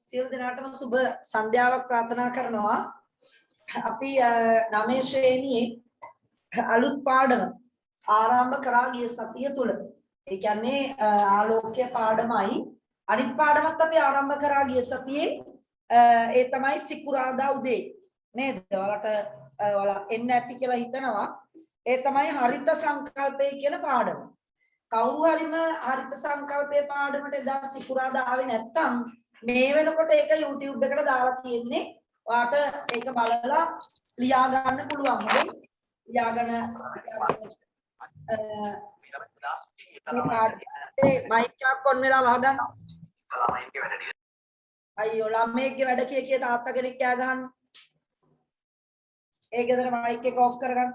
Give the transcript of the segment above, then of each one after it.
සියලු දෙනාටම සුබ සන්ධ්‍යාවක් ප්‍රාර්ථනා කරනවා. අපි 9 ශ්‍රේණියේ අලුත් පාඩම ආරම්භ කරා ගිය සතිය තුල. ඒ කියන්නේ ආලෝක්‍ය පාඩමයි අනිත් පාඩමත් අපි ආරම්භ කරා ගිය සතියේ ඒ තමයි සිකුරාදා උදේ නේද? ඔයාලට එන්න ඇති කියලා හිතනවා. ඒ තමයි හරිත සංකල්පය කියන පාඩම. කවුරු හරිම හරිත සංකල්පයේ පාඩමට එදා සිකුරාදා ආවේ නැත්නම් මේ වෙනකොට ඒක YouTube එකට දාලා තියෙන්නේ. ඔයාට ඒක බලලා ලියා ගන්න පුළුවන්. හොඳයි. ලියාගෙන මයික් එකක් ඔන් වෙලා වහගන්න. අයියෝ ළමයිගේ වැඩ කිය තාත්තා කෙනෙක් කෑ ගහන්න. ඒ ගෙදර මයික් එක ඔෆ් කරගන්න.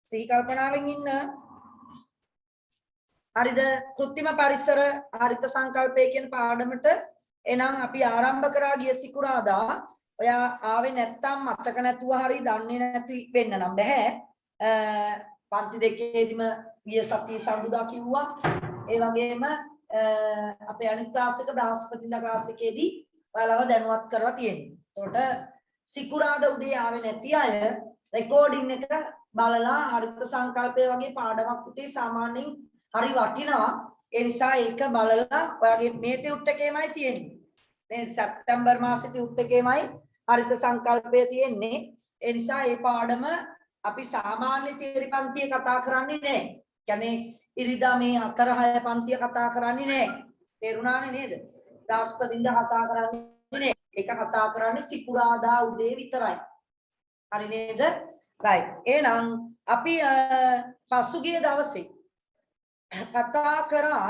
සිහි කල්පනාවෙන් ඉන්න. හරිද? කෘත්‍රිම පරිසර හරිත සංකල්පය කියන පාඩමට එනම් අපි ආරම්භ කරා ගිය සිකුරාදා. ඔයා ආවේ නැත්තම් මතක නැතුව හරි දන්නේ නැති වෙන්න නම් බෑ. පන්ති දෙකේදීම ගිය සතියේ සඳුදා කිව්වා. ඒ වගේම අපේ අනිත් ක්ලාස් එක බ්‍රහස්පතින්දා ක්ලාස් එකේදී ඔයාලව දැනුවත් කරලා තියෙනවා. ඒකට සිකුරාදා උදේ ආවේ නැති අය රෙකෝඩින් එක බලලා හරිත සංකල්පය වගේ පාඩමක් උතේ සාමාන්‍යයෙන් හරි වටිනවා. ඒ නිසා ඒක බලලා ඔයාගේ මේ ටියුට් එකේමයි තියෙන්නේ. මේ සැප්තැම්බර් මාසේ ටියුට් එකේමයි හරිත සංකල්පය තියෙන්නේ. ඒ නිසා මේ පාඩම අපි සාමාන්‍ය තියරි පන්තිය කතා කරන්නේ නැහැ. කියන්නේ ඉරිදා මේ 4-6 පන්තිය කතා කරන්නේ නැහැ. තේරුණානේ නේද? බ්‍රහස්පතින්දා කතා කරන්නේ නැහැ. ඒක කතා කරන්නේ සිකුරාදා උදේ විතරයි. හරි නේද? right. එහෙනම් අපි පසුගිය දවසේ කතා කරා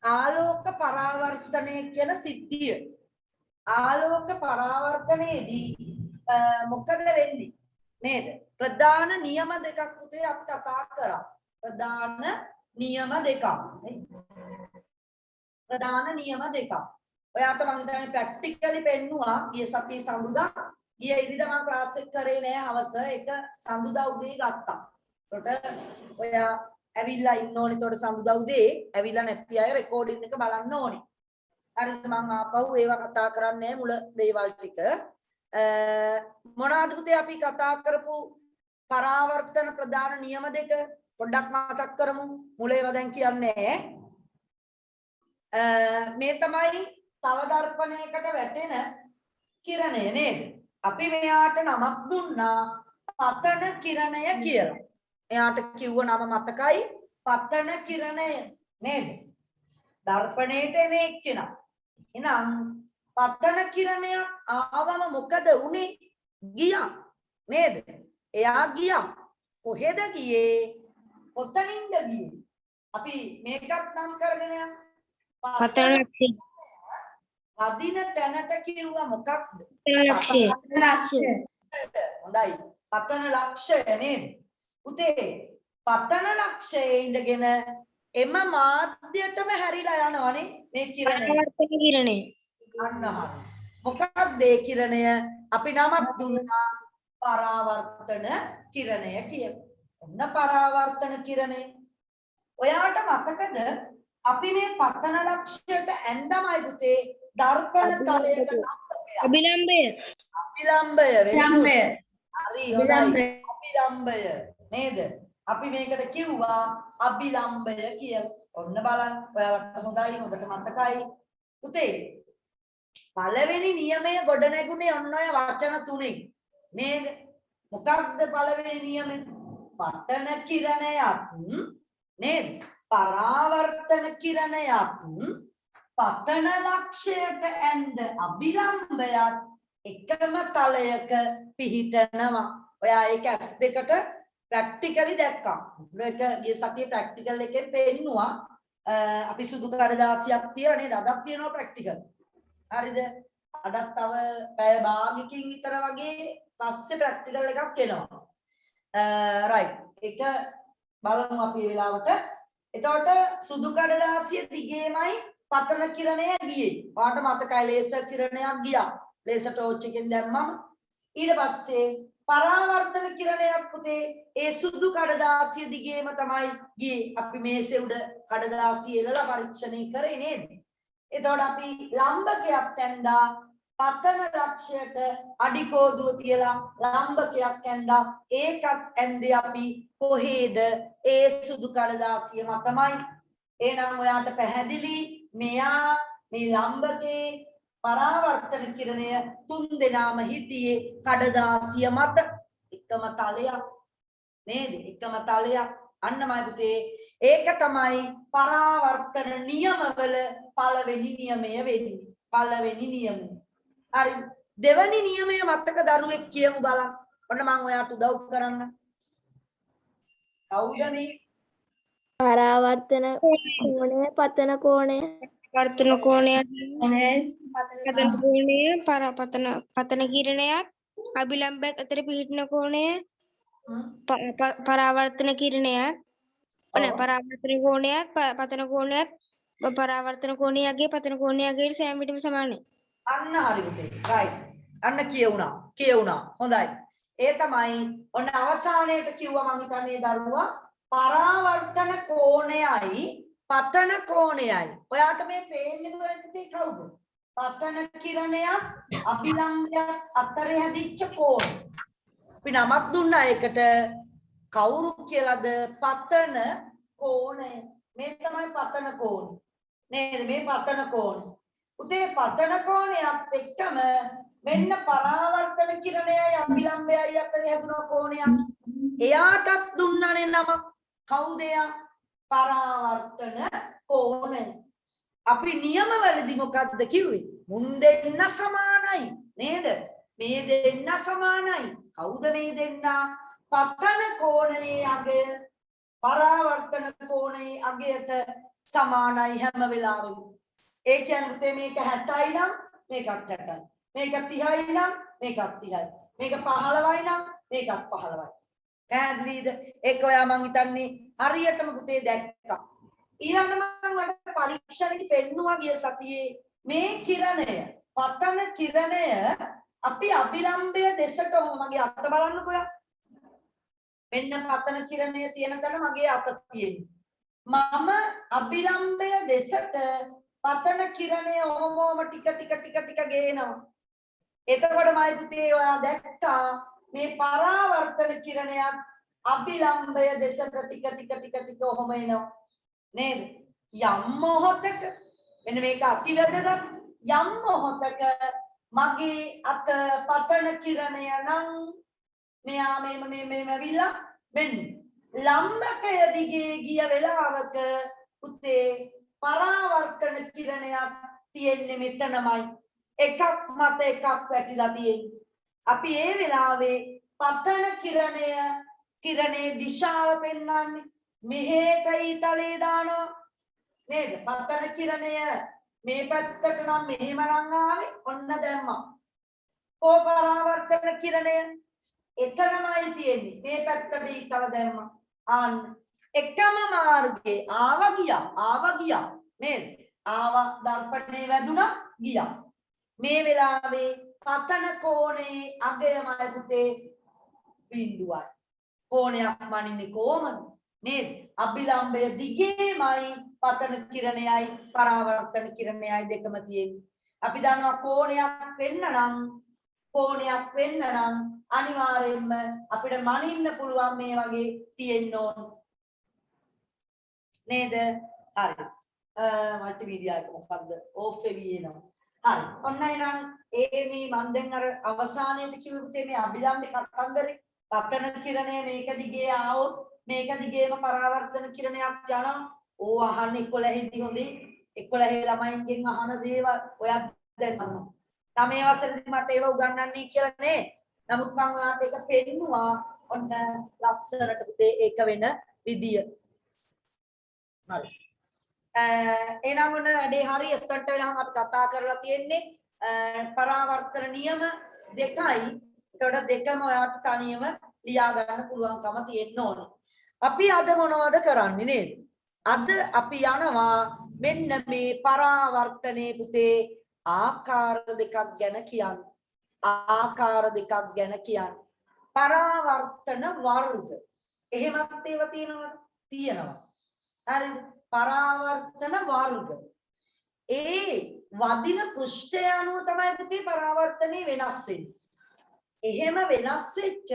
ආලෝක පරාවර්තනය කියන සිද්ධිය. ආලෝක පරාවර්තනයේදී මොකද වෙන්නේ? නේද? ප්‍රධාන නියම දෙකක් උතේ අපි කතා කරා. ප්‍රධාන නියම දෙකක්. ප්‍රධාන නියම දෙකක්. ඔයාට මම හිතන්නේ ප්‍රැක්ටිකලි පෙන්නුවා ගිය සතියේ සඳුදා. ගිය ඉරිදා මම ක්ලාස් එක කරේ නෑ හවස. ඒක සඳුදා උදේ ගත්තා. ඒකට ඔයා ඇවිල්ලා ඉන්න ඕනේ. ඒතකොට සඳුදා උදේ ඇවිල්ලා නැති අය රෙකෝඩින් එක බලන්න ඕනේ. හරිද? මම ආපහු ඒවා කතා කරන්නේ මුල දේවල් ටික. මොනවාද පුතේ අපි කතා කරපු පරාවර්තන ප්‍රධාන නියම දෙක පොඩ්ඩක් මතක් කරමු. මුල ඒවා දැන් කියන්නේ මේ තමයි තව දර්පණයකට වැටෙන කිරණය නේද? අපි මෙයාට නමක් දුන්නා පතන කිරණය කියලා. එයාට කිව්ව නම මතකයි පතන කිරණය නේද? දර්පණයට එන එක්කෙනා. එහෙනම් පතන කිරණය ආවම මොකද උනේ? ගියා නේද? එයා ගියා. කොහෙද ගියේ? කොතනින්ද ගියේ? අපි මේකත් නම් කරගෙන යමු. පතන ලක්ෂ්‍ය. අදින තැනට කිව්වා මොකක්ද? ලක්ෂ්‍ය. හොඳයි. පතන ලක්ෂය නේද? උතේ පතන ලක්ෂයේ ඉඳගෙන එම මාධ්‍යයටම හැරිලා යනවනේ මේ කිරණය. පරාවර්තන කිරණය. අන්නහා. මොකක්ද ඒ කිරණය? අපි නමක් දුන්නා පරාවර්තන කිරණය කියලා. ඔන්න පරාවර්තන කිරණය. ඔයාට මතකද අපි මේ පතන ලක්ෂයට ඇඳමයි පුතේ දර්පණ තලයට අභිලම්බය. අභිලම්බය වෙන්නේ. හරි හොඳයි. අභිලම්බය නේද? අපි මේකට කිව්වා අභිලම්බය කියලා. ඔන්න බලන්න. ඔයාලට හොඳයි හොඳට මතකයි. පුතේ පළවෙනි නියමය ගොඩ නැගුණේ ඔන්න ඔය වචන තුනෙන් නේද? මොකක්ද පළවෙනි නියමය? පතන කිරණයක් නේද? පරාවර්තන කිරණයක් පතන ලක්ෂයට ඇඳ අභිලම්බයත් එකම තලයක පිහිටනවා. ඔයා ඒක ඇස් දෙකට ප්‍රැක්ටිකලි දැක්කා. ඒක ගිය සතියේ ප්‍රැක්ටිකල් එකෙන් පෙන්නුවා. අපි සුදු කඩදාසියක් තියලා නේද? අදත් තියෙනවා ප්‍රැක්ටිකල්. හරිද? අදත් තව පැය භාගයකින් විතර වගේ පස්සේ ප්‍රැක්ටිකල් එකක් එනවා. රයිට්. ඒක බලමු අපි මේ වෙලාවට. එතකොට සුදු කඩදාසිය දිගේමයි පතන කිරණය ගියේ. ඔයාලට මතකයි ලේසර් කිරණයක් ගියා. ලේසර් ටෝච් එකෙන් දැම්මම ඊට පස්සේ පරාවර්තන කිරණයක් පුතේ ඒ සුදු කඩදාසිය දිගේම තමයි ගියේ. අපි මේසේ උඩ කඩදාසිය එලලා පරීක්ෂණය කරේ නේද? එතකොට අපි ලම්බකයක් ඇඳා පතන ලක්ෂයට අඩිකෝදුව තියලා ලම්බකයක් ඇඳා ඒකත් ඇඳේ අපි කොහේද? ඒ සුදු කඩදාසිය මතමයි. එහෙනම් ඔයාට පැහැදිලි මෙයා මේ ලම්බකේ පරාවර්තන කිරණය තුන් දෙනාම හිටියේ කඩදාසිය මත එකම තලයක් නේද? එකම තලයක්. අන්නමයි පුතේ ඒක තමයි පරාවර්තන නියමවල පළවෙනි නියමය වෙන්නේ. පළවෙනි නියමය. හරි. දෙවෙනි නියමය මතක දරුවෙක් කියමු බලන්න. ඔන්න මම ඔයාට උදව් කරන්න. කවුද මේ? පරාවර්තන කෝණය පතන කෝණය වර්තන කෝණයක් පතන කෝණය පතන කිරණයක් අභිලම්බයත් අතර පිහිටන කෝණය පරාවර්තන කිරණයක් පරාවර්තන කෝණයක් පතන කෝණයක් පරාවර්තන කෝණයගේ පතන කෝණයගේ සෑම විටම සමානයි. අන්න හරි පුතේ. right. අන්න කියුණා. හොඳයි. ඒ තමයි ඔන්න අවසානයේට කිව්වා මං හිතන්නේ දරුවා පරාවර්තන කෝණයයි පතන කෝණයයි. ඔයාට මේ පේන්නේ මොකක්ද කවුද? පතන කිරණයක් අභිලම්බයක් අතර හැදිච්ච කෝණය. අපි නමක් දුන්නා ඒකට කවුරු කියලාද? පතන කෝණය. මේ තමයි පතන කෝණය. නේද? මේ පතන කෝණය. උදේ පතන කෝණයත් එක්කම මෙන්න පරාවර්තන කිරණයයි අභිලම්බයයි අතර හැදුන කෝණයක්. එයාටත් දුන්නානේ නම. කවුද එයා? පරාවර්තන කෝණය. අපි නියමවලදී මොකක්ද කිව්වේ? මුන් දෙන්න සමානයි නේද? මේ දෙන්න සමානයි. කවුද මේ දෙන්න? පතන කෝණයේ අගය පරාවර්තන කෝණයේ අගයට සමානයි හැම වෙලාවෙම. ඒ කියන්නේ මේක 60යි නම් මේකත් 60යි. මේක 30යි නම් මේකත් 30යි. මේක 15යි නම් මේකත් 15යි. පැහැදිලිද? ඒක ඔයා මං හිතන්නේ හරියටම පුතේ දැක්කා. ඊළඟ මම ඔයාලට පරීක්ෂණෙදි පෙන්නුවා ගිය සතියේ මේ කිරණය පතන කිරණය අපි අභිලම්බය දෙසට මගේ අත බලන්නකෝ. මෙන්න පතන කිරණය තියෙන තැන මගේ අත තියෙන්නේ. මම අභිලම්බය දෙසට පතන කිරණය ඔහොම ටික ගේනවා. එතකොට මයි පුතේ ඔයා දැක්කා මේ පරාවර්තන කිරණයක් අභිලම්බය දෙසට ටික ඔහොම එනවා. නේද? යම් මොහොතක මෙන්න මේක අතිවැදගත්. යම් මොහොතක මගේ අත පතන කිරණය නම් මෙයා මේ ඇවිල්ලා මෙන්න ලම්බකය දිගේ ගිය වෙලාවක පුතේ පරාවර්තන කිරණයක් තියෙන්නේ මෙතනමයි. එකක් මත එකක් වැටිලා තියෙන්නේ. අපි ඒ වෙලාවේ පතන කිරණේ දිශාව පෙන්වන්නේ මෙහෙටයි තලේ දානවා නේද? පතන කිරණය මේ පැත්තට නම් මෙහෙම නම් ආවේ ඔන්න දැම්මා. කෝ පරාවර්තන කිරණය එතනමයි තියෙන්නේ. මේ පැත්තට ඊතල දැම්මා. ආන්න එකම මාර්ගයේ ආවා ගියා නේද? ආවා දර්පණේ වැදුනා ගියා. මේ වෙලාවේ පතන කෝණේ අගයමයි පුතේ බිඳුවයි. කෝණයක් මනින්නේ කොහමද? නේද? අභිලම්බය දිගේමයි පතන කිරණයයි පරාවර්තන කිරණයයි දෙකම තියෙන්නේ. අපි දන්නවා කෝණයක් වෙන්න නම් අනිවාර්යයෙන්ම අපිට මනින්න පුළුවන් මේ වගේ තියෙන්න ඕන. නේද? හරි. මල්ටිමීඩියා එක මොකද්ද? ඕෆ් වෙවි එනවා. හරි. ඔන්න එහෙනම් මේ මම දැන් අර අවසානයේට කිව්ව පුතේ මේ අභිලම්බේ කතන්දරේ පතන කිරණය මේක දිගේ ආවොත් මේක දිගේම පරාවර්තන කිරණයක් යනවා. ඕ අහන්නේ 11 හොඳේ 11 ළමයින්ගෙන් අහන දේවල් ඔයත් දැන් අහනවා. 9 වසරේදී මට ඒව උගන්වන්නේ කියලා නේ. නමුත් මම ඔයාලට ඒක පෙන්නුවා ඔන්න ලස්සනට පුතේ ඒක වෙන විදිය. හරි. එහෙනම් ඔන්න වැඩේ හරි එතනට වෙනහම අපි කතා කරලා තියෙන්නේ පරාවර්තන නියම දෙකයි. ඒකට දෙකම ඔයාලට තනියම ලියා ගන්න පුළුවන්කම තියෙන්න ඕන. අපි අද මොනවද කරන්නේ නේද? අද අපි යනවා මෙන්න මේ පරාවර්තනයේ පුතේ ආකාර දෙකක් ගැන කියන්න. පරාවර්තන වර්ග. එහෙමත් ඒවා තියෙනවා. හරිද? පරාවර්තන වර්ග. ඒ වදින පෘෂ්ඨය අනුව තමයි පුතේ පරාවර්තනේ වෙනස් වෙන්නේ. එහෙම වෙනස් වෙච්ච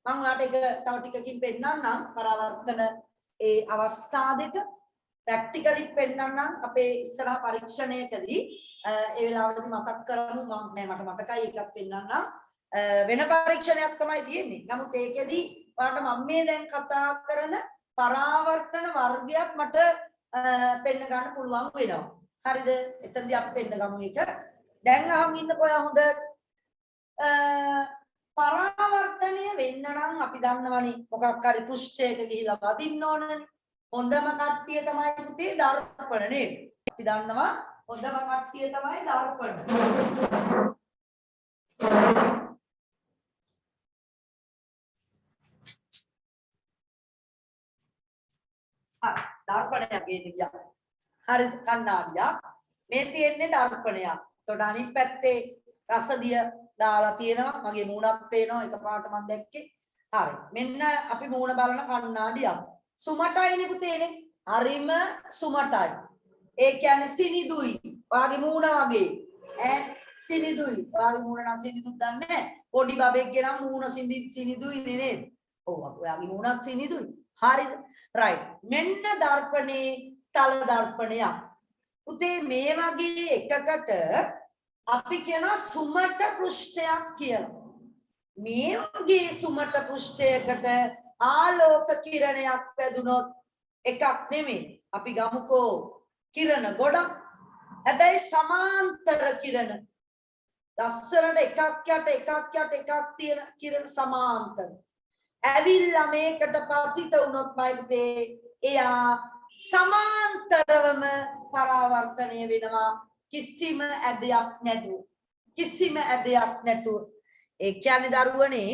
මම ඔයාලට ඒක තව ටිකකින් පෙන්නන්නම් පරාවර්තන ඒ අවස්ථා දෙක ප්‍රැක්ටිකලි පෙන්නන්නම් අපේ ඉස්සරහ පරීක්ෂණයකදී ඒ වෙලාවදී මතක් කරමු මම නෑ මට මතකයි එකක් පෙන්නන්නම් වෙන පරීක්ෂණයක් තමයි තියෙන්නේ. නමුත් ඒකෙදී ඔයාලට මම මේ දැන් කතා කරන පරාවර්තන වර්ගයක් මට පෙන්න ගන්න පුළුවන් වෙනවා. හරිද? එතනදී අපි පෙන්න ගමු එක. දැන් අහන් ඉන්නකෝ ඔයා හොඳට පරාවර්තනය වෙන්න නම් අපි දන්නවනේ මොකක් හරි පෘෂ්ඨයක ගිහිලා වදින්න ඕනනේ. හොඳම කට්ටිය තමයි පුතේ දර්පණ නේද? අපි දන්නවා හොඳම කට්ටිය තමයි දර්පණ. දර්පණයක් ගේන්න ගියා. හරි කණ්ණාඩියක්. මේ තියෙන්නේ දර්පණයක්. එතකොට අනිත් පැත්තේ රසදිය දාලා තියෙනවා. මගේ මූණක් පේනවා එකපාරට මම දැක්කේ. හරි. මෙන්න අපි මූණ බලන කණ්ණාඩියක්. සුමටයිනේ පුතේනේ. හරිම සුමටයි. ඒ කියන්නේ සිනිදුයි. ඔයාගේ මූණ වගේ. සිනිදුයි. ඔයාගේ මූණ නම් සිනිදුත් දන්නේ නැහැ. පොඩි බබෙක්ගේ නම් මූණ සිනිදුයි නේද? ඔව් ඔයාගේ මූණත් සිනිදුයි. හරිද? රයිට්. මෙන්න දර්පණේ තල දර්පණයක්. පුතේ මේ වගේ එකකට අපි කියනවා සුමට පෘෂ්ඨයක් කියලා. මේ වගේ සුමට පෘෂ්ඨයකට ආලෝක කිරණයක් වැදුනොත් එකක් නෙමෙයි. අපි ගමුකෝ කිරණ ගොඩක්. හැබැයි සමාන්තර කිරණ. ලස්සනට එකක් යට එකක් තියෙන කිරණ සමාන්තර. ඇවිල්ලා මේකට පතිත වුණොත් බයිතේ එයා සමාන්තරවම පරාවර්තනය වෙනවා කිසිම ඇදයක් නැතුව. කිසිම ඇදයක් නැතුව. ඒ කියන්නේ දරුවනේ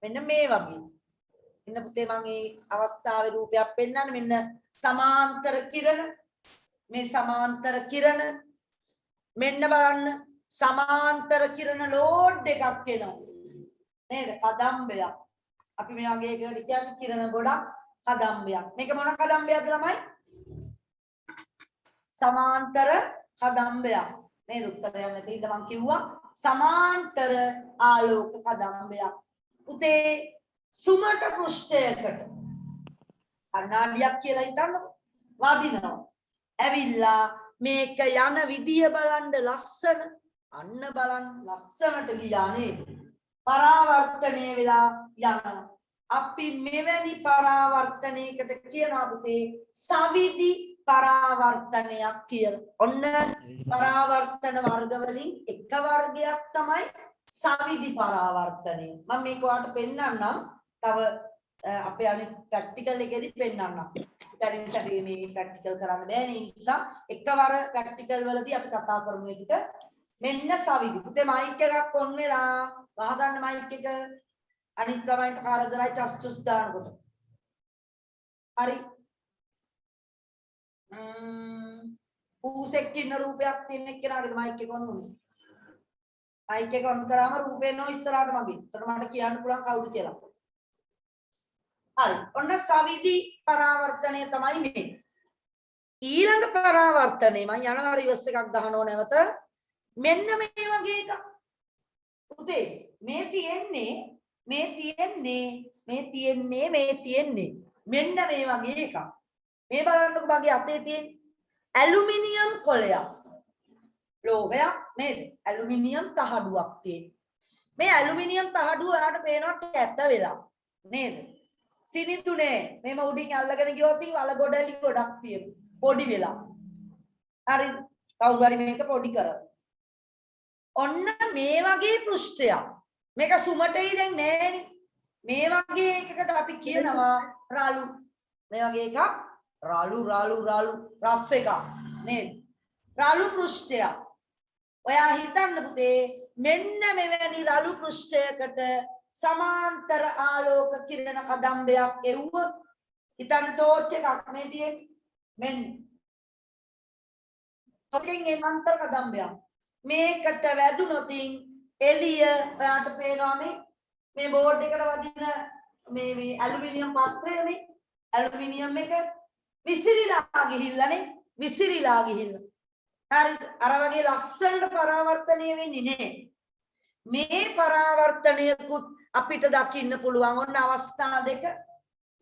මෙන්න මේ වගේ. මෙන්න පුතේ මම මේ අවස්ථාවේ රූපයක් පෙන්නන්නේ මෙන්න සමාන්තර කිරණ. මේ සමාන්තර කිරණ මෙන්න බලන්න සමාන්තර කිරණ ලෝඩ් එකක් එනවා. නේද? කදම්බයක්. අපි මේ වගේ එකකට කියන්නේ කිරණ ගොඩක් කදම්බයක්. මේක මොන කදම්බයක්ද ළමයි? සමාන්තර කදම්බයක්. නේද? උත්තරයක් නැති ඉඳ මම කිව්වා සමාන්තර ආලෝක කදම්බයක්. උතේ සුමට පෘෂ්ඨයකට කණ්ණාඩියක් කියලා හිතන්නකො. වදිනවා. ඇවිල්ලා මේක යන විදිය බලන්න ලස්සන. අන්න බලන්න ලස්සනට ගියා නේද? පරාවර්තනය වෙලා යනවා. අපි මෙවැනි පරාවර්තනයකට කියනවා පුතේ සවිදි පරාවර්තනයක් කියලා. ඔන්න පරාවර්තන වර්ග වලින් එක වර්ගයක් තමයි සවිදි පරාවර්තනය. මම මේක ඔයාලට පෙන්නන්නම්. තව අපේ අනිත් ප්‍රැක්ටිකල් එකේදී පෙන්නන්නම්. ඉතින් සැරේ මේ ප්‍රැක්ටිකල් කරන්න බෑ නේ නිසා එකවර ප්‍රැක්ටිකල් වලදී අපි කතා කරමු මේ ටික. මෙන්න සවිදි. පුතේ මයික් එකක් ඔන් වෙලා වහගන්න මයික් එක. අනිත් ළමයින්ට කරදරයි චස්චුස් දානකොට. හරි. ඌසෙක් ඉන්න රූපයක් තියෙන එක්කෙනාගේ මයික් එක ඔන් වුනේ. මයික් එක ඔන් කරාම රූපේ නෝ ඉස්සරහට මගේ. එතකොට මට කියන්න පුළුවන් කවුද කියලා. හරි. ඔන්න සවිදි පරාවර්තනය තමයි මේ. ඊළඟ පරාවර්තනය මම යනවා රිවර්ස් එකක් ගහනෝ නැවත. මෙන්න මේ වගේ එකක්. පුතේ මේ තියෙන්නේ මෙන්න මේ වගේ එකක්. මේ බලන්නකො මගේ අතේ තියෙන ඇලුමිනියම් කොළයක්. ලෝහයක් නේද? ඇලුමිනියම් තහඩුවක් තියෙන. මේ ඇලුමිනියම් තහඩුව ඔයාලට පේනවා කැත වෙලා නේද? සිනිඳුනේ. මේම උඩින් අල්ලගෙන ගියොත් වල ගොඩලි ගොඩක් තියෙනවා. පොඩි වෙලා. හරි. කවුරු හරි මේක පොඩි කරලා. ඔන්න මේ වගේ පෘෂ්ඨයක්. මේක සුමටෙයි දැන් නෑනේ. මේ වගේ එකකට අපි කියනවා රළු. මේ වගේ එකක් රළු රෆ් එකක් නේද? රළු පෘෂ්ඨයක්. ඔයා හිතන්න පුතේ මෙන්න මෙවැනි රළු පෘෂ්ඨයකට සමාන්තර ආලෝක කිරණ කදම්බයක් එවුවොත් හිතන්න ටෝච් එකක් මේ තියෙන්නේ. මෙන්න ටෝචෙන් එනන්තර කදම්බයක් මේකට වැදුනොතින් එළිය ඔයාට පේනවා මේ බෝඩ් එකට වදින මේ ඇලුමිනියම් පත්‍රයනේ ඇලුමිනියම් එක විසිරීලා ගිහිල්ලා හරි අර වගේ ලස්සනට පරාවර්තනය වෙන්නේ නේ මේ පරාවර්තනයකුත් අපිට දකින්න පුළුවන් ඔන්න අවස්ථා දෙක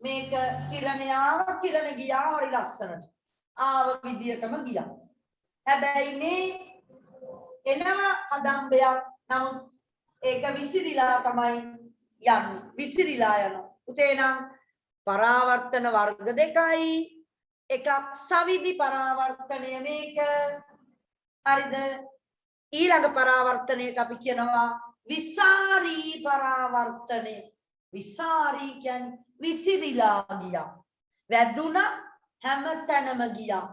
මේක කිරණ ගියා හරි ලස්සනට ආව විදියටම ගියා හැබැයි මේ එනවා කදම්බයක් නමුත් ඒක විසිරීලා තමයි යන්නේ විසිරීලා යනවා උතේ නම් පරාවර්තන වර්ග දෙකයි එකක් සවිදි පරාවර්තනය මේක හරිද ඊළඟ පරාවර්තනයට අපි කියනවා විසාරී පරාවර්තනය විසාරී කියන්නේ විසිරීලා ගියා වැදුනා හැමතැනම ගියා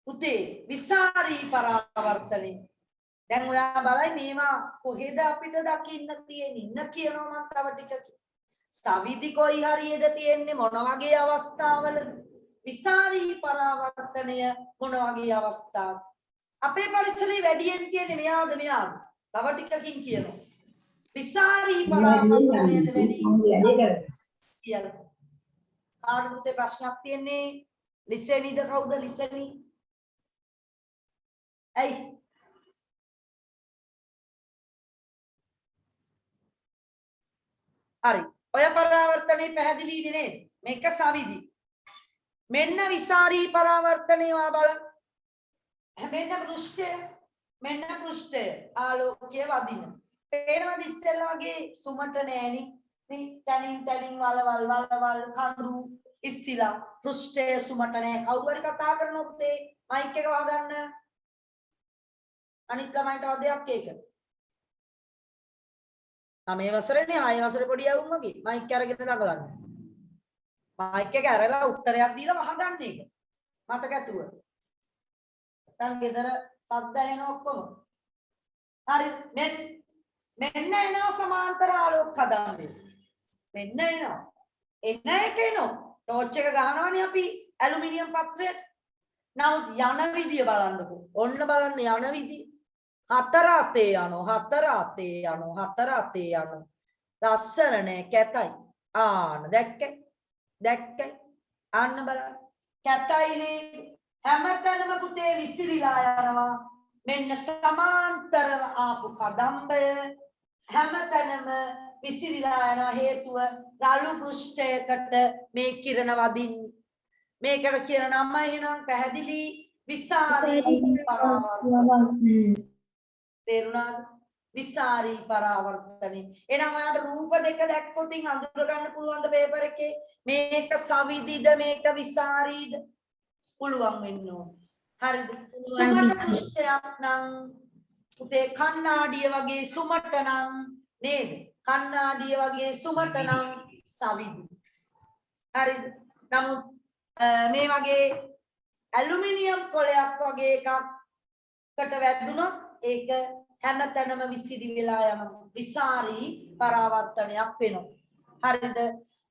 උතේ විසාරී පරාවර්තනය දැන් ඔයා බලයි මේවා කොහෙද අපිට දකින්න තියෙන්නේ ඉන්න කියනවා මම තව ටිකක් සවිදි කොයි හරියද තියෙන්නේ මොන වගේ අවස්ථාවලද විසාරී පරාවර්තනය මොන වගේ අවස්ථාවද අපේ පරිසරයේ වැඩියෙන් තියෙන්නේ මෙයාද තව ටිකකින් කියනවා විසාරී පරාවර්තනයද වැඩි කියලා කාටද ප්‍රශ්නක් තියෙන්නේ ලිසෙනිද කවුද ලිසෙනි ඇයි හරි ඔය පරාවර්තනේ පැහැදිලි නේද මේක සවිදි මෙන්න විසාරී පරාවර්තනය ඔයා බලන්න මෙන්න පෘෂ්ඨය ආලෝකය වදින පේනවද ඉස්සෙල්ලා වගේ සුමට නෑනි මේ තනින් වලවල් කඳු ඉස්සිලා පෘෂ්ඨය සුමට නෑ කවුරු හරි කතා කරන පුතේ මයික් එක වහගන්න අනිත් ළමයින්ට වදයක් ඒක මේ වසරේනේ 6 වසරේ පොඩි යවුන් වගේ මයික් අරගෙන දඟලන්න. මයික් එක අරලා උත්තරයක් දීලා වහගන්න එක. මතක ඇතුව. නැත්නම් ගෙදර සද්ද එන ඔක්කොම. හරි මෙන්න එනවා සමාන්තර ආලෝක කදම්බේ. මෙන්න එනවා. එන එක එනවා. ටෝච් එක ගහනවනේ අපි ඇලුමිනියම් පත්‍රයට. නමුත් යන විදිය බලන්නකෝ. ඔන්න බලන්න යන විදිය. හතර අතේ යනවා ලස්සන නෑ කැතයි ආන දැක්කයි අන්න බලන්න කැතයිනේ හැමතැනම පුතේ විසිරීලා යනවා මෙන්න සමාන්තරව ආපු කදම්බය හැමතැනම විසිරීලා යන හේතුව රළු පෘෂ්ඨයකට මේ කිරණ වදින් මේකට කියන නම එහෙනම් පැහැදිලි විසාරී පරාවර්තන තේරුණාද විසාරී පරාවර්තනේ එහෙනම් ඔයාලට රූප දෙක දැක්කොත් අඳුර ගන්න පුළුවන් ද පේපර් එකේ මේක සවිදිද මේක විසාරීද පුළුවන් වෙන්න ඕන හරිද සුමට පෘෂ්ඨයක් නම් උතේ කණ්ණාඩිය වගේ සුමට නම් නේද කණ්ණාඩිය වගේ සුමට නම් සවිදි හරිද නමුත් මේ වගේ ඇලුමිනියම් කොලයක් වගේ එකකට වැදුනොත් ඒක හැමතැනම විසිරි වෙලා යන විසාරී පරාවර්තනයක් වෙනවා හරිද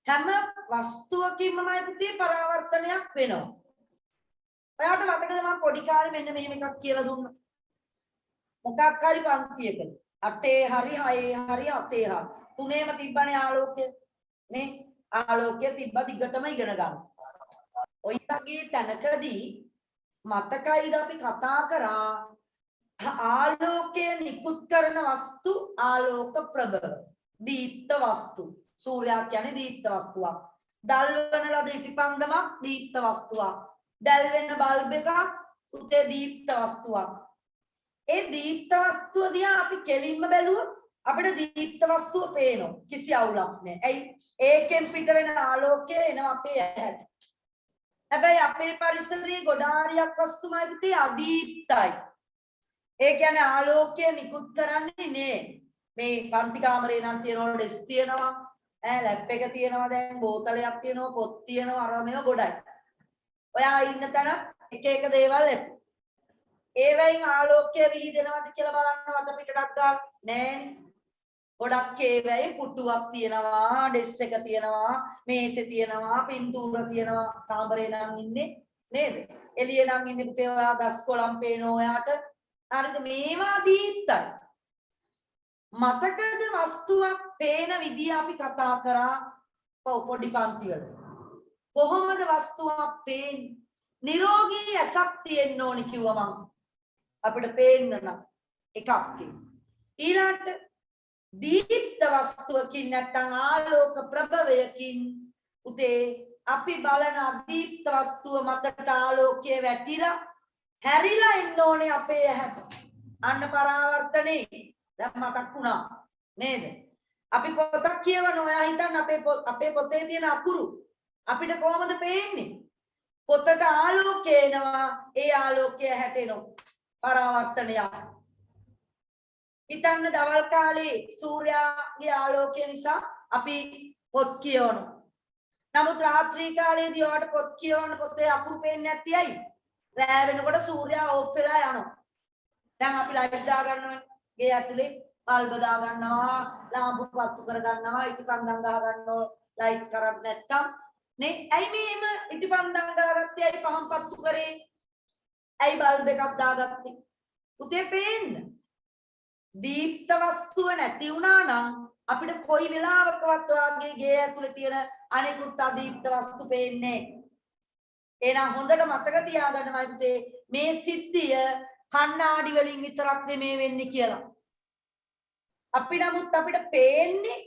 හැම වස්තුවකින්මයි පුතේ පරාවර්තනයක් වෙනවා ඔයාට මතකද මම පොඩි කාලේ මෙන්න මෙහෙම එකක් කියලා දුන්නා මොකක් හරි පන්තියකදී 8 හරි 6 හරි 7 හරි තුනේම තිබ්බනේ ආලෝකය නේ ආලෝකය තිබ්බ දිගටම ඉගෙන ගන්න ඔය වගේ තැනකදී මතකයිද අපි කතා කරා ආලෝකය නිකුත් කරන වස්තු ආලෝක ප්‍රභව දීප්ත වස්තු සූර්යයා කියන්නේ දීප්ත වස්තුවක් දැල්වන ලද ඉටිපන්දමක් දීප්ත වස්තුවක් දැල්වෙන බල්බ් එකක් උතේ දීප්ත වස්තුවක් ඒ දීප්ත වස්තුව දිහා අපි කෙලින්ම බැලුවොත් අපිට දීප්ත වස්තුව පේනවා කිසි අවුලක් නැහැ ඇයි ඒකෙන් පිට වෙන ආලෝකය එනවා අපේ ඇහැට හැබැයි අපේ පරිසරයේ ගොඩාරියක් වස්තුමයි පුතේ අදීප්තයි ඒ කියන්නේ ආලෝකය නිකුත් කරන්නේ නේ මේ පන්ති කාමරේ නම් තියෙනවා ඩෙස් තියෙනවා ලැප් එක තියෙනවා දැන් බෝතලයක් තියෙනවා පොත් තියෙනවා අර මේව ගොඩයි ඔයා ඉන්න තැන එක දේවල් ඇති ඒවෙන් ආලෝකය විහිදෙනවද කියලා බලන්න වටපිටටක් ගන්න නෑනේ ගොඩක් ඒවෙයි පුටුවක් තියෙනවා ඩෙස් එක තියෙනවා මේසෙ තියෙනවා පින්තූර තියෙනවා කාමරේ නම් ඉන්නේ නේද එළියේ නම් ඉන්නේ පුතේ ඔයා ගස් කොළන් පේනවා ඔයාට හරිද මේවා දීප්තයි මතකද වස්තුවක් පේන විදිය අපි කතා කරා පොඩි පන්ති වල. කොහොමද වස්තුවක් පේන්නේ? නිරෝගී ඇසක් තියෙන්න ඕනි කිව්වා මම. අපිට පේන්න නම් එකක් ඊළාට දීප්ත වස්තුවකින් නැත්නම් ආලෝක ප්‍රභවයකින් උතේ අපි බලන දීප්ත වස්තුව මතට ආලෝකයේ වැටිලා හැරිලා ඉන්න ඕනේ අපේ ඇහැට. අන්න පරාවර්තනේ දැන් මතක් වුණා නේද? අපි පොතක් කියවන ඔයා හිතන්න අපේ පොතේ තියෙන අකුරු අපිට කොහොමද පේන්නේ? පොතට ආලෝකය එනවා, ඒ ආලෝකය හැටෙනවා. පරාවර්තනයක්. හිතන්න දවල් කාලේ සූර්යාගේ ආලෝකය නිසා අපි පොත් කියවනවා. නමුත් රාත්‍රී කාලේදී ඔයාලට පොත් කියවන පොතේ අකුරු පේන්නේ නැති ඇයි? රෑ වෙනකොට සූර්යා ඕෆ් වෙලා යනවා. දැන් අපි ලයිට් දා ගන්නවා. ගේ ඇතුලේ බල්බ දා ගන්නවා, ලාම්පු පත්තු කර ගන්නවා, ඉටිපන්දම් ගහ ගන්නවා ලයිට් කරන්නේ නැත්තම්. නේ ඇයි මේම ඉටිපන්දම් දාගත්තේ? ඇයි පහන් පත්තු කරේ? ඇයි බල්බ් එකක් දාගත්තේ? උතේ පේන්න. දීප්ත වස්තුව නැති වුණා නම් අපිට කොයි වෙලාවකවත් ඔයාගේ ගේ ඇතුලේ තියෙන අනිකුත් අදීප්ත වස්තු පේන්නේ. එහෙනම් හොඳට මතක තියාගන්නමයි පුතේ මේ සිද්ධිය කණ්ණාඩි වලින් විතරක් නෙමෙයි වෙන්නේ කියලා. අපි නමුත් අපිට පේන්නේ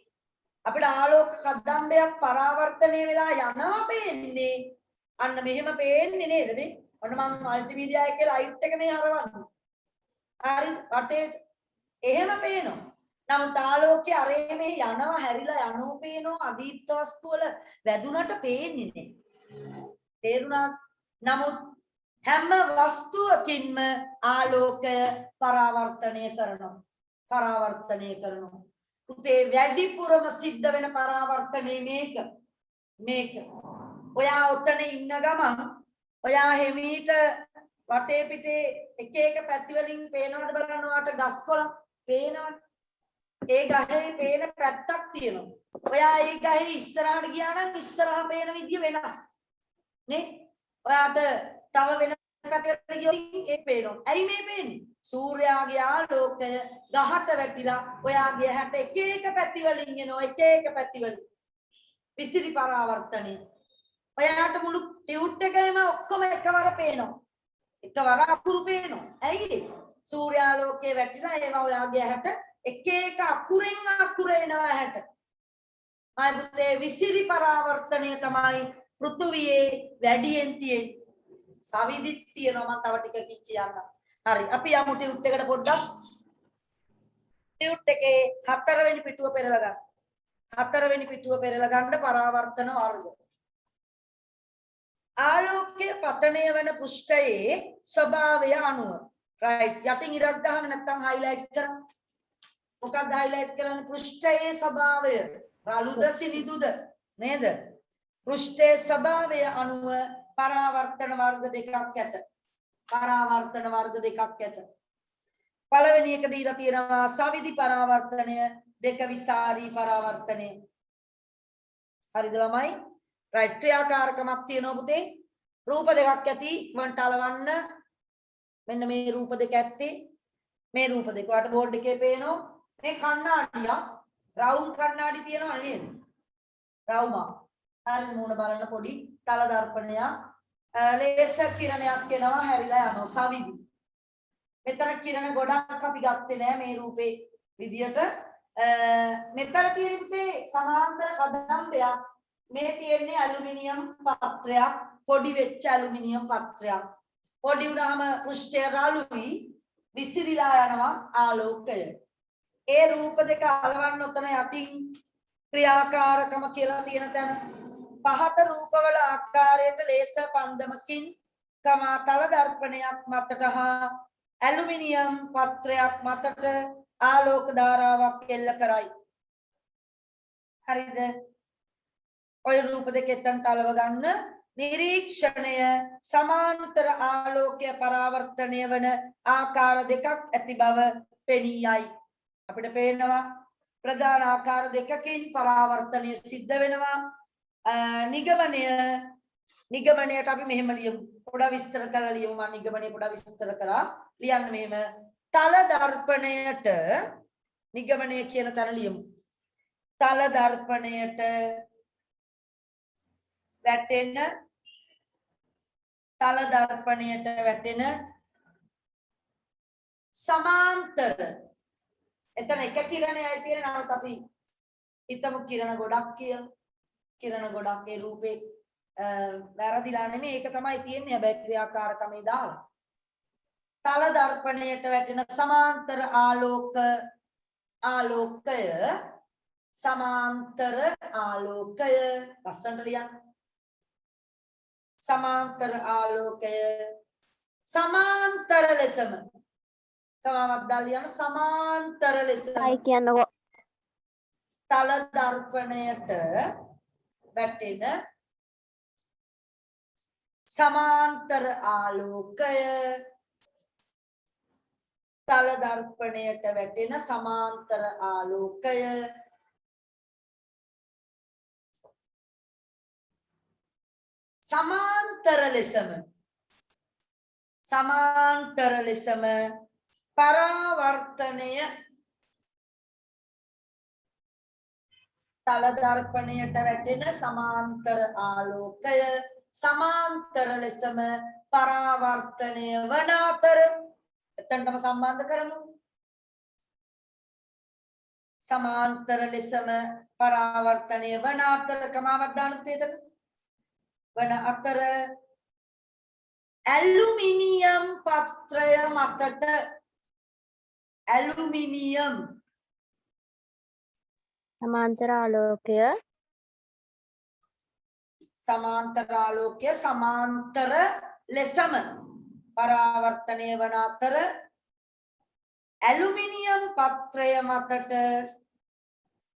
අපිට ආලෝක කද්දම්බයක් පරාවර්තනය වෙලා යනවා පේන්නේ. අන්න මෙහෙම පේන්නේ නේද මේ? ඔන්න මම මල්ටිමීඩියා එකේ ලයිට් එක මේ හරවන්නේ. හරි වටේ එහෙම පේනවා. නමුත් ආලෝකයේ අරේ මේ යනවා හැරිලා යනෝ පේනවා අදීප්ත වස්තු වල වැදුනට පේන්නේ නැහැ. තේරුණා? නමුත් හැම වස්තුවකින්ම ආලෝකය පරාවර්තනය කරනවා. උතේ වැඩිපුරම සිද්ධ වෙන පරාවර්තනේ මේක. ඔයා ඔතන ඉන්න ගමන් ඔයා හිමීට වටේ පිටේ එක පැති වලින් පේනවද බලන්න ඔයාට ගස් කොළන් පේනවද? ඒ ගහේ පේන පැත්තක් තියෙනවා. ඔයා ඒ ගහේ ඉස්සරහට ගියා නම් ඉස්සරහා පේන විදිය වෙනස්. නේ? ඔයාට තව වෙන පැත්තකට ගියොත් ඒ පේනවා. ඇයි මේ පේන්නේ? සූර්යාගේ ආලෝකය ගහට වැටිලා ඔයාගේ හැට එක පැති වලින් එනවා. එක පැති වලින්. විසිරි පරාවර්තනය. ඔයාට මුළු ටියුට් එකේම ඔක්කොම එකවර පේනවා. එකවර අකුරු පේනවා. ඇයි? සූර්යාලෝකයේ වැටිලා ඒවා ඔයාගේ හැට එක අකුරෙන් අකුර එනවා හැට. ආයුතේ විසිරි පරාවර්තනය තමයි පෘථුවියේ වැඩියෙන් තියෙන්නේ. සවිදිත් තියෙනවා මම තව ටිකකින් කියන්නම්. හරි අපි යමු ටියුට් එකට පොඩ්ඩක්. ටියුට් එකේ 4 වෙනි පිටුව පෙරලා ගන්න. 4 වෙනි පිටුව පෙරලා ගන්න පරාවර්තන වර්ග. ආලෝකයේ පතනය වෙන පෘෂ්ඨයේ ස්වභාවය අනුව. රයිට් යටින් ඉරක් ගහන්න නැත්නම් හයිලයිට් කරන්න. මොකක්ද හයිලයිට් කරන්නේ? පෘෂ්ඨයේ ස්වභාවය. රළුද සිනිඳුද නේද? පෘෂ්ඨයේ ස්වභාවය අනුව පරාවර්තන වර්ග දෙකක් ඇත. පළවෙනි එක දීලා තියෙනවා සවිදි පරාවර්තනය, දෙක විසාරී පරාවර්තනය. හරිද ළමයි? රයිට් ක්‍රියාකාරකමක් තියෙනවා පුතේ. රූප දෙකක් ඇති මන්ට අලවන්න. මෙන්න මේ රූප දෙක ඇත්තේ. මේ රූප දෙක ඔයාලට බෝඩ් එකේ පේනවා. මේ කණ්ණාඩිය රවුම් කණ්ණාඩි තියෙනවා නේද? රවුමක්. හරිද? මූණ බලන්න පොඩි තල දර්පණයක්. ලේසර් කිරණයක් එනවා හැරිලා යනවා සවිදි. මෙතන කිරණ ගොඩක් අපි ගත්තේ නෑ මේ රූපේ විදියට. මෙතන තියෙන පුතේ සමාන්තර කදම්බයක්. මේ තියෙන්නේ ඇලුමිනියම් පත්‍රයක්, පොඩි වෙච්ච ඇලුමිනියම් පත්‍රයක්. පොඩි වුණාම පෘෂ්ඨය රළුයි විසිරීලා යනවා ආලෝකය. ඒ රූප දෙක අලවන්න උතන යටින් ක්‍රියාකාරකම කියලා තියෙන තැන පහත රූපවල ආකාරයට ලේසර් පන්දමකින් තමා තල දර්පණයක් මතට හා ඇලුමිනියම් පත්‍රයක් මතට ආලෝක ධාරාවක් එල්ල කරයි. හරිද? ඔය රූප දෙක එතනට අලව ගන්න. නිරීක්ෂණය සමාන්තර ආලෝකය පරාවර්තනය වන ආකාර දෙකක් ඇති බව පෙනී යයි. අපිට පේනවා ප්‍රධාන ආකාර දෙකකින් පරාවර්තනය සිද්ධ වෙනවා. නිගමනයට අපි මෙහෙම ලියමු. පොඩ්ඩක් විස්තර කරලා ලියමු. මම නිගමනය පොඩ්ඩක් විස්තර කරා. ලියන්න මෙහෙම. තල දර්පණයට නිගමනය කියන තැන ලියමු. තල දර්පණයට වැටෙන සමාන්තර. එතන එක කිරණයයි තියෙන නමුත් අපි හිතමු කිරණ ගොඩක් කියලා. කිරණ ගොඩක් ඒ රූපේ වැරදිලා නෙමෙයි ඒක තමයි තියෙන්නේ හැබැයි ක්‍රියාකාරකමේ දාලා. තල දර්පණයට වැටෙන සමාන්තර ආලෝකය ලස්සනට ලියන්න. සමාන්තර ආලෝකය සමාන්තර ලෙසම තවමත් දාලා ලියන්න සමාන්තර ලෙසම අය කියන්නකෝ. තල දර්පණයට වැටෙන සමාන්තර ආලෝකය තල දර්පණයට වැටෙන සමාන්තර ආලෝකය සමාන්තර ලෙසම පරාවර්තනය තල දර්පණයට වැටෙන සමාන්තර ආලෝකය සමාන්තර ලෙසම පරාවර්තනය වන අතර එතනටම සම්බන්ධ කරමු. සමාන්තර ලෙසම පරාවර්තනය වන අතර කමාවක් දාන්න තියෙතද? වන අතර ඇලුමිනියම් පත්‍රය මතට ඇලුමිනියම් සමාන්තර ආලෝකය සමාන්තර ලෙසම පරාවර්තනය වන අතර ඇලුමිනියම් පත්‍රය මතට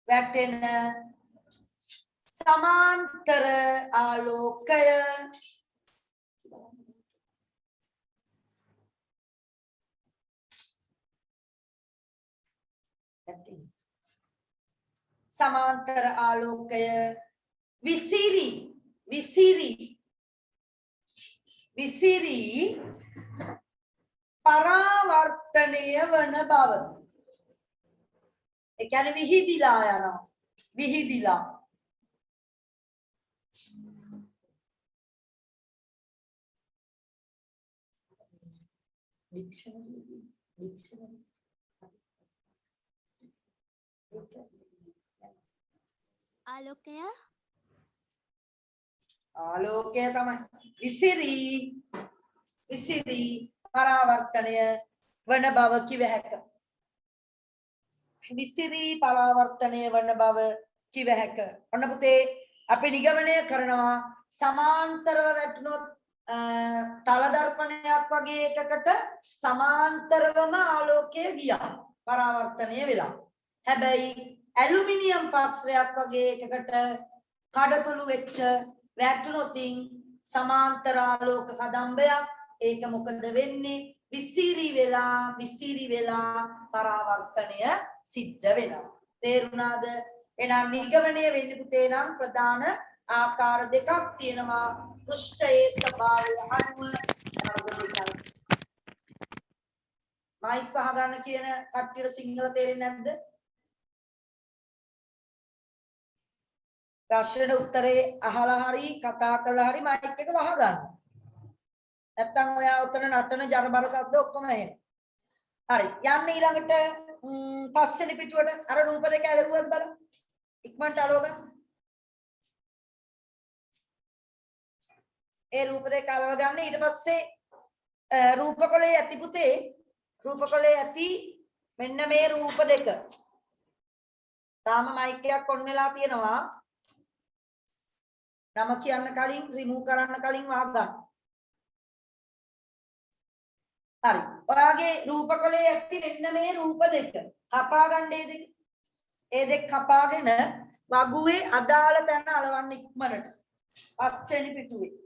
වැටෙන සමාන්තර ආලෝකය සමාන්තර ආලෝකය විසිරි පරාවර්තනය වන බව. ඒ කියන්නේ විහිදිලා යනවා. විහිදිලා ආලෝකය තමයි විසිරි පරාවර්තනය වන බව කිව හැක. විසිරි පරාවර්තනය වන බව කිව හැක. ඔන්න පුතේ අපි නිගමනය කරනවා සමාන්තරව වැටුණොත් තල දර්පණයක් වගේ එකකට සමාන්තරවම ආලෝකය ගියා පරාවර්තනය වෙලා. හැබැයි ඇලුමිනියම් පාත්‍රයක් වගේ එකකට කඩතුළු වෙච්ච වැටුණොතින් සමාන්තර ආලෝක කදම්බයක් ඒක මොකද වෙන්නේ? විසිරි වෙලා පරාවර්තනය සිද්ධ වෙනවා. තේරුණාද? එහෙනම් නිගමනය වෙන්නේ පුතේ නම් ප්‍රධාන ආකාර දෙකක් තියෙනවා. පෘෂ්ඨයේ ස්වභාවය අනුව මයික් පහගන්න කියන කට්ටියට සිංහල තේරෙන්නේ නැද්ද? ප්‍රශ්නෙට උත්තරේ අහලා හරි කතා කරලා හරි මයික් එක වහගන්න. නැත්තම් ඔයා උතන නටන ජනබර ශබ්ද ඔක්කොම එනවා. හරි. යන්න ඊළඟට පස්වෙනි පිටුවට අර රූප දෙක ඇලුවද බලන්න. ඉක්මනට අලව ගන්න. ඒ රූප දෙක අලව ගන්න. ඊට පස්සේ රූපකොලේ ඇති පුතේ රූපකොලේ ඇති මෙන්න මේ රූප දෙක. තාම මයික් එකක් ඔන් වෙලා තියෙනවා. නම කියන්න කලින් රිමූව් කරන්න කලින් වහගන්න. හරි. ඔයාගේ රූපකොලේ ඇති මෙන්න මේ රූප දෙක. කපා ගන්න ඒ දෙක. ඒ දෙක කපාගෙන වගුවේ අදාළ තැන අලවන්න ඉක්මනට. පස්වෙනි පිටුවේ.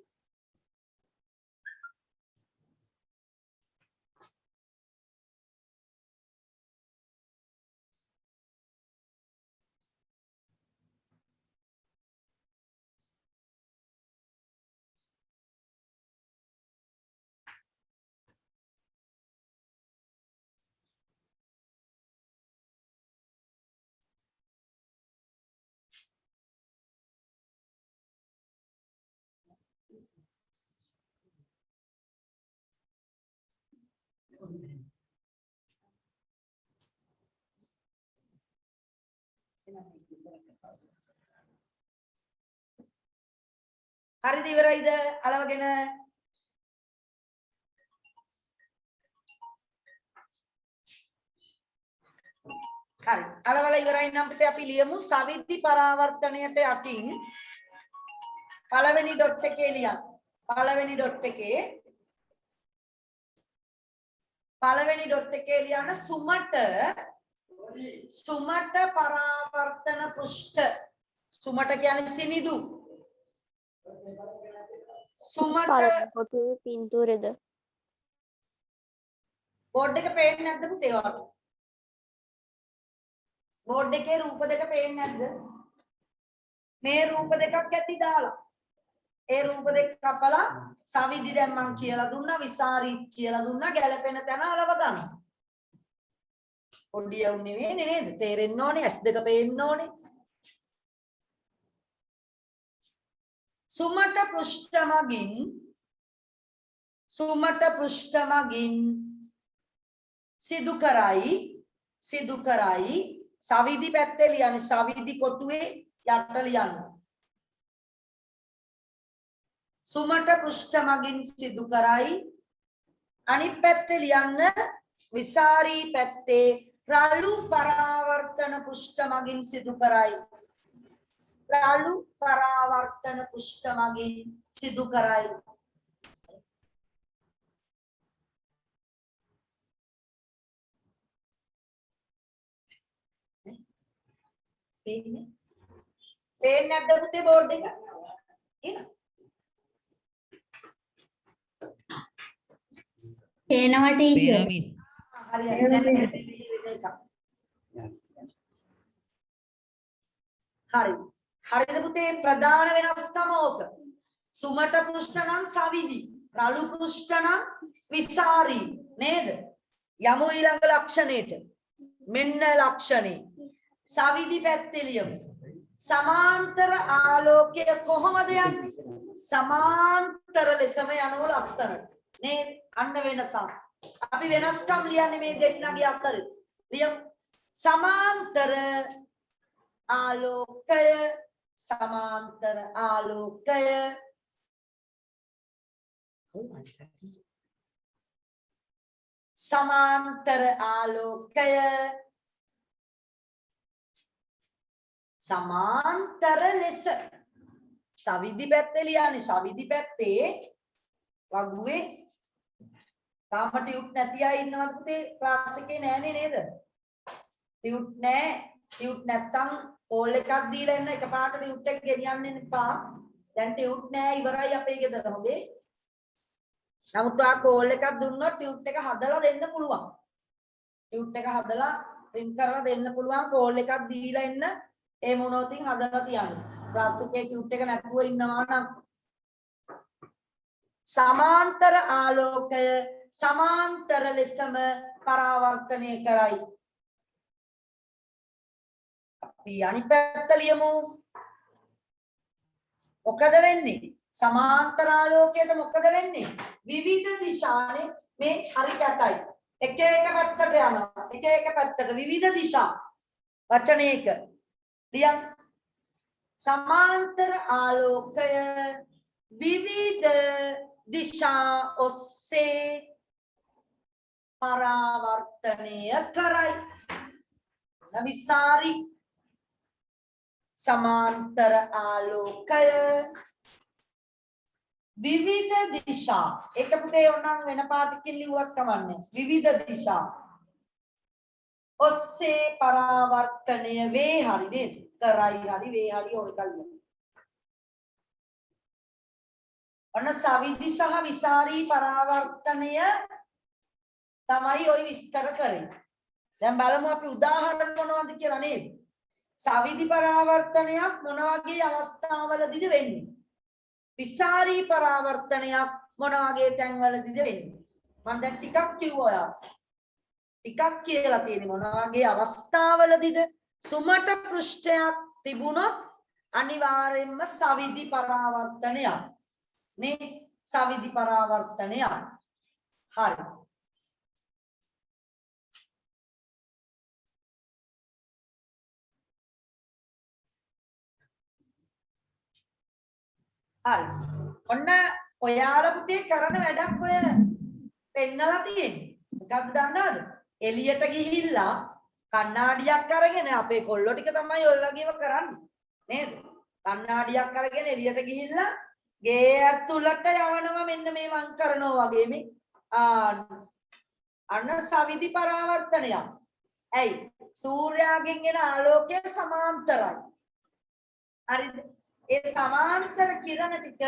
හරිද ඉවරයිද අලවගෙන හරි අලවල ඉවරයි නම් පිට අපි ලියමු සවිදි පරාවර්තනයට යටින් පළවෙනි ඩොට් එකේ ලියන්න පළවෙනි ඩොට් එකේ ලියන්න සුමට පරාවර්තන පෘෂ්ඨ සුමට කියන්නේ සිනිදු සුමට පොතේ පින්තූරෙද බෝඩ් එක පේන්නේ නැද්ද පුතේ ඔයාලට බෝඩ් එකේ රූප දෙක පේන්නේ නැද්ද මේ රූප දෙකක් ඇති දාලා ඒ රූප දෙක කපලා සවිදි දැන් මං කියලා දුන්නා විසාරීත් කියලා දුන්නා ගැලපෙන තැන අලව ගන්න පොඩි යවු නෙවෙයි නේද තේරෙන්න ඕනේ S2 පේන්න ඕනේ සුමට පෘෂ්ඨ මගින් සිදු කරයි සවිදි පැත්තේ ලියන්නේ සවිදි කොටුවේ යට ලියන්න සුමට පෘෂ්ඨ මගින් සිදු කරයි අනිත් පැත්තේ ලියන්න විසාරී පැත්තේ රළු පරාවර්තන පෘෂ්ඨ මගින් සිදු කරයි රළු පරාවර්තන පෘෂ්ඨ මගින් සිදු කරයි පේන්නේ නැද්ද පුතේ බෝඩ් එක එන පේනවා ටීචර් හරිද පුතේ ප්‍රධාන වෙනස්කම ඕක සුමට පෘෂ්ඨ නම් සවිදි රළු පෘෂ්ඨ නම් විසාරී නේද යමු ඊළඟ ලක්ෂණයට මෙන්න ලක්ෂණේ සවිදි පැත්තේ ලියමු සමාන්තර ආලෝකය කොහොමද යන්නේ සමාන්තර ලෙසම යනෝ ලස්සනට නේද අන්න වෙනසක් අපි වෙනස්කම් ලියන්නේ මේ දෙන්නගේ අතර ලියමු සමාන්තර ආලෝකය සමාන්තර ආලෝකය සමාන්තර ලෙස සවිදි පැත්තේ ලියන්නේ සවිදි පැත්තේ වගුවේ තාම ටියුට් නැති අය ඉන්නවද පුතේ ක්ලාස් එකේ නෑනේ නේද ටියුට් නෑ ටියුට් නැත්තම් කෝල් එකක් දීලා එන්න එකපාරට ටියුට් එක ගෙනියන්න එපා දැන් ටියුට් නෑ ඉවරයි අපේ ගෙදර හොඳේ නමුත් ආ කෝල් එකක් දුන්නොත් ටියුට් එක හදලා දෙන්න පුළුවන් ටියුට් එක හදලා print කරලා දෙන්න පුළුවන් කෝල් එකක් දීලා එන්න ඒ මොනෝතින් හදලා තියන්න ක්ලාස් එකේ ටියුට් එක නැතුව ඉන්නවා නම් සමාන්තර ආලෝකය සමාන්තර ලෙසම පරාවර්තනය කරයි අපි අනිත් පැත්ත ලියමු මොකද වෙන්නේ සමාන්තර ආලෝකයට මොකද වෙන්නේ විවිධ දිශානේ මේ හරි කැතයි එක පැත්තට යනවා එක පැත්තට විවිධ දිශා වචනයක ලියන්න සමාන්තර ආලෝකය විවිධ දිශා ඔස්සේ පරාවර්තනය කරයි නවිසාරි සමාන්තර ආලෝකය විවිධ දිශා ඒක පුතේ ඕනනම් වෙන පාටකින් ලිව්වක් කමන්නේ විවිධ දිශා ඔස්සේ පරාවර්තනය වේ හරි නේද කරයි හරි වේ හරි ඕක ලියන්න ඔන්න සවිදි සහ විසාරී පරාවර්තනය තමයි ඔය විස්තර කරේ. දැන් බලමු අපි උදාහරණ මොනවද කියලා නේද? සවිදි පරාවර්තනයක් මොන වගේ අවස්ථාවලදීද වෙන්නේ? විසාරී පරාවර්තනයක් මොන වගේ තැන්වලදීද වෙන්නේ? මම දැන් ටිකක් කිව්වා ඔයාලට. ටිකක් කියලා තියෙන්නේ මොන වගේ අවස්ථාවලදීද? සුමට පෘෂ්ඨයක් තිබුණොත් අනිවාර්යයෙන්ම සවිදි පරාවර්තනයක්. නේ සවිදි පරාවර්තනයක්. හරි. හරි. ඔන්න ඔයාලා පුතේ කරන වැඩක් ඔය පෙන්නලා තියෙන්නේ. මොකක්ද දන්නවද? එළියට ගිහිල්ලා කණ්ණාඩියක් අරගෙන අපේ කොල්ලෝ ටික තමයි ඔය වගේම කරන්නේ. නේද? කණ්ණාඩියක් අරගෙන එළියට ගිහිල්ලා ගේ ඇතුළට යවනවා මෙන්න මේ මං කරනවා වගේ මේ. අන්න සවිදි පරාවර්තනයක්. ඇයි? සූර්යාගෙන් එන ආලෝකය සමාන්තරයි. හරිද? ඒ සමාන්තර කිරණ ටික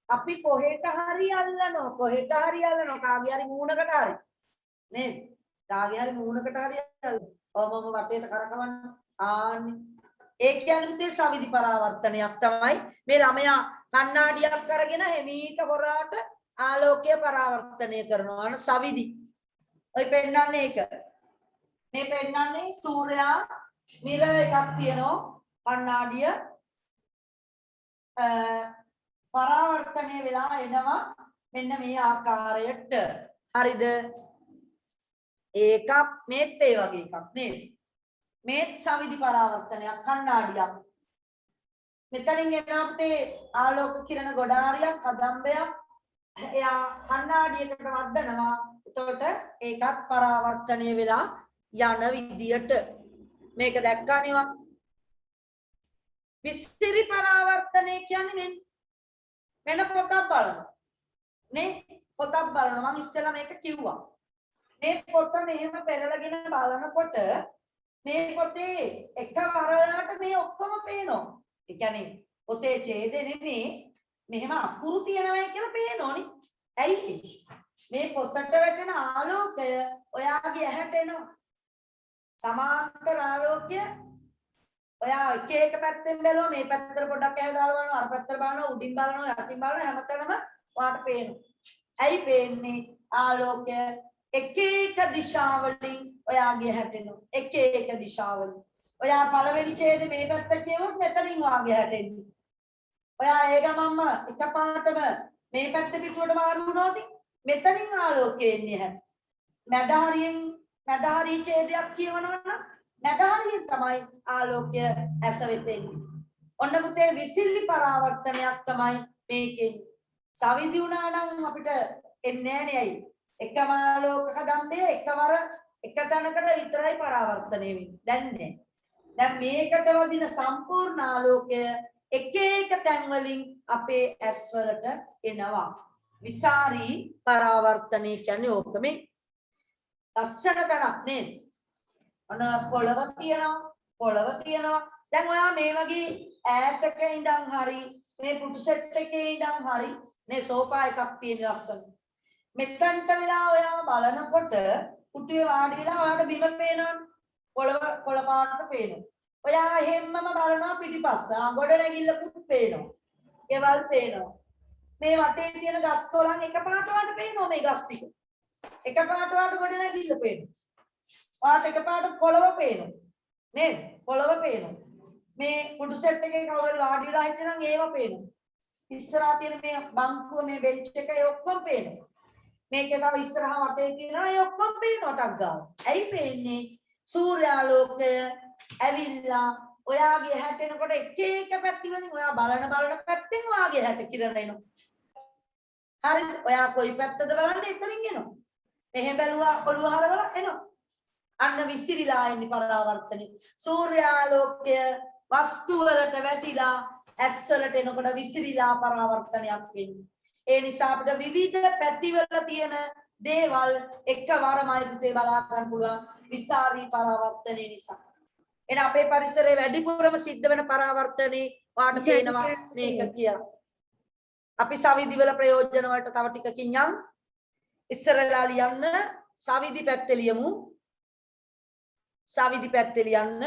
අපි කොහෙට හරි අල්ලනවා කාගේ හරි මූණකට හරි නේද? කාගේ හරි මූණකට හරි අල්ලනවා. ඔව් මම වටේට කරකවන්න. ඒ කියන්නේ පුතේ සවිදි පරාවර්තනයක් තමයි. මේ ළමයා කණ්ණාඩියක් අරගෙන හැමීට හොරාට ආලෝකය පරාවර්තනය කරනවා. අන සවිදි. ඔය පෙන්නන්නේ ඒක. මේ පෙන්නන්නේ සූර්යා මිරර් එකක් තියෙනවා කණ්ණාඩිය පරාවර්තනය වෙලා එනවා මෙන්න මේ ආකාරයට. හරිද? ඒකක් මේත් ඒ වගේ එකක් නේද? මේත් සවිදි පරාවර්තනයක් කණ්ණාඩියක්. මෙතනින් එනවා පුතේ ආලෝක කිරණ ගොඩාරියක් කදම්බයක්. එයා කණ්ණාඩියකට වද්දනවා. එතකොට ඒකත් පරාවර්තනය වෙලා යන විදියට මේක දැක්කනේ. විස්තරි පරාවර්තනය කියන්නේ වෙන පොතක් බලනවා නේ. පොතක් බලනවා මම ඉස්සෙල්ලා මේක කිව්වා. මේ පොත මෙහෙම පෙරලගෙන බලනකොට මේ පොතේ එකවරකට මේ ඔක්කොම පේනවා. ඒ කියන්නේ පොතේ ඡේදෙ නෙමෙයි මෙහෙම අකුරු තියෙනවයි කියලා පේනෝනේ. ඇයි මේ පොතට වැටෙන ආලෝකය ඔයාගේ ඇහැට එනවා. සමාන්තර ආලෝකය ඔයා එක එක පැත්තෙන් බැලුවා මේ පැත්තට පොඩ්ඩක් ඇහැ දාලා බලනවා අර පැත්තට බලනවා උඩින් බලනවා යටින් බලනවා හැමතැනම ඔයාට පේනවා. ඇයි පේන්නේ? ආලෝකය එක එක දිශාවලින් ඔයාගේ හැටෙනවා. එක එක දිශාවලින්. ඔයා පළවෙනි ඡේදෙ මේ පැත්ත කියවොත් මෙතනින් ඔයාගේ හැටෙන්නේ. ඔයා ඒ ගමන්ම එකපාරටම මේ පැත්ත පිටුවට මාරු වුණොත් මෙතනින් ආලෝකය එන්නේ හැට. මැද හරිය ඡේදයක් කියවනවනම් මැද හරියෙන් තමයි ආලෝකය ඇස වෙත එන්නේ. ඔන්න පුතේ විසිරි පරාවර්තනයක් තමයි මේකෙන්. සවිදි වුණා නම් අපිට එන්නේ නැහැ නේ. එකම ආලෝක කදම්බය එකවර එක තැනකට විතරයි පරාවර්තනය වෙන්නේ. දැන් නෑ. දැන් මේකට වදින සම්පූර්ණ ආලෝකය එක එක තැන් වලින් අපේ ඇස් වලට එනවා. විසාරී පරාවර්තනය කියන්නේ ඕක මේ. ලස්සන තැනක් නේද? අන පොළව තියෙනවා. දැන් ඔයා මේ වගේ ඈතක ඉඳන් හරි මේ පුටු සෙට් එකේ ඉඳන් හරි මේ සෝෆා එකක් තියෙන ලස්සන. මෙතනට වෙලා ඔයා බලනකොට පුටුවේ වාඩි වෙලා ඔයාට බිම පේනවනේ. පොළ පාට පේනවා. ඔයා හැමම බලනවා පිටිපස්ස. ගොඩ නැගිල්ලකුත් පේනවා. ගෙවල් පේනවා. මේ වටේ තියෙන ගස් කොළන් එකපාරට වාට පේනවා මේ ගස් ටික. එකපාරට වාට ගොඩ නැගිල්ල පේනවා. වාට එකපාරට පොළව පේනවා. නේද? පොළව පේනවා. මේ පුටු සෙට් එකේ කවුරු වාඩි වෙලා හිටියනම් ඒව පේනවා. ඉස්සරහා තියෙන මේ බංකුව මේ බෙන්ච් එක ඒ ඔක්කොම පේනවා. මේකේ තව ඉස්සරහා වටේ තියෙනවා ඒ ඔක්කොම පේනවා ටක් ගාලා. ඇයි පේන්නේ? සූර්යාලෝකය ඇවිල්ලා ඔයාගේ හැටෙනකොට එක එක පැති වලින් ඔයා බලන පැත්තෙන් ඔයාගේ හැට කිරණ එනවා. හරිද? ඔයා කොයි පැත්තද බලන්නේ එතනින් එනවා. මෙහෙම බැලුවා ඔළුව හරවලා එනවා. අන්න විසිරීලා ඉන්නේ පරාවර්තනේ. සූර්යාලෝකය වස්තු වලට වැටිලා ඇස් වලට එනකොට විසිරීලා පරාවර්තනයක් වෙන්නේ. ඒ නිසා අපිට විවිධ පැතිවල තියෙන දේවල් එකවරමයි පුතේ බලා ගන්න පුළුවන් විසාරී පරාවර්තනේ නිසා. එන අපේ පරිසරයේ වැඩිපුරම සිද්ධ වෙන පරාවර්තනේ වාට පේනවා මේක කියලා. අපි සවිදි වල ප්‍රයෝජන වලට තව ටිකකින් යන් ඉස්සරලා ලියන්න සවිදි පැත්තේ ලියමු. සවිදි පැත්තේ ලියන්න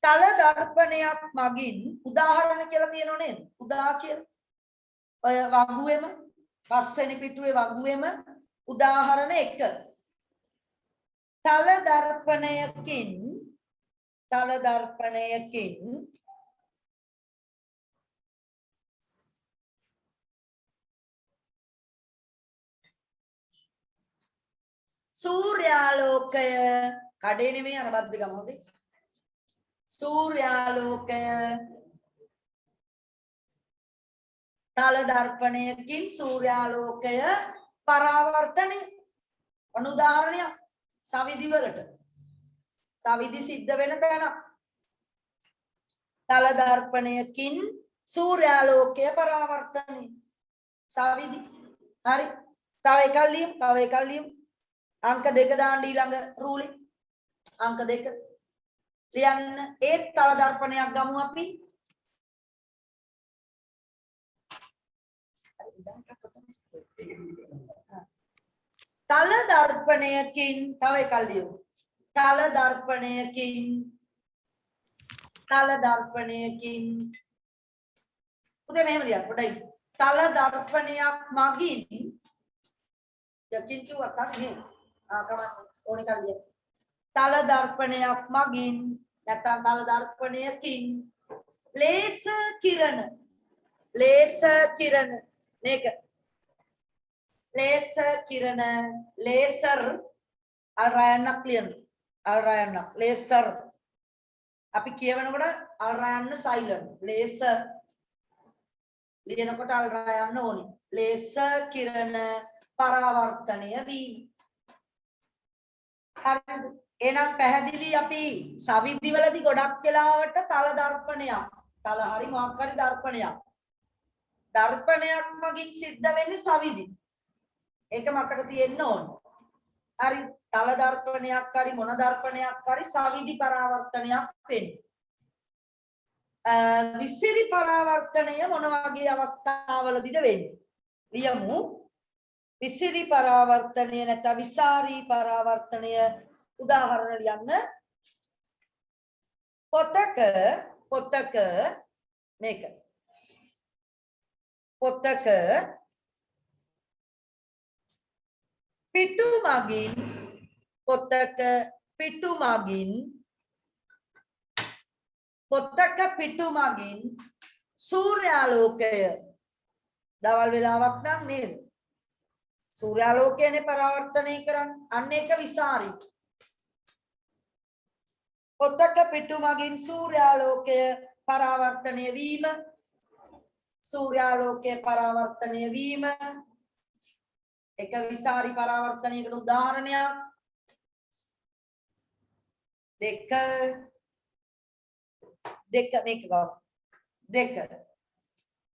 තල දර්පණයක් මගින් උදාහරණ කියලා තියෙනව නේද? උදා කියලා. ඔය වගුවෙම පස්වෙනි පිටුවේ වගුවෙම උදාහරණ 1. තල දර්පණයකින් සූර්යාලෝකය කඩේ නෙමෙයි අර බද්ද ගම හොදේ. සූර්යාලෝකය තල දර්පණයකින් සූර්යාලෝකය පරාවර්තනය. ඔන්න උදාහරණයක්. සවිදි වලට. සවිදි සිද්ධ වෙන තැන. තල දර්පණයකින් සූර්යාලෝකය පරාවර්තනය. සවිදි. හරි. තව එකක් ලියමු. තව එකක් ලියමු. අංක 2 දාන්න ඊළඟ රූලේ. අංක 2 ලියන්න. ඒ තල දර්පණයක් ගමු අපි. තල දර්පණයකින් තව එකක් ලියමු. තල දර්පණයකින් උදේ මෙහෙම ලියන්න පොඩ්ඩයි. තල දර්පණයක් මගින් යකින් කිව්වා තමයි කමන්න ඕන එකක් ලියන්න. තල දර්පණයක් මගින් නැත්නම් තල දර්පණයකින් ලේසර් කිරණ මේක ලේසර් අල්රයන්නක් ලියන්න. අල්රයන්නක් ලේසර් අපි කියවනකොට අල්රයන්න සයිලන්ට් ලේසර් ලියනකොට අල්රයන්න ඕනේ. ලේසර් කිරණ පරාවර්තනය වීම. හරිද? එහෙනම් පැහැදිලි අපි සවිදි වලදී ගොඩක් වෙලාවට තල දර්පණයක් තල හරි මොකක් හරි දර්පණයක් මගින් සිද්ධ වෙන්නේ සවිදි. ඒක මතක තියෙන්න ඕනේ. හරි තල දර්පණයක් හරි මොන දර්පණයක් හරි සවිදි පරාවර්තනයක් වෙන්නේ. විසිරි පරාවර්තනය මොන වගේ අවස්ථාවලදීද වෙන්නේ? ලියමු. විසිරි පරාවර්තනය නැත්නම් විසාරී පරාවර්තනය උදාහරණ ලියන්න. පොතක මේක. පොතක පිටු මගින් සූර්යාලෝකය දවල් වෙලාවක් නම් නේද? සූර්යාලෝකයනේ පරාවර්තනය කරන්නේ. අන්න ඒක විසාරි. පොතක පිටු මගින් සූර්යාලෝකය පරාවර්තනය වීම. සූර්යාලෝකයේ පරාවර්තනය වීම එක විසාරි පරාවර්තනයකට උදාහරණයක්. දෙක මේක ගන්න. දෙක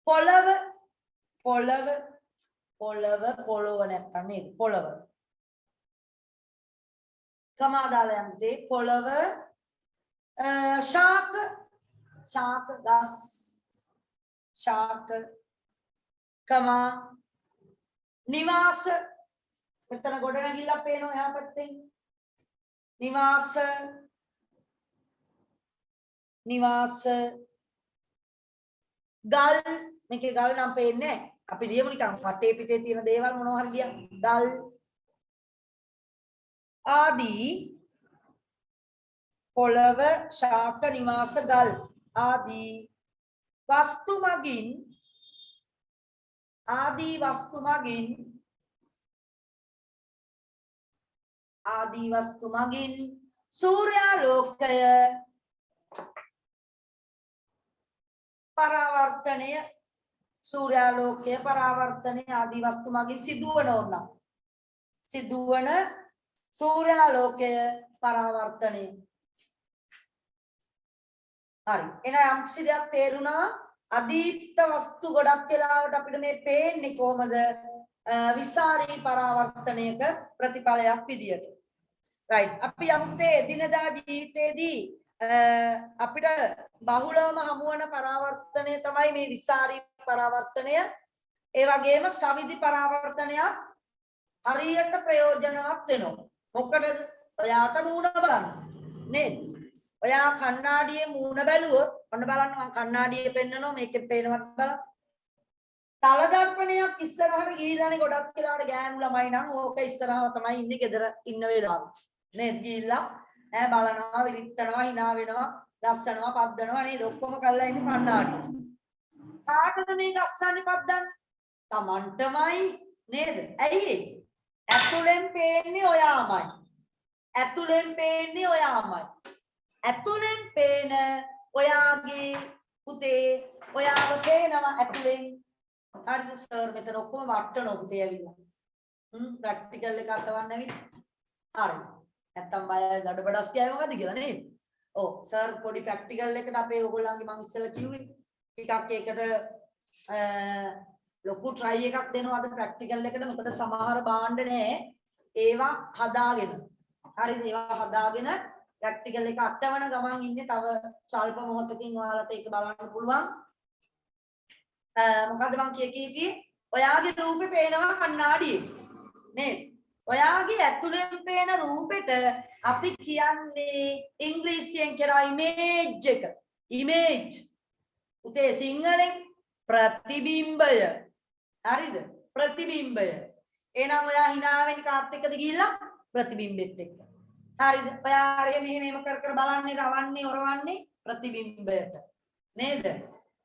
පොළව නැත්තම් නේද? පොළව කමා දාලා යන්නේ පොළව ශාක ගස් ශාක කමා නිවාස මෙතන ගොඩනැගිල්ලක් පේනවා එහා පැත්තෙන්. නිවාස ගල් මේකේ ගල් නම් පේන්නේ නැහැ. අපි ලියමු නිකන් වටේ පිටේ තියෙන දේවල් මොනවා හරි ලියමු. ගල් ආදී පොළව ශාක නිවාස ගල් ආදී වස්තු මගින් සූර්යාලෝකය පරාවර්තනය ආදී වස්තු මගින් සිදුවන සූර්යාලෝකය පරාවර්තනය. හරි. එහෙනම් යම්කිසි දෙයක් තේරුණා. අදීප්ත වස්තු ගොඩක් වෙලාවට අපිට මේ පේන්නේ කොහමද? විසාරී පරාවර්තනයක ප්‍රතිඵලයක් විදියට. right. අපි යමුතේ එදිනදා ජීවිතයේදී අපිට බහුලවම හමුවන පරාවර්තනය තමයි මේ විසාරී පරාවර්තනය. ඒ වගේම සවිදි පරාවර්තනයක් හරියට ප්‍රයෝජනවත් වෙනවා. මොකද ඔයාට මූණ බලන්න නේද? ඔයා කණ්ණාඩියේ මූණ බැලුවොත් ඔන්න බලන්න මම කණ්ණාඩියේ පෙන්නනවා මේකෙත් පේනවත් බලන්න. තල දර්පණයක් ඉස්සරහට ගිහිල්ලානේ ගොඩක් වෙලාවට ගෑනු ළමයි නම් ඕක ඉස්සරහව තමයි ඉන්නේ ගෙදර ඉන්න වෙලාව. නේද? ගිහිල්ලා ඈ බලනවා විරිත්තනවා hina වෙනවා ගස්සනවා පද්දනවා නේද? ඔක්කොම කරලා ඉන්නේ කණ්ණාඩියේ. කාටද මේ ගස්සන්නේ පද්දන්නේ? Tamanටමයි නේද? ඇයි ඇතුලෙන් පේන්නේ ඔයාමයි. ඇතුලෙන් පේන ඔයාගේ පුතේ ඔයාව පේනවා ඇතුලෙන්. හරිද සර් මෙතන ඔක්කොම වට්ටන ඔබතේ ඇවිල්ලා. ප්‍රැක්ටිකල් එක අටවන්න ඇවිල්ලා. හරි. නැත්තම් බය ගඩබඩස් කියයි මොකද කියලා නේද? ඔව් සර් පොඩි ප්‍රැක්ටිකල් එකට අපේ ඕගොල්ලන්ගේ මම ඉස්සෙල්ලා කිව්වේ. ටිකක් ඒකට ලොකු try එකක් දෙනවා අද ප්‍රැක්ටිකල් එකට. මොකද සමහර භාණ්ඩ නෑ. ඒවා හදාගෙන. හරිද? ඒවා හදාගෙන ප්‍රැක්ටිකල් එක අටවන ගමන් ඉන්නේ. තව සල්ප මොහොතකින් ඔයාලට ඒක බලන්න පුළුවන්. මොකද්ද මම කියේ ඔයාගේ රූපේ පේනවා කණ්ණාඩියේ නේද? ඔයාගේ ඇතුලෙන් පේන රූපෙට අපි කියන්නේ ඉංග්‍රීසියෙන් කියන ඉමේජ් එක. ඉමේජ්. උතේ සිංහලෙන් ප්‍රතිබිම්බය. හරිද? ප්‍රතිබිම්බය. එහෙනම් ඔයා hina වෙන්නේ කාත් එක්කද ගිහිල්ලා ප්‍රතිබිම්බෙත් එක්ක. හරිද? ඔයා අරගෙන මෙහෙම කර කර බලන්නේ රවන්නේ ඔරවන්නේ ප්‍රතිබිම්බයට. නේද?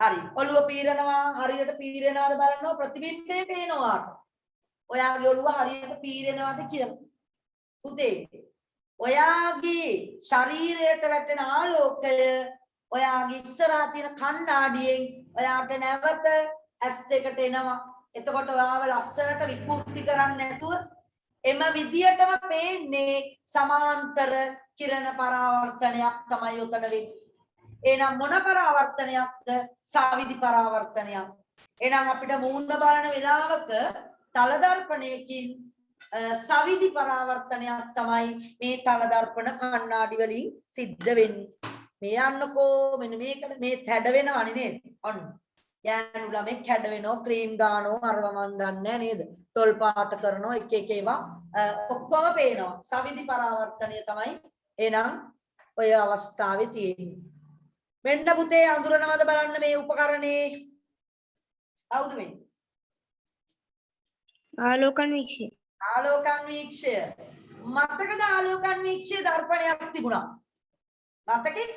හරි. ඔළුව පීරනවා හරියට පීරනවාද බලනවා ප්‍රතිබිම්බේ පේනවාට. ඔයාගේ ඔළුව හරියට පීරනවාද කියලා. පුතේ ඔයාගේ ශරීරයට වැටෙන ආලෝකය ඔයාගේ ඉස්සරහා තියෙන කණ්ණාඩියෙන් ඔයාට නැවත S2කට එනවා. එතකොට ඔයාව ලස්සනට විකෘති කරන්නේ නැතුව එම විදියටම පේන්නේ සමාන්තර කිරණ පරාවර්තනයක් තමයි උතන වෙන්නේ. එහෙනම් මොන පරාවර්තනයක්ද? සාවිදි පරාවර්තනයක්. එහෙනම් අපිට මූණ බලන වෙලාවක තල දර්පණයකින් සවිදි පරාවර්තනයක් තමයි මේ තල දර්පණ කණ්ණාඩි වලින් සිද්ධ වෙන්නේ. මේ යන්නකෝ මෙන්න මේකට මේ හැඩ වෙනවනේ නේද? ඔන්න. යෑනු ළමෙක් හැඩ වෙනෝ ක්‍රීම් ගානෝ අරව මන් දන්නේ නේද? තොල් පාට කරනෝ එක එක ඒවා ඔක්කොම පේනවා. සවිදි පරාවර්තනය තමයි එහෙනම් ඔය අවස්ථාවේ තියෙන්නේ. මෙන්න පුතේ අඳුරනවද බලන්න මේ උපකරණේ. කවුද මේ? ආලෝකන්වීක්ෂය. ආලෝකන්වීක්ෂය. මතකද ආලෝකන්වීක්ෂය දර්පණයක් තිබුණා. මතකේ?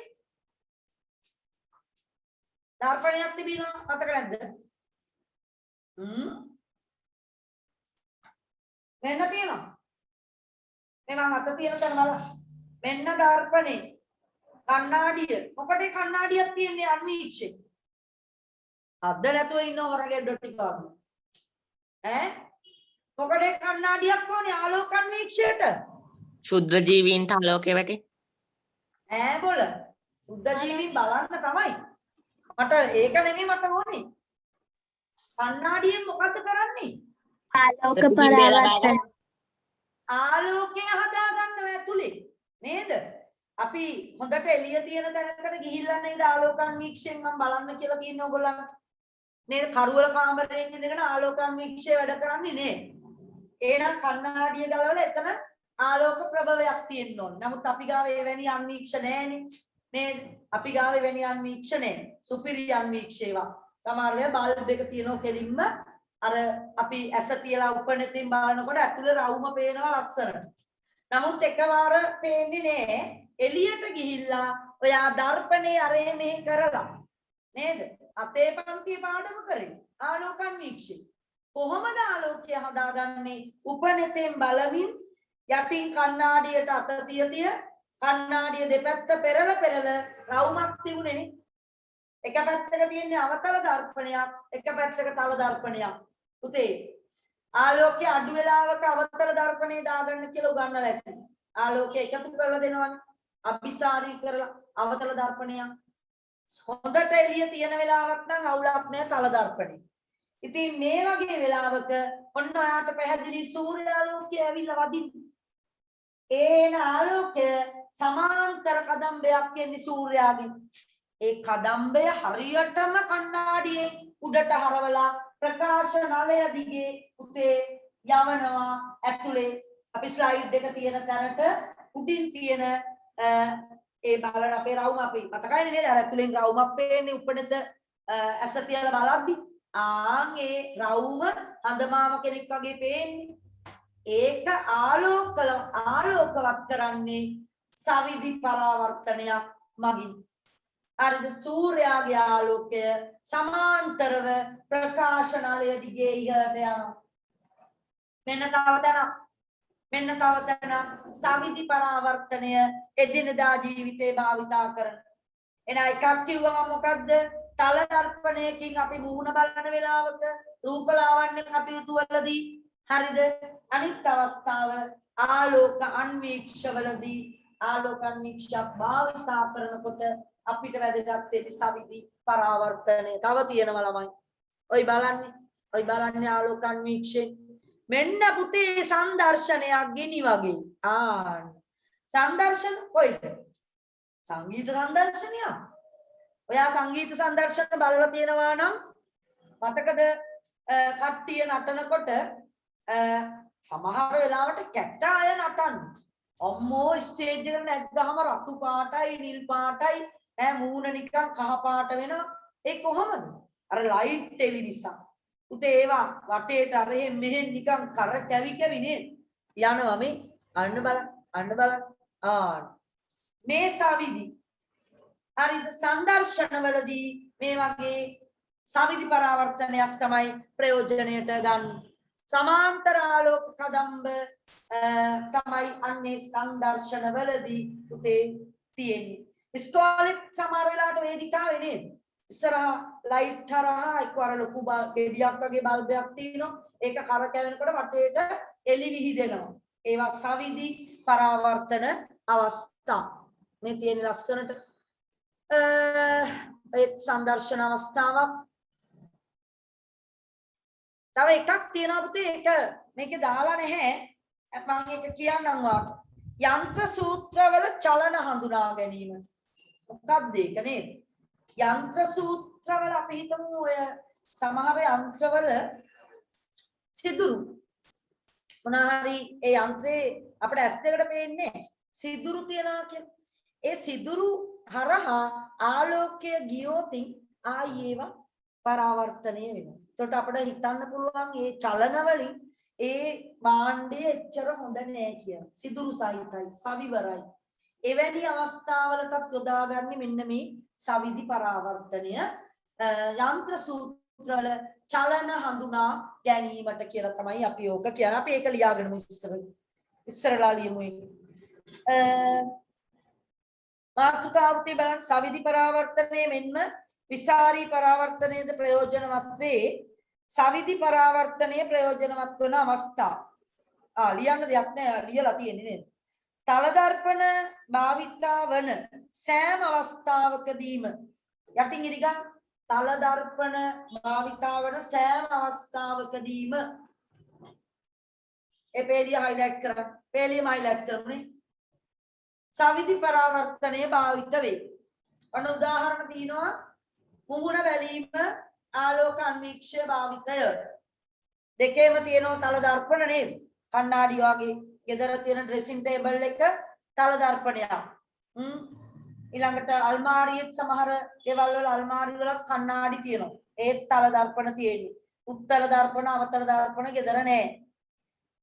දර්පණයක් තිබිනවා මතක නැද්ද? මෙන්න තියෙනවා. මේ මම අත තියෙන තැන බලන්න. මෙන්න දර්පණේ කණ්ණාඩිය. මොකටද කණ්ණාඩියක් තියන්නේ අන්වීක්ෂේ? අද්ද නැතුව ඉන්න හොරගෙඩ ටික වගේ. ඈ? මොකටද කණ්ණාඩියක් ඕනේ ආලෝකන්වීක්ෂයට? ශුද්‍ර ජීවීන්ට ආලෝකය වැටේ. ඈ බොල. සුද්ධ ජීවීන් බලන්න තමයි. මට ඒක නෙමෙයි මට ඕනේ. කණ්ණාඩියෙන් මොකද්ද කරන්නේ? ආලෝක පරාවර්තන. ආලෝකය හදාගන්නව ඇතුලේ නේද? අපි හොඳට එළිය තියෙන තැනකට ගිහිල්ලා නේද ආලෝකන්වීක්ෂයෙන් මම බලන්න කියලා තියෙන්නේ ඔයගොල්ලන්ට. නේද? කරුවල කාමරයෙන් ඉඳගෙන ආලෝකන්වීක්ෂය වැඩ කරන්නේ නේ. එහෙනම් කණ්ණාඩිය ගලවලා එතන ආලෝක ප්‍රභවයක් තියෙන්න ඕන. නමුත් අපි ගාව එවැනි අන්වීක්ෂ නැහැනේ. නේද? අපි ගාව එවැනි අන්වීක්ෂ නැහැ. සුපිරි අන්වීක්ෂේවා. සමහර වෙලාව බල්බ් එක තියෙනවා කෙලින්ම අර අපි ඇස තියලා උපනෙතින් බලනකොට ඇතුලේ රවුම පේනවා ලස්සනට. නමුත් එකවර පේන්නේ නැහැ. එළියට ගිහිල්ලා ඔයා දර්පණේ අරේ මේ කරලා නේද? අතේ පන්තියේ පාඩම කරේ. ආලෝකන්වීක්ෂය. කොහොමද ආලෝකය හදාගන්නේ? උපනෙතෙන් බලමින් යටින් කණ්ණාඩියට අත තිය කණ්ණාඩිය දෙපැත්ත පෙරල රවුමක් තිබුණේනේ. එක පැත්තක තියෙන්නේ අවතල දර්පණයක්, එක පැත්තක තල දර්පණයක්. පුතේ ආලෝකය අඩු වෙලාවක අවතල දර්පණේ දාගන්න කියලා උගන්වලා ඇති. ආලෝකය එකතු කරලා දෙනවනේ. අபிසාරී කරලා අවතල දර්පණයක්. හොඳට එළිය තියෙන වෙලාවක් නම් අවුලක් නැහැ තල දර්පණේ. ඉතින් මේ වගේ වෙලාවක ඔන්න ඔයාට පැහැදිලි සූර්යාලෝකය ඇවිල්ලා වදින්න. ඒන ආලෝකය සමාන්තර කදම්බයක් එන්නේ සූර්යාගෙන්. ඒ කදම්බය හරියටම කණ්ණාඩියේ උඩට හරවලා ප්‍රකාශ නලය දිගේ උතේ යවනවා ඇතුලේ. අපි ස්ලයිඩ් එක තියෙන තැනට උඩින් තියෙන ඒ බලන අපේ රවුම අපි මතකයිනේ නේද? අර ඇතුලෙන් රවුමක් පේන්නේ උපනෙත ඇස තියලා බලද්දි. ආන්ගේ රවුම හඳමාම කෙනෙක් වගේ පේන්නේ. ඒක ආලෝකවත් කරන්නේ සවිදි පරාවර්තනයක් මගින්. හරිද? සූර්යාගේ ආලෝකය සමාන්තරව ප්‍රකාශනාලය දිගේ ඉහළට යනවා. මෙන්න තව තැනක් සවිදි පරාවර්තනය එදිනදා ජීවිතේ භාවිතා කරන. එන එකක් කිව්වම මොකද්ද? තල දර්පණයකින් අපි මුහුණ බලන වෙලාවක රූප ලාවන්‍ය කටයුතු වලදී හරිද අනිත් අවස්ථාව ආලෝක අන්වීක්ෂවලදී ආලෝක අන්වීක්ෂයක් භාවිතා කරනකොට අපිට වැදගත් වෙන්නේ සවිදි පරාවර්තනය. තව තියෙනවා ළමයි. ඔයි බලන්නේ ආලෝක අන්වීක්ෂේ. මෙන්න පුතේ සංදර්ශනයක් ගෙනි වගේ. සංදර්ශන කොයිද? සංගීත සංදර්ශනයක්. ඔයා සංගීත සංදර්ශන බලලා තියෙනවා නම් මතකද කට්ටිය නටනකොට සමහර වෙලාවට කැට අය නටන්නේ. අම්මෝ ස්ටේජ් එකට නැග්ගාම රතු පාටයි නිල් පාටයි ඈ මූණ නිකන් කහ පාට වෙනවා. ඒ කොහමද? අර ලයිට් එලි නිසා. උතේ ඒවා වටේට අර මෙහෙන් නිකන් කර කැවි කැවි නේද? යනවා මේ අන්න බලන්න. මේ සවිදි හරිද සංදර්ශනවලදී මේ වගේ සවිදි පරාවර්තනයක් තමයි ප්‍රයෝජනයට ගන්න. සමාන්තර ආලෝක කදම්බ තමයි අන්නේ සංදර්ශනවලදී උතේ තියෙන්නේ. ඉස්කෝලේ සමහර වෙලාවට වේදිකාවේ නේද? ඉස්සරහා ලයිට් හරහා එක්ක අර ලොකු ගෙඩියක් වගේ බල්බයක් තියෙනවා. ඒක කරකැවෙනකොට වටේට එළි විහිදෙනවා. ඒවා සවිදි පරාවර්තන අවස්ථා. මේ තියෙන ලස්සනට ඒ සංදර්ශන අවස්ථාවක්. තව එකක් තියෙනවා පුතේ ඒක මේකේ දාලා නැහැ. මම ඒක කියන්නම් වාට. යන්ත්‍ර සූත්‍රවල චලන හඳුනා ගැනීම. මොකක්ද ඒක නේද? යන්ත්‍ර සූත්‍රවල අපි හිතමු ඔය සමහර යන්ත්‍රවල සිදුරු මොනහරි ඒ යන්ත්‍රේ අපිට ඇස් දෙකට පේන්නේ සිදුරු තියනවා කියලා. ඒ සිදුරු හරහා ආලෝකය ගියොතින් ආයේවා පරාවර්තනය වෙනවා. එතකොට අපිට හිතන්න පුළුවන් මේ චලන වලින් ඒ භාණ්ඩය එච්චර හොඳ නෑ කියලා. සිදුරු සහිතයි, සවිවරයි. එවැනි අවස්ථාවලටත් යොදාගන්නේ මෙන්න මේ සවිදි පරාවර්තනය යන්ත්‍ර සූත්‍රවල චලන හඳුනා ගැනීමට කියලා තමයි අපි ඕක කියන්නේ. අපි ඒක ලියාගෙනමු ඉස්සරලා ලියමු ඒක. මාතෘකාවතේ බලන්න සවිදි පරාවර්තනයේ මෙන්ම විසාරී පරාවර්තනයේද ප්‍රයෝජනවත් වේ. සවිදි පරාවර්තනයේ ප්‍රයෝජනවත් වන අවස්ථා. ලියන්න දෙයක් නෑ ලියලා තියෙන්නේ නේද? තල දර්පණ භාවිතා වන සෑම අවස්ථාවකදීම යටින් ඉරි ගන්න. තල දර්පණ භාවිතා වන සෑම අවස්ථාවකදීම ඒ පේලිය highlight කරන්න. පේලියම highlight කරමුනේ. සවිදි පරාවර්තනයේ භාවිත වේ. අන්න උදාහරණ දිනවා මුහුණ බැලීම ආලෝක අන්වීක්ෂය භාවිතය. දෙකේම තියෙනවා තල දර්පණ නේද? කණ්ණාඩි වගේ ගෙදර තියෙන ඩ්‍රෙසින් ටේබල් එක තල දර්පණයක්. ඊළඟට අල්මාරියේ සමහර ගෙවල් වල අල්මාරි වලත් කණ්ණාඩි තියෙනවා. ඒත් තල දර්පණ තියෙන්නේ. උත්තර දර්පණ අවතර දර්පණ ගෙදර නෑ.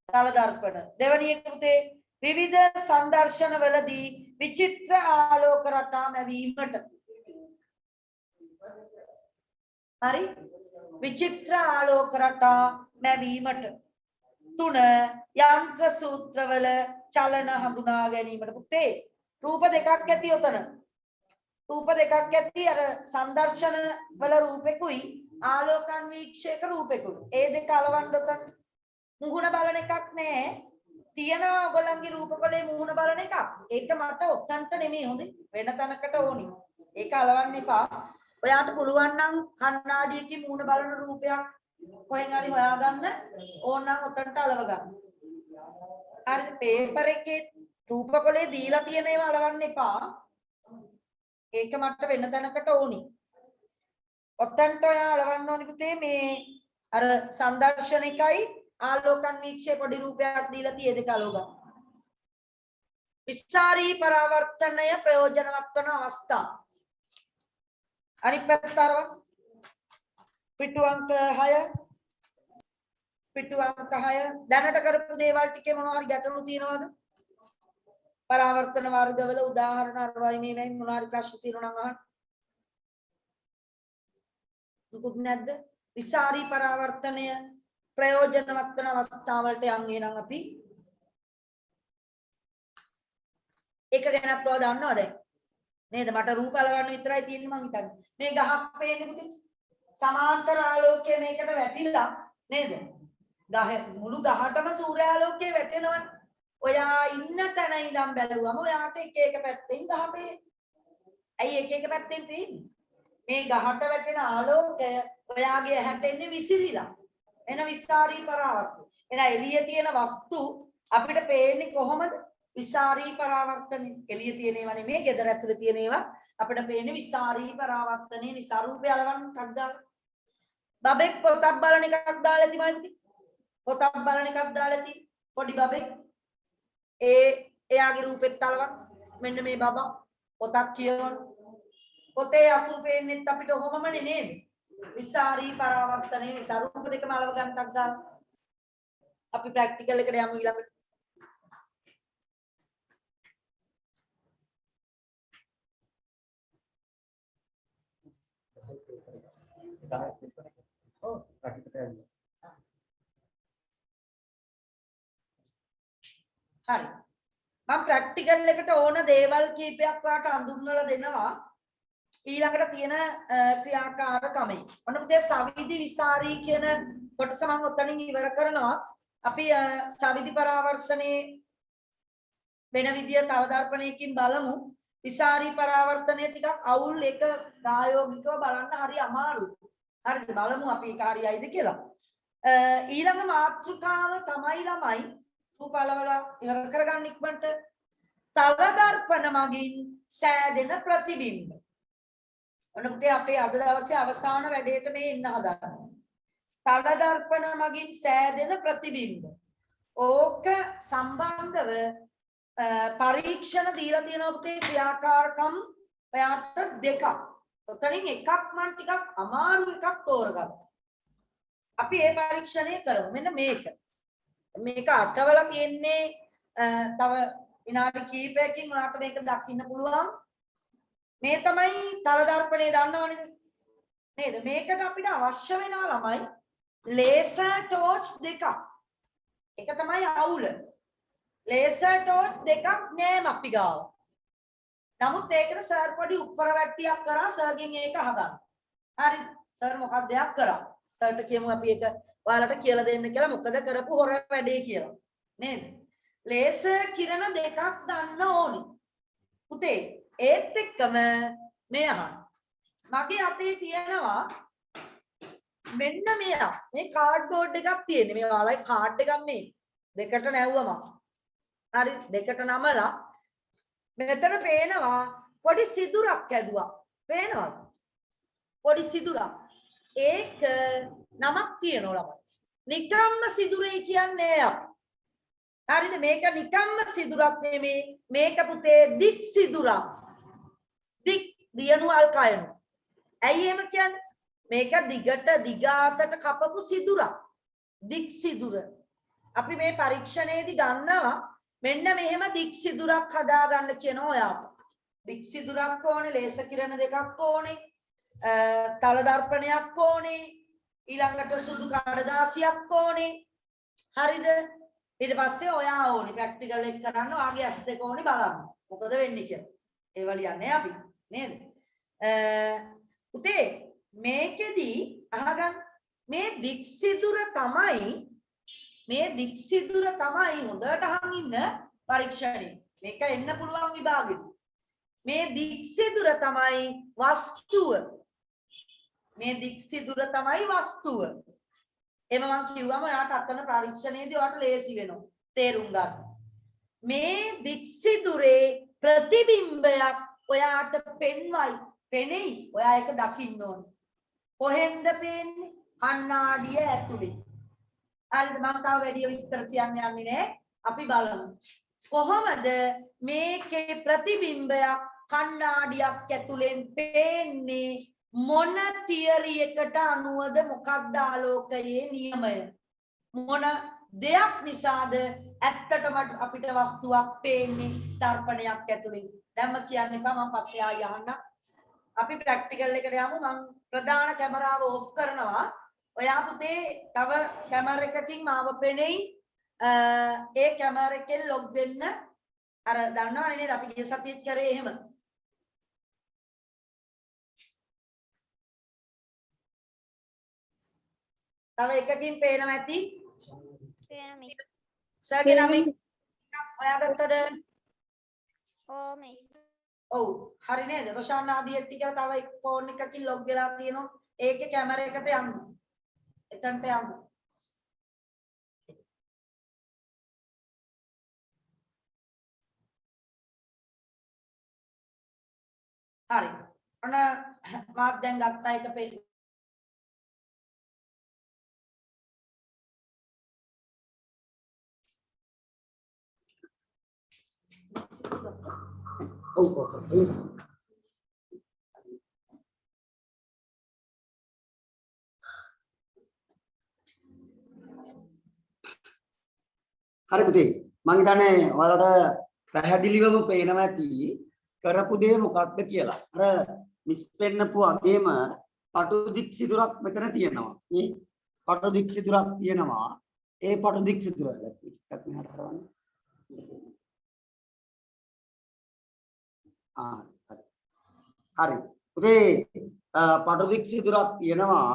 තල දර්පණ. දෙවැනි එක පුතේ විවිධ සංදර්ශන වලදී විචිත්‍ර ආලෝක රටා මැවීමට. හරි? විචිත්‍ර ආලෝක රටා මැවීමට. 3 යන්ත්‍ර සූත්‍රවල චලන හඳුනා ගැනීමට. පුතේ රූප දෙකක් ඇති උතන. රූප දෙකක් ඇති අර සංදර්ශන වල රූපෙකුයි ආලෝකන්වීක්ෂයක රූපෙකුයි. ඒ දෙක අලවන්න උතන. මුහුණ බලන එකක් නෑ. තියනවා ඔයගොල්ලන්ගේ රූපවලේ මුහුණ බලන එකක්. ඒක මට ඔතන්ට නෙමෙයි හොඳේ. වෙන තැනකට ඕනි. ඒක අලවන්න එපා. ඔයාට පුළුවන් නම් කණ්ණාඩියකින් මුහුණ බලන රූපයක් කොහෙන් හරි හොයාගන්න ඕනනම් ඔතනට අලව ගන්න. හරිද? පේපර් එකේ රූපකොලේ දීලා තියෙන ඒවා අලවන්න එපා. ඒක මට වෙන තැනකට ඕනි. ඔතනට ඔයා අලවන්න ඕනි පුතේ මේ අර සංදර්ශනිකයි ආලෝකන්වීක්ෂය පොඩි රූපයක් දීලා තියෙ දෙක අලව ගන්න. විසාරී පරාවර්තනය ප්‍රයෝජනවත් වන අවස්ථා. අනිත් පැත්ත අරව පිටු අංක 6 දැනට කරපු දේවල් ටිකේ මොනවා හරි ගැටලු තියෙනවද? පරාවර්තන වර්ගවල උදාහරණ අරවයි මේ මොනවා හරි ප්‍රශ්න තියෙනවා නම් අහන්න. මොකුත් නැද්ද? විසාරී පරාවර්තනය ප්‍රයෝජනවත් වන අවස්ථාවලට යන්නේ නම් අපි ඒක ගැනත් ඔයා දන්නවද? නේද? මට රූප අලවන්න විතරයි තියෙන්නේ මං හිතන්නේ. මේ ගහක් පේන්නේ පුතේ. සමාන්තර ආලෝකය මේකට වැටිලා නේද? ගහ මුළු ගහටම සූර්යාලෝකය වැටෙනවනේ. ඔයා ඉන්න තැන ඉඳන් බැලුවම ඔයාට එක එක පැත්තෙන් ගහ පේන්නේ. ඇයි එක එක පැත්තෙන් පේන්නේ? මේ ගහට වැටෙන ආලෝකය ඔයාගේ ඇහැට එන්නේ විසිරිලා. එන විසාරී පරාවර්තන. එන එළියේ තියෙන වස්තු අපිට පේන්නේ කොහොමද? විසාරී පරාවර්තනේ. එළියේ තියෙන ඒවා නෙමෙයි, ගෙදර ඇතුලේ තියෙන ඒවා අපිට පේන්නේ විසාරී පරාවර්තනේ නිසා. රූපය අලවන්න එකක් දාලා. බබෙක් පොතක් බලන එකක් දාලා තිබයි. පොතක් බලන එකක් දාලා තියෙන පොඩි බබෙක්. එයාගේ රූපෙත් අලවන්න. මෙන්න මේ බබා පොතක් කියවන. පොතේ අකුරු පේන්නෙත් අපිට ඔහොමමනේ නේද? විසාරී පරාවර්තනේ නිසා රූප දෙකම අලව ගන්න එකක් දාලා. අපි ප්‍රැක්ටිකල් එකට යමු ඊළඟට. හරි. මම ප්‍රැක්ටිකල් එකට ඕන දේවල් කීපයක් වාට අඳුන්වලා දෙනවා. ඊළඟට තියෙන ක්‍රියාකාරකමයි. ඔන්න පුතේ සවිදි විසාරී කියන කොටස මම ඔතනින් ඉවර කරනවා. අපි සවිදි පරාවර්තනයේ වෙන විදිය තව දර්පණයකින් බලමු. විසාරී පරාවර්තනය ටිකක් අවුල් එක ප්‍රායෝගිකව බලන්න හරි අමාරුයි. හරිද? බලමු අපි ඒක හරියයිද කියලා. ඊළඟ මාතෘකාව තමයි ළමයි රූපලවල ඉවර කරගන්න ඉක්මනට තල දර්පණ මගින් සෑදෙන ප්‍රතිබිම්බ. ඔන්න පුතේ අපේ අද දවසේ අවසාන වැඩේට මේ එන්න හදන්නේ. තල දර්පණ මගින් සෑදෙන ප්‍රතිබිම්බ. ඕක සම්බන්ධව පරීක්ෂණ දීලා තියෙනවා පුතේ ක්‍රියාකාරකම් ඔයාට දෙකක්. ඔතනින් එකක් මම ටිකක් අමාරු එකක් තෝරගත්තා. අපි මේ පරීක්ෂණය කරමු. මෙන්න මේක. මේක අටවල තියෙන්නේ තව විනාඩි කිහිපයකින් ඔයාලට මේක දකින්න පුළුවන්. මේ තමයි තල දර්පණය දන්නවනේ නේද? මේකට අපිට අවශ්‍ය වෙනවා ළමයි ලේසර් ටෝච් දෙකක්. එක තමයි අවුල. ලේසර් ටෝච් දෙකක් නෑම අපි ගාව. නමුත් ඒකට සර් පොඩි උප්පරවැට්ටියක් කරා සර්ගෙන් ඒක අහගන්න. හරි. සර් මොකක්ද දෙයක් කරා? සර්ට කියමු අපි ඒක ඔයාලට කියලා දෙන්න කියලා. මොකද කරපු හොර වැඩේ කියලා. නේද? ලේසර් කිරණ දෙකක් ගන්න ඕනි. පුතේ ඒත් එක්කම මේ අහන්න. මගේ අතේ තියෙනවා මෙන්න මෙයා. මේ කාඩ්බෝඩ් එකක් තියෙන්නේ. මේ ඔයාලයි කාඩ් එකක් මේ. දෙකට නැවුවම. හරි දෙකට නමලා මෙතන පේනවා පොඩි සිදුරක් ඇදුවා. පේනවද? පොඩි සිදුරක්. ඒක නමක් තියෙනවා ළමයි. නිකම්ම සිදුරේ කියන්නේ අපි. හරිද? මේක නිකම්ම සිදුරක් නෙමේ. මේක පුතේ දික් සිදුරක්. දික් දියණු අල්කයන්. ඇයි එහෙම කියන්නේ? මේක දිගට දිගාතට කපපු සිදුරක්. දික් සිදුර. අපි මේ පරීක්ෂණයේදී ගන්නවා මෙන්න මෙහෙම දික් සිදුරක් හදා ගන්න කියනවා ඔයාට. දික් සිදුරක් ඕනේ, ලේසර් කිරණ දෙකක් ඕනේ, තල දර්පණයක් ඕනේ, ඊළඟට සුදු කඩදාසියක් ඕනේ. හරිද? ඊට පස්සේ ඔයා ඕනේ ප්‍රැක්ටිකල් එක කරන්න ඔයාගේ ඇස් දෙක ඕනේ බලන්න. මොකද වෙන්නේ කියලා. ඒව ලියන්නේ අපි නේද? පුතේ මේකෙදි අහගන්න මේ දික් සිදුර තමයි හොඳට අහන් ඉන්න පරීක්ෂණේ. මේක එන්න පුළුවන් විභාගෙට. මේ දික් සිදුර තමයි වස්තුව. මේ දික් සිදුර තමයි වස්තුව. එහෙම මම කිව්වම ඔයාට අතන පරීක්ෂණයේදී ඔයාට ලේසි වෙනවා තේරුම් ගන්න. මේ දික් සිදුරේ ප්‍රතිබිම්බයක් ඔයාට පෙන්වයි. පෙනෙයි. ඔයා ඒක දකින්න ඕනේ. කොහෙන්ද පේන්නේ? කණ්ණාඩිය ඇතුලේ. හරිද? මම තව වැඩි විස්තර කියන්න යන්නේ නැහැ. අපි බලමු. කොහොමද මේකේ ප්‍රතිබිම්බයක් කණ්ණාඩියක් ඇතුලෙන් පේන්නේ? මොන තියරි එකට අනුවද? මොකක්ද ආලෝකයේ නියමය? මොන දෙයක් නිසාද ඇත්තටම අපිට වස්තුවක් පේන්නේ දර්පණයක් ඇතුලෙන්? දැන්ම කියන්න එපා. මම පස්සේ ආයෙ අහන්න. අපි ප්‍රැක්ටිකල් එකට යමු. මම ප්‍රධාන කැමරාව ඕෆ් කරනවා. ඔයා පුතේ තව කැමරා එකකින් මාව පෙනෙයි. ඒ කැමරා එකෙන් ලොග් වෙන්න. අර දන්නවනේ නේද අපි ගිය සතියේත් කරේ එහෙම. තව එකකින් පේනවා ඇති. පේන මිස්. සර්ගේ නමින් හොයාගත්තද? ඕ මිස්. ඔව් හරි නේද? රොෂාන් ආදිය ටික තව ෆෝන් එකකින් ලොග් වෙලා තියෙනවා. ඒකේ කැමරා එකට යන්න. එතනට යන්න. හරි. ඔන්න මාත් දැන් ගත්තා එක පෙළ. හරි පුතේ මං හිතන්නේ ඔයාලට පැහැදිලිවම පේනවා ඇති කරපු දේ මොකක්ද කියලා. අර මිස් පෙන්නපු වගේම පටු දික් සිදුරක් මෙතන තියෙනවා. මේ පටු දික් සිදුරක් තියෙනවා. ඒ පටු දික් සිදුර එකක් මෙහාට කරවන්න. හරි. පුතේ පටු දික් සිදුරක් තියෙනවා.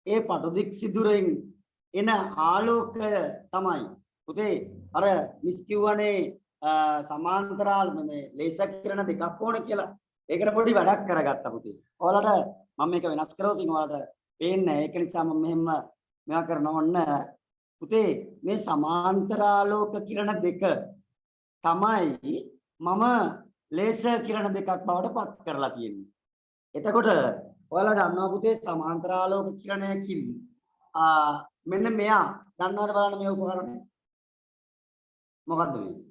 ඒ පටු දික් සිදුරෙන් එන ආලෝකය තමයි පුතේ අර මිස් කියවනේ සමාන්තරාල මේ ලේසර් කිරණ දෙකක් ඕන කියලා. ඒකට පොඩි වැඩක් කරගත්තා පුතේ. ඔයාලට මම මේක වෙනස් කරවලා තිනවා ඔයාලට පේන්නේ. ඒක නිසා මම මෙහෙම මේවා කරනවා. ඔන්න පුතේ මේ සමාන්තරාලෝක කිරණ දෙක තමයි මම ලේසර් කිරණ දෙකක් බවට පත් කරලා තියෙන්නේ. එතකොට ඔයාලා දන්නවා පුතේ සමාන්තරාලෝක කිරණයකින් මෙන්න මෙයා දන්නවද බලන්න මේ උපකරණය මොකද්ද මේ?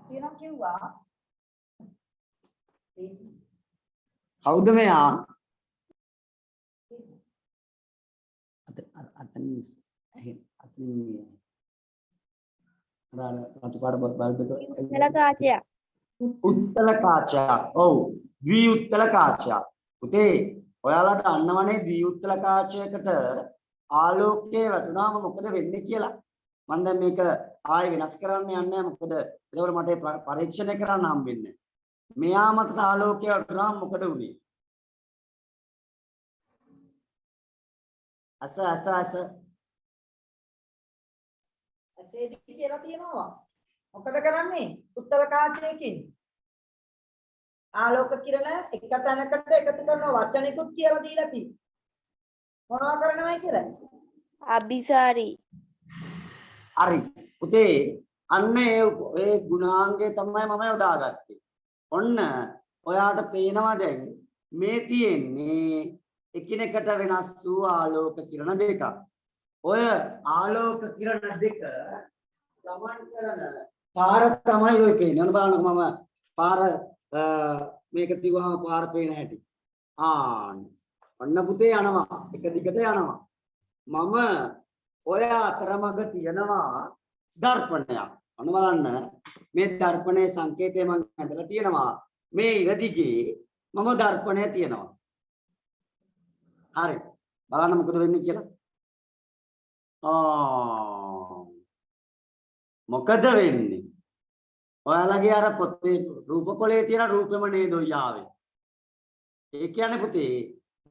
කියනවා කිව්වා. කවුද මෙයා? අතනින් රතු පාට බල්බ් එක උත්තල කාචයක්. උත්තල කාචයක්. ඔව් ද්වි උත්තල කාචයක්. පුතේ ඔයාලා දන්නවනේ ද්වි උත්තල කාචයකට ආලෝකය වැටුණාම මොකද වෙන්නේ කියලා. මම දැන් මේක ආයෙ වෙනස් කරන්න යන්නේ නැහැ. මොකද ඒකට මට පරීක්ෂණය කරන්න හම්බෙන්නේ. මෙයා මතට ආලෝකය වැටුණාම මොකද වුනේ? ඇසේදී කියලා තියෙනවා. මොකද කරන්නේ? උත්තර කාචයකින් ආලෝක කිරණ එක තැනකට එකතු කරන වචනිකුත් කියලා දීලා තියෙනවා. මොනවා කරනවයි කියලා? අபிසාරි. හරි. පුතේ අන්න ඒ ගුණාංගය තමයි මම යොදාගත්තේ. ඔන්න ඔයාට පේනවා දැන් මේ තියෙන්නේ එකිනෙකට වෙනස් වූ ආලෝක කිරණ දෙකක්. ඔය ආලෝක කිරණ දෙක ගමන් කරන පාර තමයි ඔය පේන්නේ. ඔන්න බලන්නකො මම පාර මේක තියුවාම පාර පේන හැටි. ඔන්න පුතේ යනවා. එක දිගට යනවා. මම ඔය අතරමඟ තියෙනවා දර්පණයක්. ඔන්න බලන්න මේ දර්පණයේ සංකේතය මම හදලා තියෙනවා. මේ ඉර දිගේ මම දර්පණය තියෙනවා. හරි. බලන්න මොකද වෙන්නේ කියලා. මොකද වෙන්නේ? ඔයාලගේ අර පොතේ රූපකොලේ තියෙන රූපෙම නේද ඔය ආවේ. ඒ කියන්නේ පුතේ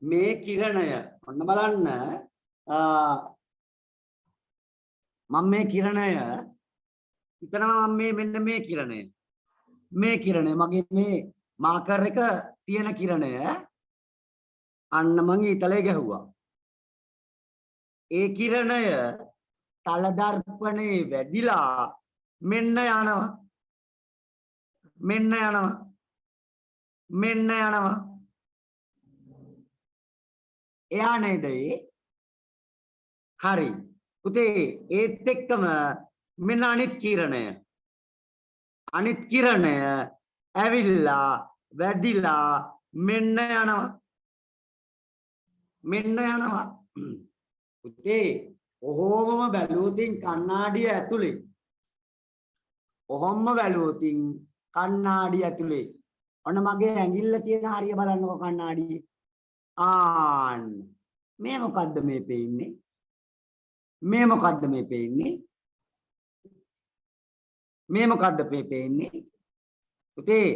මේ කිරණය ඔන්න බලන්න මම මේ කිරණය හිතනවා මම මෙන්න මේ කිරණය මගේ මේ මාකර් එක තියෙන කිරණය අන්න මම ඊතලේ ගැහුවා. ඒ කිරණය තල දර්පණේ වැදිලා මෙන්න යනවා. එයා නේද ඒ? හරි. පුතේ ඒත් එක්කම මෙන්න අනිත් කිරණය ඇවිල්ලා වැදිලා මෙන්න යනවා. පුතේ ඔහොමම බැලුවොතින් කණ්ණාඩිය ඇතුලේ ඔන්න මගේ ඇඟිල්ල තියෙන හරිය බලන්නකො කණ්ණාඩියේ. මේ මොකද්ද මේ පේන්නේ? මේ මොකද්ද පේන්නේ? පුතේ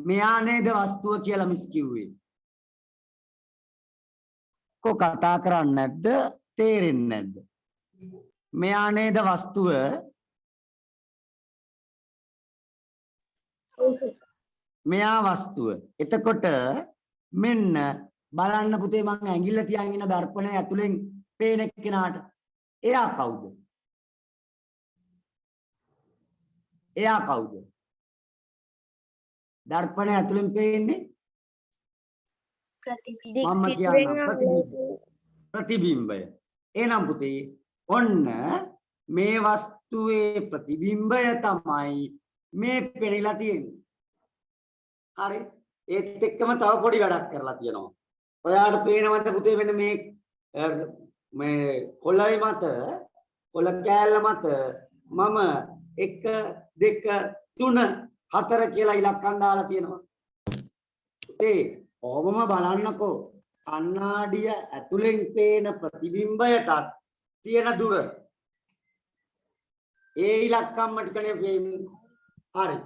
මෙයා නේද වස්තුව කියලා මිස් කිව්වේ. එක්කෝ කතා කරන්නේ නැද්ද තේරෙන්නේ නැද්ද? මෙයා නේද වස්තුව? මෙයා වස්තුව. එතකොට මෙන්න බලන්න පුතේ මං ඇඟිල්ල තියන් ඉන්න දර්පණය ඇතුලෙන් පේන කෙනාට එයා කවුද? එයා කවුද? දර්පණය ඇතුලෙන් පේන්නේ මම කියන්න ප්‍රතිබිම්බය. එහෙනම් පුතේ ඔන්න මේ වස්තුවේ ප්‍රතිබිම්බය තමයි මේ පෙනිලා තියෙන්නේ. හරි. ඒත් එක්කම තව පොඩි වැඩක් කරලා තියෙනවා. ඔයාලට පේනවද පුතේ මෙන්න මේ කොළයි මත කොළ කෑල්ල මත මම 1 2 3 4 කියලා ඉලක්කම් දාලා තියෙනවා. පුතේ ඔබම බලන්නකෝ කණ්ණාඩිය ඇතුලෙන් පේන ප්‍රතිබිම්බයටත් තියෙන දුර. ඒ ඉලක්කම් ටිකනේ පේන්නේ. හරි.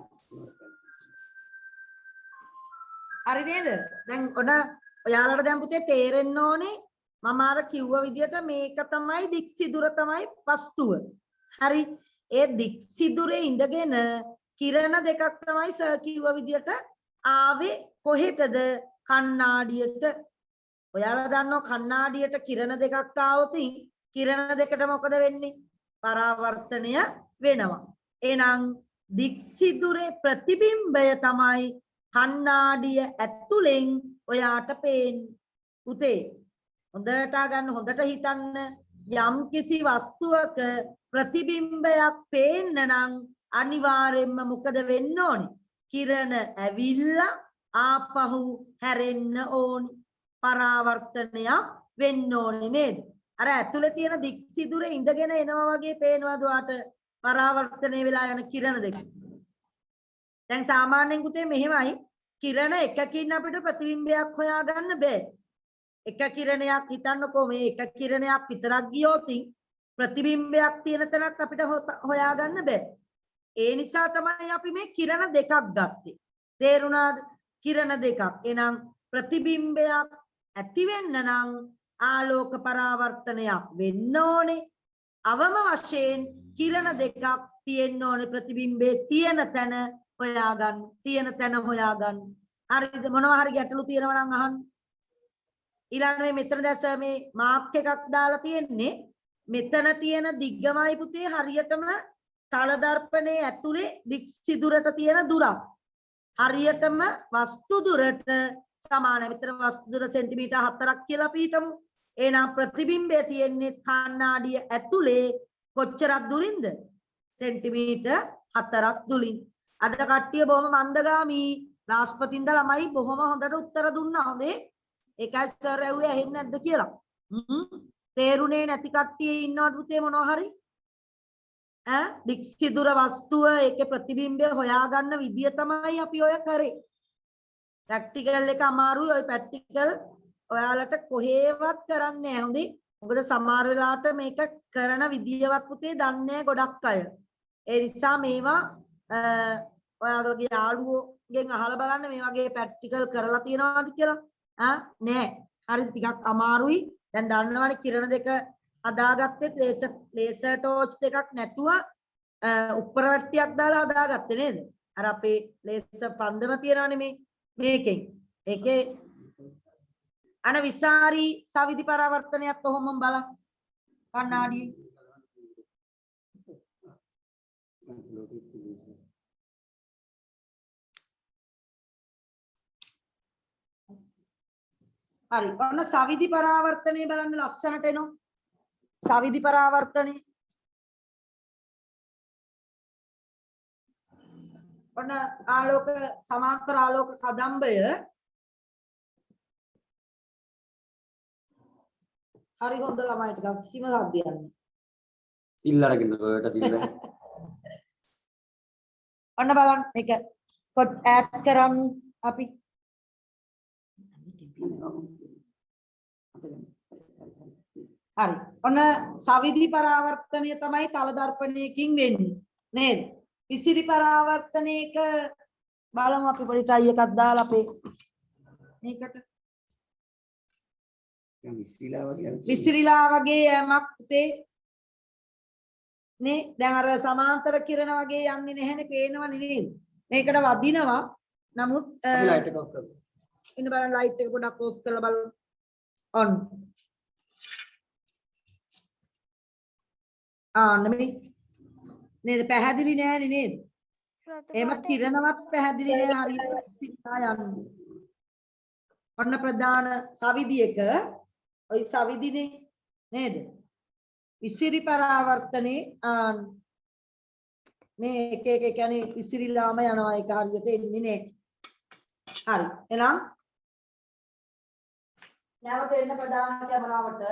හරි නේද? දැන් ඔන්න ඔයාලට දැන් පුතේ තේරෙන්න ඕනේ මම අර කිව්ව විදිහට මේක තමයි දික් සිදුර තමයි වස්තුව. හරි. ඒ දික් සිදුරේ ඉඳගෙන කිරණ දෙකක් තමයි සර් කිව්ව විදිහට ආවේ කොහෙටද? කණ්ණාඩියට. ඔයාලා දන්නවා කණ්ණාඩියට කිරණ දෙකක් ආවොත් කිරණ දෙකට මොකද වෙන්නේ? පරාවර්තනය වෙනවා. එහෙනම් දික් සිදුරේ ප්‍රතිබිම්බය තමයි කණ්ණාඩිය ඇතුලෙන් ඔයාට පේන්නේ. පුතේ හොඳට ගන්න හොඳට හිතන්න යම් කිසි වස්තුවක ප්‍රතිබිම්බයක් පේන්න නම් අනිවාර්යෙන්ම මොකද වෙන්න ඕනේ? කිරණ ඇවිල්ලා ආපහු හැරෙන්න ඕනේ. පරාවර්තනයක් වෙන්න ඕනේ නේද? අර ඇතුලේ තියෙන දික් සිදුරේ ඉඳගෙන එනවා වගේ පේනවද ඔයාට පරාවර්තනය වෙලා යන කිරණ දෙක? දැන් සාමාන්‍යයෙන් පුතේ මෙහෙමයි කිරණ එකකින් අපිට ප්‍රතිබිම්බයක් හොයාගන්න බෑ. එක කිරණයක් හිතන්නකෝ මේ එක කිරණයක් විතරක් ගියොත් ප්‍රතිබිම්බයක් තියෙන තැනක් අපිට හොයාගන්න බෑ. ඒ නිසා තමයි අපි මේ කිරණ දෙකක් ගත්තේ. තේරුණාද? කිරණ දෙකක්. එහෙනම් ප්‍රතිබිම්බයක් ඇති වෙන්න නම් ආලෝක පරාවර්තනයක් වෙන්න ඕනේ. අවම වශයෙන් කිරණ දෙකක් තියෙන්න ඕනේ ප්‍රතිබිම්බේ තියෙන තැන හොයාගන්න. තියෙන තැන හොයාගන්න. හරිද? මොනවා හරි ගැටලු තියෙනවා නම් අහන්න. ඊළඟ මෙතන දැස මේ මාක් එකක් දාලා තියෙන්නේ. මෙතන තියෙන දිග්ගමයි පුතේ හරියටම තල දර්පණයේ ඇතුලේ දික් සිදුරට තියෙන දුරක්. හරියටම වස්තු දුරට සමානයි. මෙතන වස්තු දුර සෙන්ටිමීටර් 4ක් කියලා අපි හිතමු. එහෙනම් ප්‍රතිබිම්බය තියෙන්නේ කණ්ණාඩිය ඇතුලේ කොච්චරක් දුරින්ද? සෙන්ටිමීටර් 4ක් දුරින්. අද කට්ටිය බොහොම මන්දගාමි රාෂ්පතින්ද ළමයි බොහොම හොඳට උත්තර දුන්නා. හොඳේ. ඒකයි සර් ඇහුවේ ඇහෙන්නේ නැද්ද කියලා. තේරුනේ නැති කට්ටිය ඉන්නවද පුතේ මොනවා හරි? දික් සිදුර වස්තුව ඒකේ ප්‍රතිබිම්බය හොයාගන්න විදිය තමයි අපි ඔය කරේ. ප්‍රැක්ටිකල් එක අමාරුයි. ඔය ප්‍රැක්ටිකල් ඔයාලට කොහේවත් කරන්නේ නැහැ. හොඳේ. මොකද සමහර වෙලාවට මේක කරන විදියවත් පුතේ දන්නේ ගොඩක් අය. ඒ නිසා මේවා ඔයාලගේ යාළුවෝගෙන් අහලා බලන්න මේ වගේ ප්‍රැක්ටිකල් කරලා තියෙනවද කියලා. නෑ. හරි ටිකක් අමාරුයි. දැන් දන්නවනේ කිරණ දෙක හදාගත්තේ ලේසර් ටෝච් දෙකක් නැතුව උප්පරවට්ටියක් දාලා හදාගත්තේ නේද? අර අපේ ලේසර් පන්දම තියනවනේ මේකෙන්. ඒකේ අන විසාරි සවිදි පරාවර්තනයත් ඔහොමම බලන්න. කණ්ණාඩියේ හරි. ඔන්න සවිදි පරාවර්තනය බලන්න ලස්සනට එනවා. සවිදි පරාවර්තනය. ඔන්න ආලෝක සමාන්තර ආලෝක කදම්බය හරි හොඳ ළමයි ටිකක් කිසිම සද්දයක් නැහැ. සිල් අරගෙන ඔයාලට සිල්. ඔන්න බලන්න මේක ඈඩ් කරන් අපි හරි. ඔන්න සවිදි පරාවර්තනය තමයි තල දර්පණයකින් වෙන්නේ නේද? විසිරි පරාවර්තනයක බලමු අපි පොඩි try එකක් දාලා අපේ මේකට විසිරීලා වගේ විසිරීලා වගේ යමක් පුතේ නේ දැන් අර සමාන්තර කිරණ වගේ යන්නේ නැහැනේ පේනව නේද මේකට වදිනවා නමුත් අපි ලයිට් එක ඔෆ් කරමු. ඉන්න බලන්න ලයිට් එක පොඩ්ඩක් ඔෆ් කරලා බලමු ඔන් නෙමෙයි නේද පැහැදිලි නෑනේ නේද එහෙම කිරණවත් පැහැදිලි නෑ හරියට විසිරීලා යන්නේ ඔන්න ප්‍රධාන සවිදියක ওই සවිදිනේ නේද විසිරි පරාවර්තනේ නේ එක කියන්නේ විසිරීලාම යනවා ඒක හරියට එන්නේ නේ හරි එහෙනම් නැවත එන්න ප්‍රධාන කැමරාවට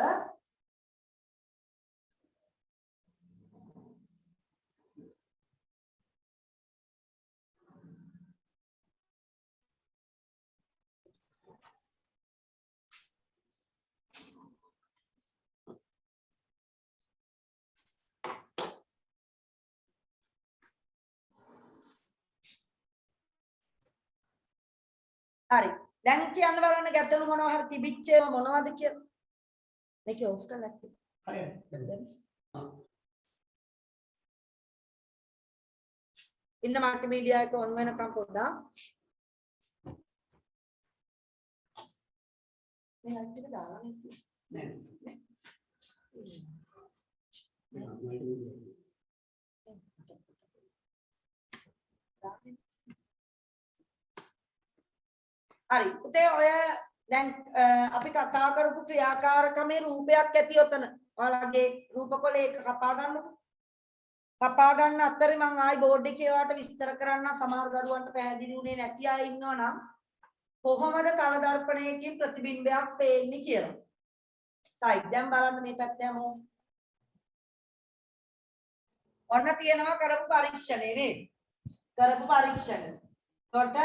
හරි දැන් කියන්න බලන්න ගැටලු මොනවා හරි තිබිච්ච ඒවා මොනවද කියලා මේක ඔෆ් කරලා නැත්නම් ඉන්න මල්ටිමීඩියා එක ඔන් වෙනකම් පොඩ්ඩක් මේ ලයිට් එක දාලා නෑ හරි පුතේ ඔය දැන් අපි කතා කරපු ක්‍රියාකාරකමේ රූපයක් ඇති ඔතන ඔයාලගේ රූපකොලේ එක කපා ගන්නකො කපා ගන්න අතරේ මම ආයි බෝඩ් එකේ ඔයාලට විස්තර කරන්න සමහර දරුවන්ට පැහැදිලි වුණේ නැති අය ඉන්නවා නම් කොහොමද තල දර්පණයකින් ප්‍රතිබිම්බයක් පේන්නේ කියලා. right දැන් බලන්න මේ පැත්ත යමු. ඔන්න තියෙනවා කරපු පරීක්ෂණේ නේද? කරපු පරීක්ෂණ. කොට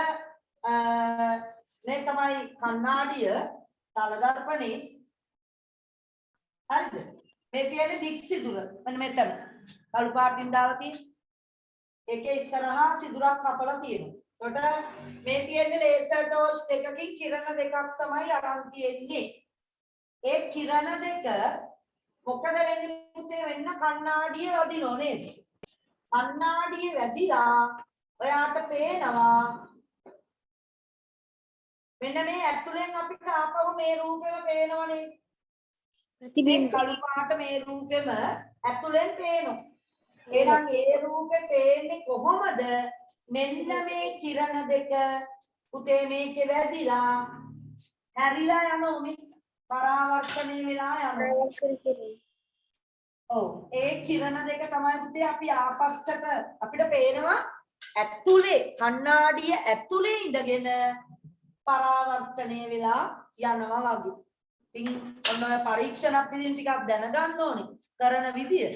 මේ තමයි කණ්ණාඩිය තල දර්පණේ හරිද? මේ කියන්නේ දික් සිදුර. මෙන්න මෙතන. කළු පාටින් දාලා තියෙන්නේ. ඒකේ ඉස්සරහා සිදුරක් කපලා තියෙනවා. එතකොට මේ කියන්නේ ලේසර් ටෝච් දෙකකින් කිරණ දෙකක් තමයි අරන් තියෙන්නේ. ඒ කිරණ දෙක මොකද වෙන්නේ පුතේ වෙන්න කණ්ණාඩිය වදිනෝ නේද? කණ්ණාඩිය වැදිලා ඔයාට පේනවා මෙන්න මේ ඇතුලෙන් අපිට ආපහු මේ රූපෙම පේනවනේ. ප්‍රතිබිම්බ කළු පාට මේ රූපෙම ඇතුලෙන් පේනවා. එහෙනම් ඒ රූපේ පේන්නේ කොහොමද? මෙන්න මේ කිරණ දෙක පුතේ මේකේ වැදිලා හැරිලා යන උමි පරාවර්තනය වෙලා යනවා. ඔව් ඒ කිරණ දෙක තමයි පුතේ අපි ආපස්සට අපිට පේනවා ඇතුලේ කණ්ණාඩිය ඇතුලේ ඉඳගෙන පරාවර්තනය වෙලා යනවා වගේ. ඉතින් ඔන්න ඔය පරීක්ෂණත් ඉතින් ටිකක් දැනගන්න ඕනේ කරන විදිය.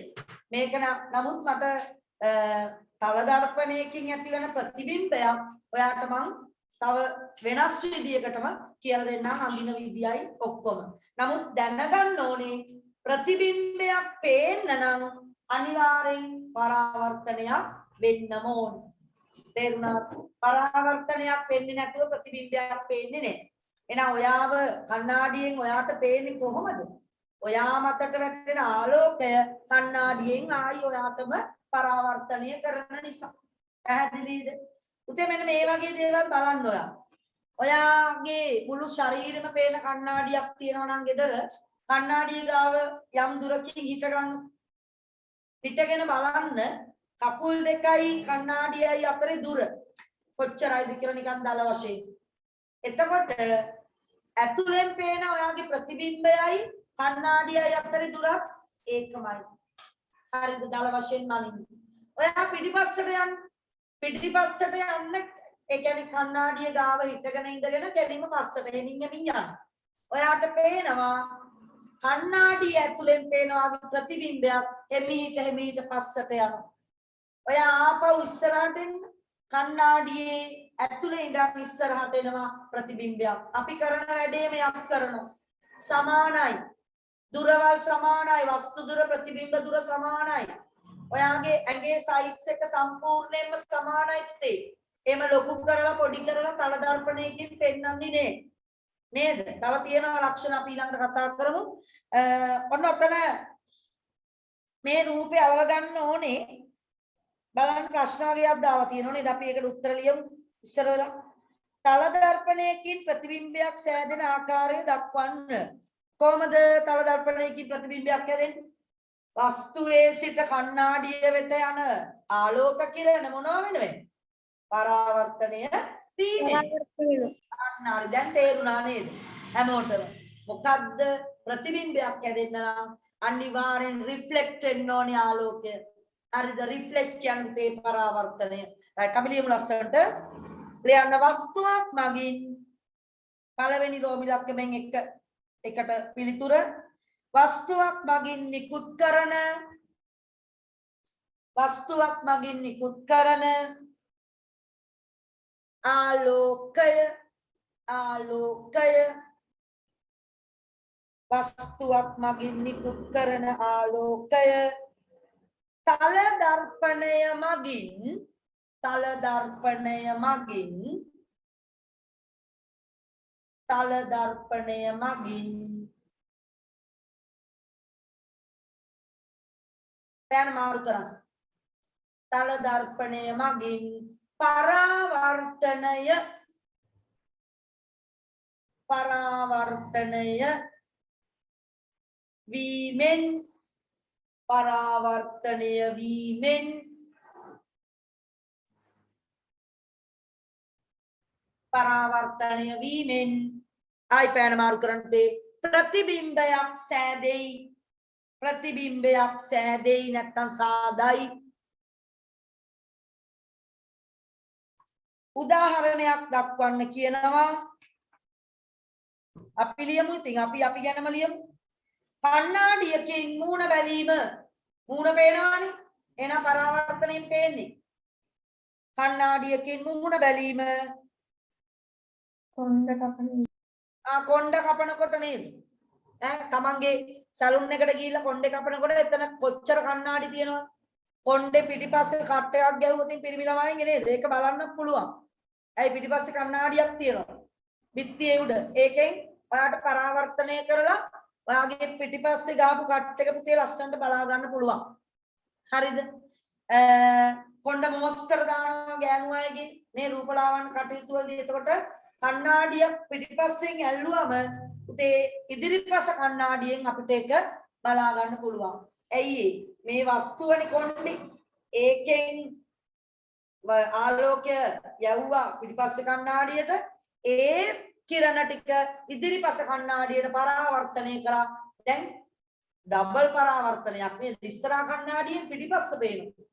මේක නමුත් මට තල දර්පණයකින් ඇතිවන ප්‍රතිබිම්බයක් ඔයාට මං තව වෙනස් විදියකටම කියලා දෙන්නම් අඳින විදියයි ඔක්කොම. නමුත් දැනගන්න ඕනේ ප්‍රතිබිම්බයක් පේන්න නම් අනිවාර්යෙන් පරාවර්තනයක් වෙන්නම ඕනේ. තේරුණාද? පරාවර්තනයක් වෙන්නේ නැතුව ප්‍රතිබිම්බයක් පේන්නේ නැහැ. එහෙනම් ඔයාව කණ්ණාඩියෙන් ඔයාට පේන්නේ කොහොමද? ඔයා මතට වැටෙන ආලෝකය කණ්ණාඩියෙන් ආයි ඔයාටම පරාවර්තනය කරන නිසා. පැහැදිලිද? උතේ මෙන්න මේ වගේ දේවල් බලන්න ඔයා. ඔයාගේ මුළු ශරීරෙම පේන කණ්ණාඩියක් තියෙනවා නම් ගෙදර කණ්ණාඩිය ගාව යම් දුරකින් හිට ගන්න. හිටගෙන බලන්න කකුල් දෙකයි කණ්ණාඩියයි අතරේ දුර කොච්චරයිද කියලා නිකන් දල වශයෙන්. එතකොට ඇතුලෙන් පේන ඔයාගේ ප්‍රතිබිම්බයයි කණ්ණාඩියයි අතරේ දුරත් ඒකමයි. හරිද? දල වශයෙන් මනින්න. ඔයා පිටිපස්සට යන්න. පිටිපස්සට යන්න ඒ කියන්නේ කණ්ණාඩිය ගාව හිටගෙන ඉඳගෙන කෙලින්ම පස්සට එමින් යන්න. ඔයාට පේනවා කණ්ණාඩිය ඇතුලෙන් පේනවාගේ ප්‍රතිබිම්බයක් එමිහිට පස්සට යනවා. ඔයා ආපහු ඉස්සරහට එන්න. කණ්ණාඩියේ ඇතුලේ ඉඳන් ඉස්සරහට එනවා ප්‍රතිබිම්බයක්. අපි කරන වැඩේම යක් කරනවා. සමානයි. දුරවල් සමානයි. වස්තු දුර ප්‍රතිබිම්බ දුර සමානයි. ඔයාගේ ඇඟේ සයිස් එක සම්පූර්ණයෙන්ම සමානයි පුතේ. එහෙම ලොකු කරලා පොඩි කරලා තල දර්පණයකින් පෙන්වන්නේ නේ. නේද? තව තියෙනවා ලක්ෂණ අපි ඊළඟට කතා කරමු. ඔන්න ඔතන මේ රූපේ අලව ගන්න ඕනේ. බලන්න ප්‍රශ්න වගේක් දාලා තියෙනවා නේද? අපි ඒකට උත්තර ලියමු ඉස්සර වෙලා. තල දර්පණයකින් ප්‍රතිබිම්බයක් සෑදෙන ආකාරය දක්වන්න. කොහොමද තල දර්පණයකින් ප්‍රතිබිම්බයක් හැදෙන්නේ? වස්තුවේ සිට කණ්ණාඩිය වෙත යන ආලෝක කිරණ මොනවා වෙනවද? පරාවර්තනය වීමෙන්. කණ්ණාඩි දැන් තේරුණා නේද? හැමෝටම. මොකද්ද ප්‍රතිබිම්බයක් හැදෙන්න නම් අනිවාර්යෙන් රිෆ්ලෙක්ට් වෙන්න ඕනේ ආලෝකය. හරිද? රිෆ්ලෙක්ට් කියන්නේ තේ පරාවර්තනය. රයිට් අපි ලියමු ලස්සනට. ලියන්න වස්තුවක් මගින් පළවෙනි රෝමි ලක්කමෙන් එකට පිළිතුර වස්තුවක් මගින් නිකුත් කරන ආලෝකය වස්තුවක් මගින් නිකුත් කරන ආලෝකය තල දර්පණය මගින් පෑන මාරු කරන්න. තල දර්පණය මගින් පරාවර්තනය වීමෙන් ආයි පෑන මාරු කරන්න තේ ප්‍රතිබිම්බයක් සෑදෙයි නැත්නම් සාදයි. උදාහරණයක් දක්වන්න කියනවා. අපි ලියමු ඉතින් අපි ගැනම ලියමු. කණ්ණාඩියකින් මූණ බැලීම. මූණ පේනවනේ. එහෙනම් පරාවර්තනයෙන් පේන්නේ. කණ්ණාඩියකින් මූණ බැලීම. කොණ්ඩ කපනකොට නේද? තමන්ගේ සැලුන් එකට ගිහිල්ලා කොණ්ඩේ කපනකොට එතන කොච්චර කණ්ණාඩි තියෙනවද? කොණ්ඩේ පිටිපස්සේ කට්ටයක් ගැහුවොත් පිරිමි ළමයින්ගේ නේද? ඒක බලන්න පුළුවන්. ඇයි පිටිපස්සේ කණ්ණාඩියක් තියෙනවා. බිත්තියේ උඩ. ඒකෙන් ඔයාට පරාවර්තනය කරලා ඔයාගේ පිටිපස්සේ ගහපු කට් එක පුතේ ලස්සනට බලා ගන්න පුළුවන්. හරිද? කොණ්ඩ මොස්තර දානවා ගෑනු අයගේ මේ රූපලාවන්‍ය කටයුතු වලදී. එතකොට කණ්ණාඩිය පිටිපස්සෙන් ඇල්ලුවම පුතේ ඉදිරිපස කණ්ණාඩියෙන් අපිට ඒක බලා ගන්න පුළුවන්. ඇයි මේ වස්තුවනේ කොණ්ඩේ. ඒකෙන් ආලෝකය යවුවා පිටිපස්සේ කණ්ණාඩියට. ඒ කිරණ ටික ඉදිරිපස කණ්ණාඩියට පරාවර්තනය කරා. දැන් ඩබල් පරාවර්තනයක් නේද? ඉස්සරහා කණ්ණාඩියෙන් පිටිපස්ස පේනවා.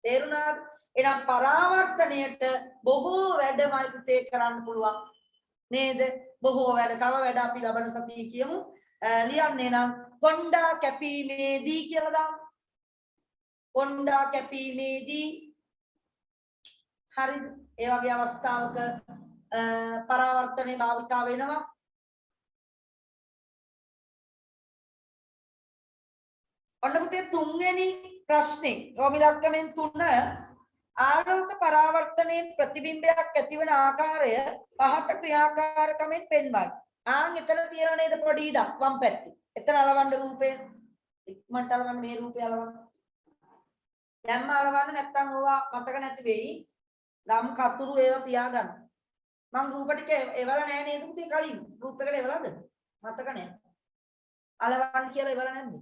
තේරුණාද? එහෙනම් පරාවර්තනයට බොහෝ වැඩමයි පුතේ කරන්න පුළුවන් නේද? බොහෝ වැඩ. තව වැඩ අපි ලබන සතියේ කියමු. ලියන්නේ නම් කොණ්ඩා කැපීමේදී කියලා දාමු. කොණ්ඩා කැපීමේදී. හරිද? ඒ වගේ අවස්ථාවක පරාවර්තනයේ භාවිතා වෙනවා. ඔන්න පුතේ තුන්වෙනි ප්‍රශ්නේ රෝමි ලක්කමෙන් 3 ආලෝක පරාවර්තනයේ ප්‍රතිබිම්බයක් ඇතිවන ආකාරය පහත ක්‍රියාකාරකමෙන් පෙන්වයි. එතන තියෙන නේද පොඩි ඉඩක් වම් පැත්තේ. එතන අලවන්න රූපය. ඉක්මනට අලවන්න මේ රූපය අලවන්න. දැම්ම අලවන්න නැත්නම් ඕවා මතක නැති වෙයි. ගම් කතුරු ඒවා තියාගන්න. මං රූප ටික එවල නැහැ නේද පුතේ කලින්? රූප එකට එවලද? මතක නැහැ. අලවන්න කියලා එවල නැද්ද?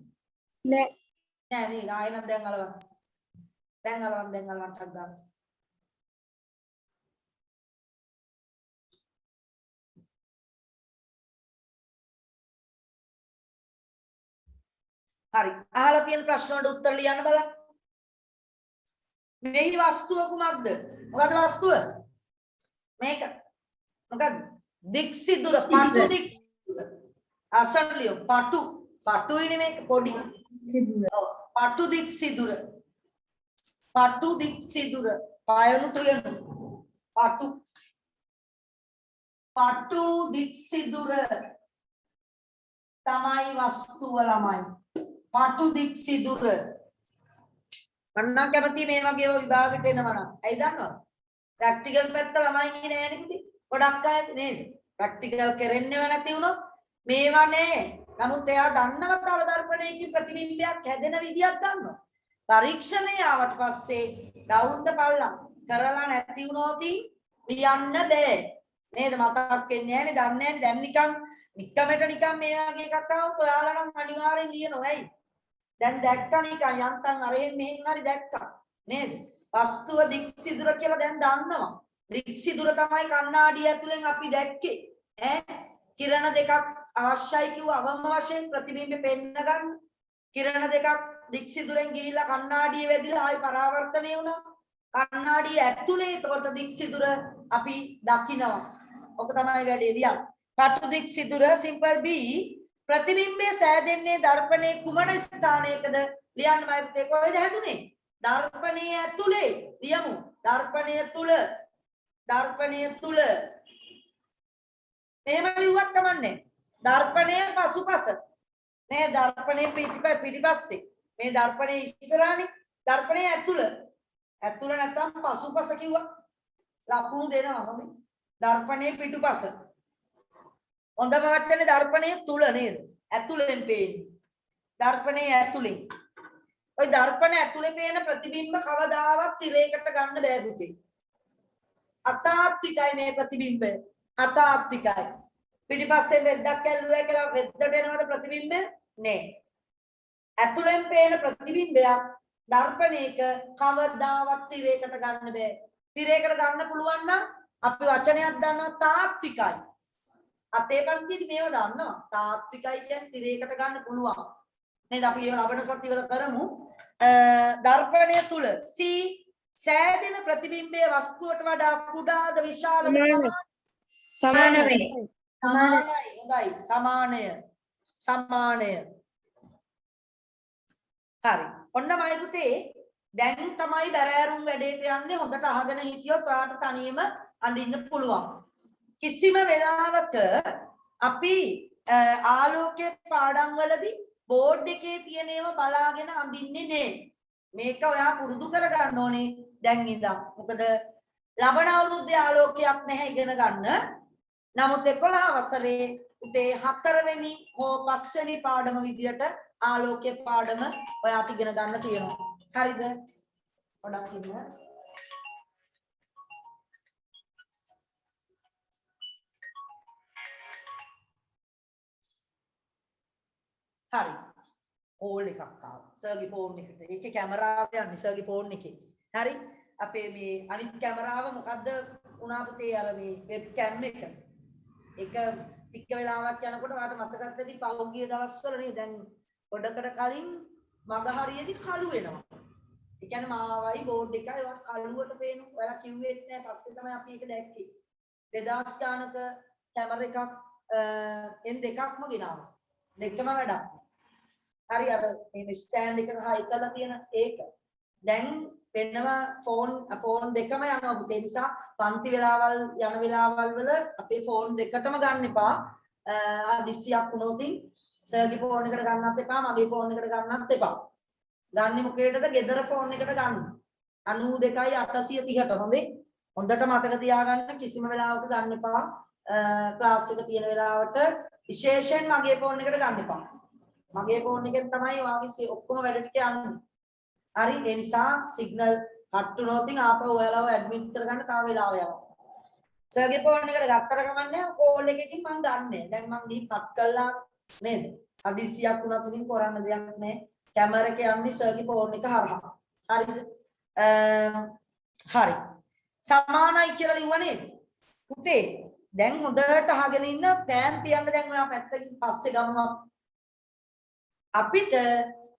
නෑ. නෑ නේද? ආයෙත් දැන් අලවන්න. දැන් අලවන්න ටක් ගන්න. හරි. අහලා තියෙන ප්‍රශ්න වලට උත්තර ලියන්න බලන්න. මෙහි වස්තුව කුමක්ද? මොකද්ද වස්තුව? මේක. මොකද්ද? දික්සිදුර, පටු දික්සිදුර. අසන්ලියෝ පටු. පටුයිනේ මේක පොඩි. ඔව්. පටු දික්සිදුර. පටු දික්සිදුර. පායනු තුයනු. පටු දික්සිදුර තමයි වස්තුව ළමයි. පටු දික්සිදුර. මන්නම් කැමති මේ වගේ විභාගයට එනවා නම්. ඇයි දන්නවද? ප්‍රැක්ටිකල් පැත්ත ළමයි නෑනේ පුතේ. ගොඩක් අය නේද? ප්‍රැක්ටිකල් කරෙන්නේව නැති වුණොත් මේවා නෑ. නමුත් එයා දන්නවා තල දර්පණයකින් ප්‍රතිබිම්බයක් හැදෙන විදියක් දන්නවා. පරීක්ෂණය ආවට පස්සේ ඩවුන් ද පල්ලම් කරලා නැති වුණොත් ලියන්න බෑ. නේද? මතක් වෙන්නේ නෑනේ, දන්නේ නෑනේ. දැන් නිකන් නිකමෙට නිකන් මේ වගේ එකක් ආවොත් ඔයාලා නම් අනිවාර්යෙන් ලියනවා. ඇයි? දැන් දැක්කා නිකන් යන්තම් අරෙන් මෙහෙන් හරි දැක්කා. නේද? වස්තුව දික්සිදුර කියලා දැන් දන්නවා. දික්සිදුර තමයි කණ්ණාඩිය ඇතුලෙන් අපි දැක්කේ. කිරණ දෙකක් අවශ්‍යයි කිව්ව අවම වශයෙන් ප්‍රතිබිම්බෙ පෙන්න ගන්න. කිරණ දෙකක් දික්සිදුරෙන් ගිහිල්ලා කණ්ණාඩිය වැදිලා ආයි පරාවර්තනය වුණා. කණ්ණාඩිය ඇතුලේ එතකොට දික්සිදුර අපි දකිනවා. ඔක තමයි වැඩේ ලියන්න. පටු දික්සිදුර සිම්පල් B ප්‍රතිබිම්බය සෑදෙන්නේ දර්පණයේ කුමන ස්ථානයකද? ලියන්න මම පුතේ කොහෙද හැදුනේ? දර්පණයේ ඇතුලේ ලියමු. දර්පණයේ තුල එහෙම ලිව්වක් කමන්නේ. දර්පණයේ පසුපස මේ දර්පණයේ පිටිපස්සේ මේ දර්පණයේ ඉස්සරහනේ දර්පණයේ ඇතුල නැත්තම් පසුපස කිව්වා ලකුණු දෙනවා. හොඳයි. දර්පණයේ පිටුපස හොඳම වචනේ දර්පණයේ තුල නේද? ඇතුලෙන් පේන්නේ. දර්පණයේ ඇතුලෙන්. ওই දර්පණ ඇතුලේ පේන ප්‍රතිබිම්බ කවදාවත් තිරයකට ගන්න බෑ පුතේ. අතාත්විකයි මේ ප්‍රතිබිම්බය. අතාත්විකයි. පිටිපස්සේ වෙද්දක් ඇල්ලුවා කියලා වෙද්දට එනවට ප්‍රතිබිම්බය නෑ. ඇතුලෙන් පේන ප්‍රතිබිම්බයක් දර්පණයක කවදාවත් තිරයකට ගන්න බෑ. තිරයකට ගන්න පුළුවන් නම් අපි වචනයක් දන්නවා තාත්විකයි. අතේ පන්තියේ මේව දන්නවා. තාත්විකයි කියන්නේ තිරයකට ගන්න පුළුවන්. නේද? අපි ඒව ලබන සතියවල කරමු. දර්පණය තුල C සෑදෙන ප්‍රතිබිම්බයේ වස්තුවට වඩා කුඩාද විශාලද? සමානයි. හොඳයි. සමානය. හරි. ඔන්නමයි පුතේ දැන් තමයි බැරෑරුම් වැඩේට යන්නේ. හොඳට අහගෙන හිටියොත් ඔයාලට තනියම අඳින්න පුළුවන්. කිසිම වෙලාවක අපි ආලෝකයේ පාඩම් වලදී බෝඩ් එකේ තියෙන ඒවා බලාගෙන අඳින්නේ නෑ. මේක ඔයා පුරුදු කරගන්න ඕනේ දැන් ඉඳන්. මොකද ලබන අවුරුද්දේ ආලෝකයක් නැහැ ඉගෙන ගන්න. නමුත් 11 වසරේ උදේ 4 වෙනි හෝ 5 වෙනි පාඩම විදියට ආලෝකයේ පාඩම ඔයාට ඉගෙන ගන්න තියෙනවා. හරිද? පොඩක් ඉන්න. හරි. ඕල් එකක් ආවා. සර්ගේ ෆෝන් එකට. ඒකේ කැමරාව යන්නේ සර්ගේ ෆෝන් එකේ. හරි. අපේ මේ අනිත් කැමරාව මොකද්ද උනා පුතේ අර මේ වෙබ් කැම් එක. ඒක ටික වෙලාවක් යනකොට ඔයාලට මතකත් ඇති පහුගිය දවස්වල නේ දැන් පොඩකට කලින් මග හරියේදී කළු වෙනවා. ඒ කියන්නේ මාවයි බෝඩ් එකයි ඔයාලා කළුවට පේනවා. ඔයාලා කිව්වෙත් නෑ පස්සේ තමයි අපි ඒක දැක්කේ. 2000 ගානක කැමරා එකක් එන් දෙකක්ම ගෙනාවා. දෙකම වැඩක්. හරි අර මේ ස්ටෑන්ඩ් එක හයි කරලා තියෙන ඒක. දැන් වෙනවා ෆෝන් දෙකම යනවා. ඒ නිසා පන්ති වෙලාවල් යන වෙලාවල් වල අපේ ෆෝන් දෙකටම ගන්න එපා. දිස්සියක් වුණොත් සර්ගේ ෆෝන් එකට ගන්නත් එපා, මගේ ෆෝන් එකට ගන්නත් එපා. ගන්නේ මොකේදද? ගෙදර ෆෝන් එකට ගන්න. 92.830ට හොඳේ. හොඳට මතක තියාගන්න කිසිම වෙලාවක ගන්න එපා. ක්ලාස් එක තියෙන වෙලාවට විශේෂයෙන් මගේ ෆෝන් එකට ගන්න එපා. මගේ ෆෝන් එකෙන් තමයි ඔයාගේ ඔක්කොම වැඩ ටික යන්නේ. හරි ඒ නිසා සිග්නල් කට් වුණොත් ආපහු ඔයාලව ඇඩ්මිට් කරගන්න තව වෙලාව යනවා. සර්ගේ ෆෝන් එකට ගත්තර කමන්නේ කෝල් එකකින් මම දන්නේ. දැන් මම ගිහින් කට් කළා නේද? හදිස්සියක් වුණත් ඉතින් කරන්න දෙයක් නැහැ. කැමරා එක යන්නේ සර්ගේ ෆෝන් එක හරහා. හරිද? හරි. සමානයි කියලා ලිව්වා නේද? පුතේ දැන් හොඳට අහගෙන ඉන්න පෑන් තියන්න දැන් ඔයා පැත්තකින් පස්සේ ගමු අපිට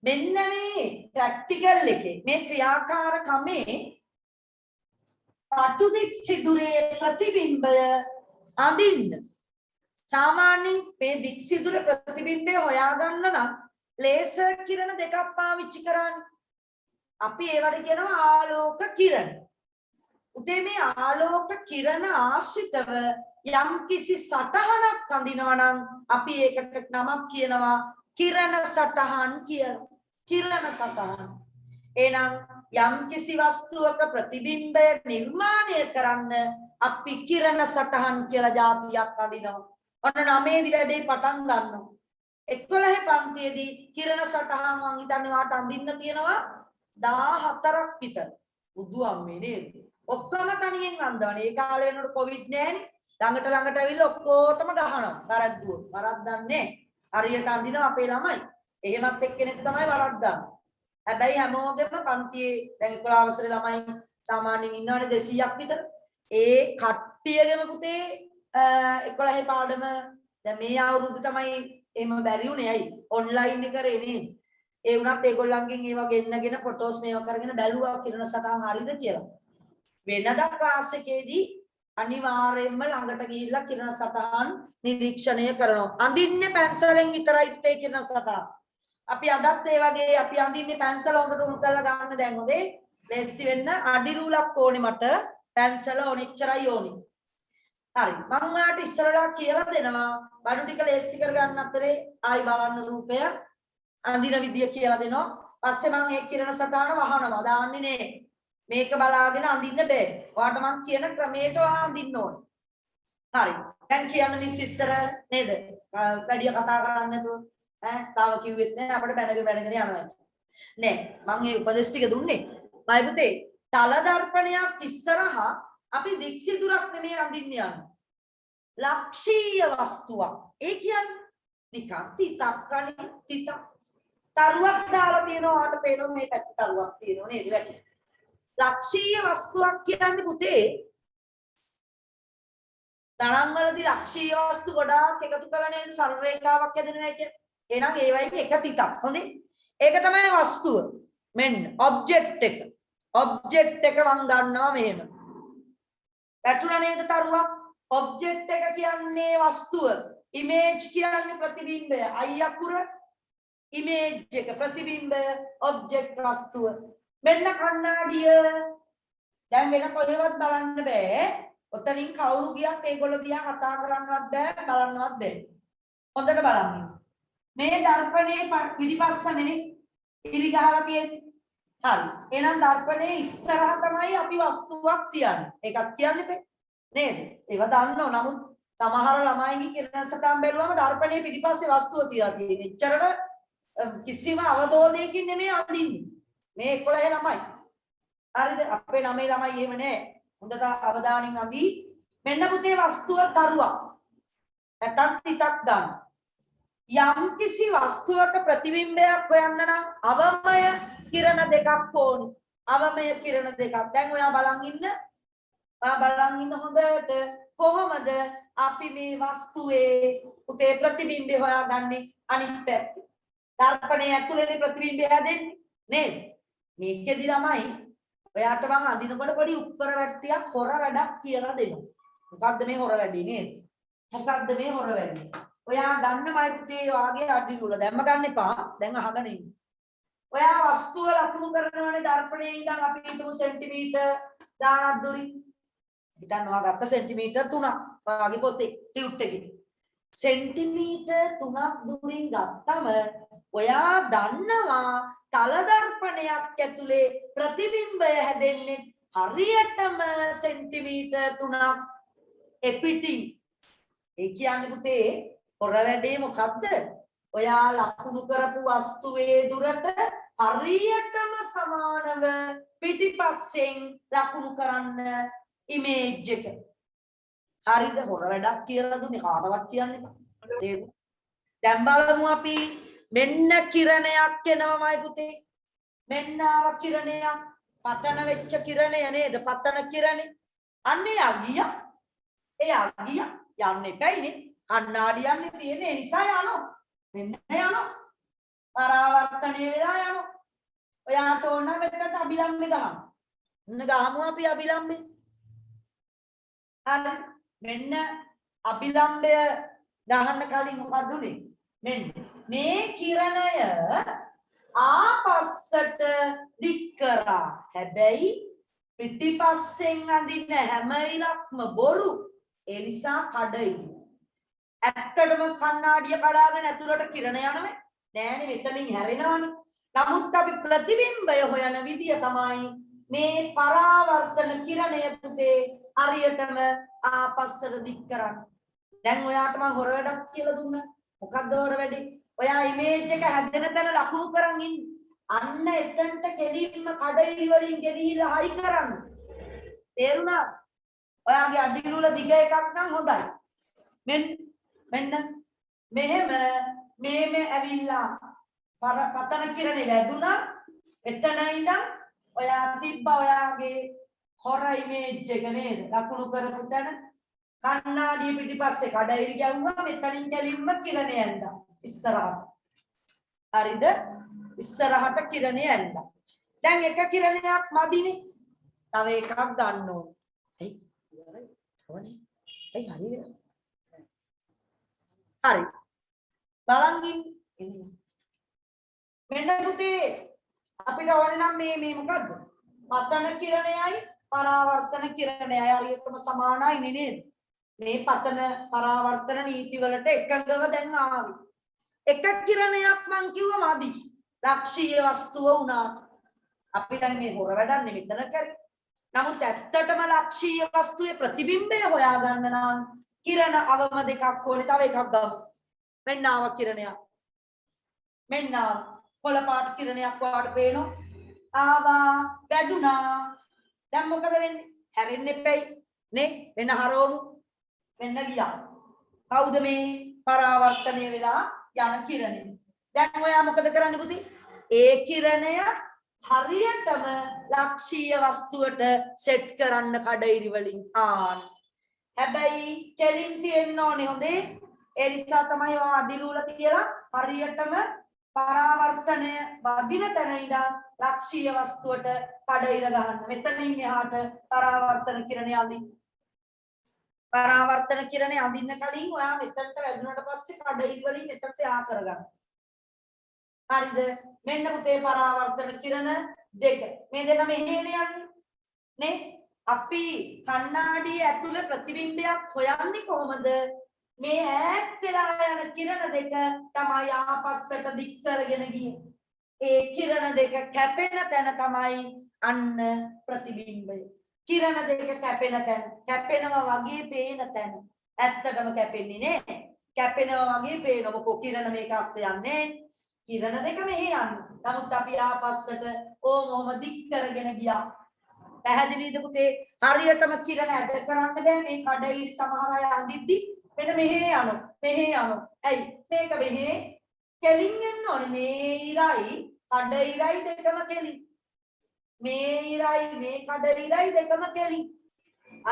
මෙන්න මේ ප්‍රැක්ටිකල් එකේ මේ ක්‍රියාකාරකමේ පටු දික් සිදුරේ ප්‍රතිබිම්බය අඳින්න. සාමාන්‍යයෙන් මේ දික් සිදුර ප්‍රතිබිම්බය හොයාගන්න නම් ලේසර් කිරණ දෙකක් පාවිච්චි කරන්නේ. අපි ඒවට කියනවා ආලෝක කිරණ. උදේ මේ ආලෝක කිරණ ආශ්‍රිතව යම් කිසි සටහනක් අඳිනවා නම් අපි ඒකට නමක් කියනවා කිරණ සටහන් කියලා. කිරණ සටහන්. එහෙනම් යම් කිසි වස්තුවක ප්‍රතිබිම්බය නිර්මාණය කරන්න අපි කිරණ සටහන් කියලා જાතියක් අඳිනවා. ඔන්න 9 දී වැඩේ පටන් ගන්නවා. 11 පන්තියේදී කිරණ සටහන් මං හිතන්නේ වාට අඳින්න තියෙනවා 14ක් විතර. බුදු අම්මේ නේද? ඔක්කොම තනියෙන් අඳවනේ. ඒ කාලේ වෙනකොට කොවිඩ් නැහැනේ. ළඟට ඇවිල්ලා ඔක්කොටම ගහනවා. වරද්දුව. වරද්දන්නේ හරියට අඳිනවා අපේ ළමයි. එහෙමත් එක්කෙනෙක් තමයි වරද්දන්නේ. හැබැයි හැමෝගෙම පන්තියේ දැන් 11 වසරේ ළමයි සාමාන්‍යයෙන් ඉන්නවනේ 200ක් විතර. ඒ කට්ටියගෙම පුතේ 11 පාඩම දැන් මේ අවුරුද්ද තමයි එහෙම බැරි උනේ. ඇයි? ඔන්ලයින් එක කරේ නේද? ඒ වුණත් ඒගොල්ලන්ගෙන් ඒවා ගෙන්නගෙන ෆොටෝස් මේවා කරගෙන බැලුවා කිරණ සටහන් හරිද කියලා. වෙනදා ක්ලාස් එකේදී අනිවාර්යයෙන්ම ළඟට ගිහිල්ලා කිරණ සටහන් නිරීක්ෂණය කරනවා. අඳින්නේ පැන්සලෙන් විතරයි පුතේ කිරණ සටහන්. අපි අදත් ඒ වගේ අපි අඳින්නේ පැන්සල හොඳට උණු කරලා ගන්න දැන් හොඳේ. ලේස්ති වෙන්න අඩි රූලක් ඕනේ මට. පැන්සල ඕනෙච්චරයි ඕනේ. හරි. මම ඔයාලට ඉස්සරලා කියලා දෙනවා. බඩු ටික ලේස්ති කරගන්න අතරේ ආයි බලන්න රූපය අඳින විදිය කියලා දෙනවා. පස්සේ මම ඒ කිරණ සටහන වහනවා. දාන්නේ නේ. මේක බලාගෙන අඳින්න බෑ. ඔයාට මම කියන ක්‍රමයට ඔයා අඳින්න ඕනේ. හරි. දැන් කියන්න මිස් විස්තර නේද? වැඩි කතා කරන්නේ නැතුව තාම කිව්වෙත් නෑ අපිට බැනගෙන යනවා. නෑ මම මේ උපදේශ ටික දුන්නේ. මයි පුතේ තල දර්පණයක් ඉස්සරහා අපි දික්සිදුරක් නෙමෙයි අඳින්න යන්නේ. ලක්ෂීය වස්තුවක්. ඒ කියන්නේ නිකන් තිතක් කණේ තිතක්. තරුවක් දාලා තියෙනවා ඔයාලට පේනවා මේ පැත්තේ තරුවක් තියෙනවා නේද වැටි. ලක්ෂීය වස්තුවක් කියන්නේ පුතේ ගණන් වලදී ලක්ෂීය වස්තු ගොඩාක් එකතු කරලා නේද සරල රේඛාවක් හැදෙනවා කියන්නේ. එහෙනම් ඒ වගේ එක තිතක්. හොඳේ. ඒක තමයි වස්තුව. මෙන්න ඔබ්ජෙක්ට් එක. ඔබ්ජෙක්ට් එක මම ගන්නවා මෙහෙම. වැටුණා නේද තරුවක්? ඔබ්ජෙක්ට් එක කියන්නේ වස්තුව. ඉමේජ් කියන්නේ ප්‍රතිබිම්බය. අයි අකුර ඉමේජ් එක ප්‍රතිබිම්බය ඔබ්ජෙක්ට් වස්තුව. මෙන්න කණ්ණාඩිය. දැන් වෙන කොහෙවත් බලන්න බෑ. ඔතනින් කවුරු ගියත් ඒගොල්ලෝ දිහා කතා කරන්නවත් බෑ බලන්නවත් බෑ. හොඳට බලන්න. මේ දර්පණයේ පිටිපස්සනේ ඉරි ගහලා තියෙන්නේ. හරි. එහෙනම් දර්පණයේ ඉස්සරහ තමයි අපි වස්තුවක් තියන්නේ. ඒකක් කියන්න බෑ. නේද? ඒව දන්නව. නමුත් සමහර ළමයින්ගේ කිරණ සටහන් බැලුවම දර්පණයේ පිටිපස්සේ වස්තුව තියලා තියෙන්නේ. එච්චරට කිසිම අවබෝධයකින් නෙමෙයි අඳින්නේ. මේ 11 ළමයි. හරිද? අපේ 9 ළමයි එහෙම නෑ. හොඳට අවධානයෙන් අඳි. මෙන්න පුතේ වස්තුව තරුවක්. නැත්තම් තිතක් ගන්න. යම් කිසි වස්තුවක ප්‍රතිබිම්බයක් හොයන්න නම් අවමය කිරණ දෙකක් ඕනේ. අවමය කිරණ දෙකක්. දැන් ඔයා බලන් ඉන්න. ඔයා බලන් ඉන්න හොඳට කොහොමද අපි මේ වස්තුවේ පුතේ ප්‍රතිබිම්බය හොයාගන්නේ අනිත් පැත්තේ. දර්පණයේ ඇතුළේ ප්‍රතිබිම්බය හැදෙන්නේ නේද? මේකෙදි ළමයි ඔයාට මම අඳිනකොට පොඩි උත්තර වැට්ටියක් හොර වැඩක් කියලා දෙනවා. මොකද්ද මේ හොර වැඩේ නේද? මොකද්ද මේ හොර වැඩේ? ඔයා ගන්න මෛත්‍රී වාගේ අඩි රූල දැම්ම ගන්න එපා. දැන් අහගෙන ඉන්න. ඔයා වස්තුව ලකුණු කරනවානේ දර්පණයේ ඉඳන් අපි හිතමු සෙන්ටිමීටර් ගානක් දුරින්. හිතන්න ඔයා ගත්ත සෙන්ටිමීටර් 3ක් ඔයාගේ පොතේ ටියුට් එකේ. සෙන්ටිමීටර් 3ක් දුරින් ගත්තම ඔයා දන්නවා තල දර්පණයක් ඇතුලේ ප්‍රතිබිම්බය හැදෙන්නේ හරියටම සෙන්ටිමීටර් 3ක් එපිටින්. ඒ කියන්නේ පුතේ හොර වැඩේ මොකද්ද? ඔයා ලකුණු කරපු වස්තුවේ දුරට හරියටම සමානව පිටිපස්සෙන් ලකුණු කරන්න ඉමේජ් එක. හරිද? හොර වැඩක් කියලා දුන්නේ කාටවත් කියන්න එපා. දැන් බලමු අපි මෙන්න කිරණයක් එනවමයි පුතේ. මෙන්න ආව කිරණයක්. පතන වෙච්ච කිරණය නේද? පතන කිරණේ. අන්නේ අගිය. ඒ අගිය යන්න එපයිනේ. කණ්ණාඩි යන්නේ තියෙන්නේ ඒ නිසා යනවා. මෙන්න යනවා. පරාවර්තනය වෙලා යනවා. ඔයාට ඕන නම් එකට අබිලම්බේ ගහන්න. මෙන්න ගහමු අපි අබිලම්බේ. හරි. මෙන්න අබිලම්බය ගහන්න කලින් මොකද උනේ? මෙන්න මේ කිරණය ආපස්සට දික් කරා. හැබැයි පිටිපස්සෙන් අඳින්න හැම ඉලක්ම බොරු. ඒ නිසා කඩයි. ඇත්තටම කණ්ණාඩිය කඩාගෙන ඇතුළට කිරණ යනවේ නෑනේ මෙතනින් හැරෙනවනේ. නමුත් අපි ප්‍රතිබිම්බය හොයන විදිය තමයි මේ පරාවර්තන කිරණය පුතේ හරියටම ආපස්සට දික් කරන්නේ. දැන් ඔයාට මම හොර වැඩක් කියලා දුන්නා. මොකක්ද හොර වැඩේ? ඔයා ඉමේජ් එක හැදෙන තැන ලකුණු කරන් ඉන්න. අන්න එතනට කෙලින්ම කඩේලි වලින් ගෙවිහිලා හයි කරන්න. තේරුණා? ඔයාගේ අඩිරුල දිග එකක් නම් හොඳයි. මෙන්න මෙහෙම මේ ඇවිල්ලා පතන කිරණේ වැදුනා. එතන ඉඳන් ඔයා තිබ්බ ඔයාගේ හොර ඉමේජ් එක නේද? ලකුණු කරපු තැන කන්නාඩිය පිටිපස්සේ කඩයිරි ගැව්වා. මෙතනින් කෙලින්ම කිරණේ ඇඳා ඉස්සරහට. හරිද? ඉස්සරහට කිරණේ ඇඳා. දැන් එක කිරණයක් මදිනේ. තව එකක් ගන්න ඕනේ. එයි ඉවරයි. ඕනේ. එයි හරියට. හරි. බලන් ඉන්න. මෙන්න පුතේ අපිට ඕනේ නම් මේ මොකද්ද? පතන කිරණයයි පරාවර්තන කිරණයයි හරියටම සමානයි නේද? මේ පතන පරාවර්තන නීති වලට එකඟව දැන් ආවි. එක කිරණයක් මං කිව්ව මදි. ලක්ෂීය වස්තුව වුණාට. අපි දැන් මේ හොර වැඩන්නේ මෙතන කරේ. නමුත් ඇත්තටම ලක්ෂීය වස්තුවේ ප්‍රතිබිම්බය හොයාගන්න නම් කිරණ අවම දෙකක් ඕනේ. තව එකක් ගමු. මෙන්න ආව කිරණයක්. මෙන්න කොළ පාට කිරණයක් වාට පේනවා. ආවා වැදුනා. දැන් මොකද වෙන්නේ? හැරෙන්න එපැයි නේ. මෙන්න හරවමු. මෙන්න ගියා. කවුද මේ පරාවර්තනය වෙලා යන කිරණය? දැන් ඔයා මොකද කරන්නේ පුතේ? ඒ කිරණය හරියටම ලක්ෂීය වස්තුවට සෙට් කරන්න කඩයිරි වලින් ආන. හැබැයි කෙලින් තියෙන්න ඕනේ හොඳේ. ඒ නිසා තමයි ඔයා අඩිලූල කියලා හරියටම පරාවර්තනය වදින තැන ඉඳන් ලක්ෂීය වස්තුවට කඩයිර ගන්න. මෙතනින් එහාට පරාවර්තන කිරණය අඳින්න. පරාවර්තන කිරණය අඳින්න කලින් ඔයා මෙතනට වැදුනට පස්සේ කඩයිර වලින් මෙතනට යා කරගන්න. හරිද? මෙන්න පුතේ පරාවර්තන කිරණ දෙක. මේ දෙක මෙහෙ යන්නේ නේ. අපි කණ්ණාඩිය ඇතුළේ ප්‍රතිබිම්බයක් හොයන්නේ කොහොමද? මේ ඈත් වෙලා යන කිරණ දෙක තමයි ආපස්සට දික් කරගෙන ගියේ. ඒ කිරණ දෙක කැපෙන තැන තමයි අන්න ප්‍රතිබිම්බය. කිරණ දෙක කැපෙන තැන, කැපෙනවා වගේ පේන තැන. ඇත්තටම කැපෙන්නේ නෑ. කැපෙනවා වගේ පේනවා. මොකෝ කිරණ මේක අස්සේ යන්නේ. කිරණ දෙක මෙහෙ යන්නේ. නමුත් අපි ආපස්සට ඕමම දික් කරගෙන ගියා. පැහැදිලිද පුතේ? හරියටම කිරණ ඇද කරන්න බෑ. මේ කඩේ සමහර අය අඳිද්දි මෙන්න මෙහෙ යනවා. මෙහෙ යනවා. ඇයි? මේක මෙහෙ කෙලින් යන්න ඕනේ. මේ ඉරයි කඩ ඉරයි දෙකම කෙලින්. මේ ඉරයි මේ කඩ ඉරයි දෙකම කෙලින්.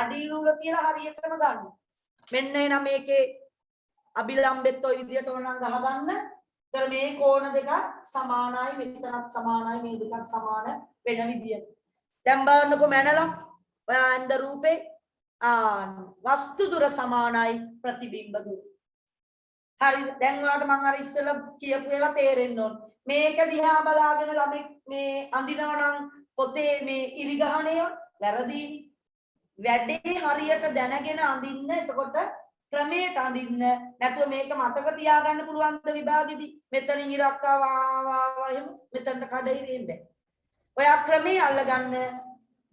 අඩිලූල කියලා හරියටම ගන්න. මෙන්න එන මේකේ අබිලම්බෙත් ඔය විදියට ඕනනම් ගහගන්න. ඒතර මේ කෝණ දෙක සමානයි, මෙතනත් සමානයි, මේ දෙකත් සමාන වෙන විදියට. දැන් බලන්නකො මැනලා ඔයා අන්ද රූපේ වස්තු දුර සමානයි ප්‍රතිබිම්බ දුර. හරිද? දැන් ඔයාලට මම අර ඉස්සෙල්ලා කියපු ඒවා තේරෙන්න ඕන. මේක දිහා බලාගෙන ළමෙක් මේ අඳිනවා නම් පොතේ මේ ඉරි ගහණය වැරදි. වැඩේ හරියට දැනගෙන අඳින්න. එතකොට ක්‍රමයට අඳින්න. නැතුව මේක මතක තියාගන්න පුළුවන් ද විභාගෙදී. මෙතනින් ඉරක් ආවා එහෙම මෙතනට කඩේ ඉන්නේ. ඔයා ක්‍රමයේ අල්ලගන්න.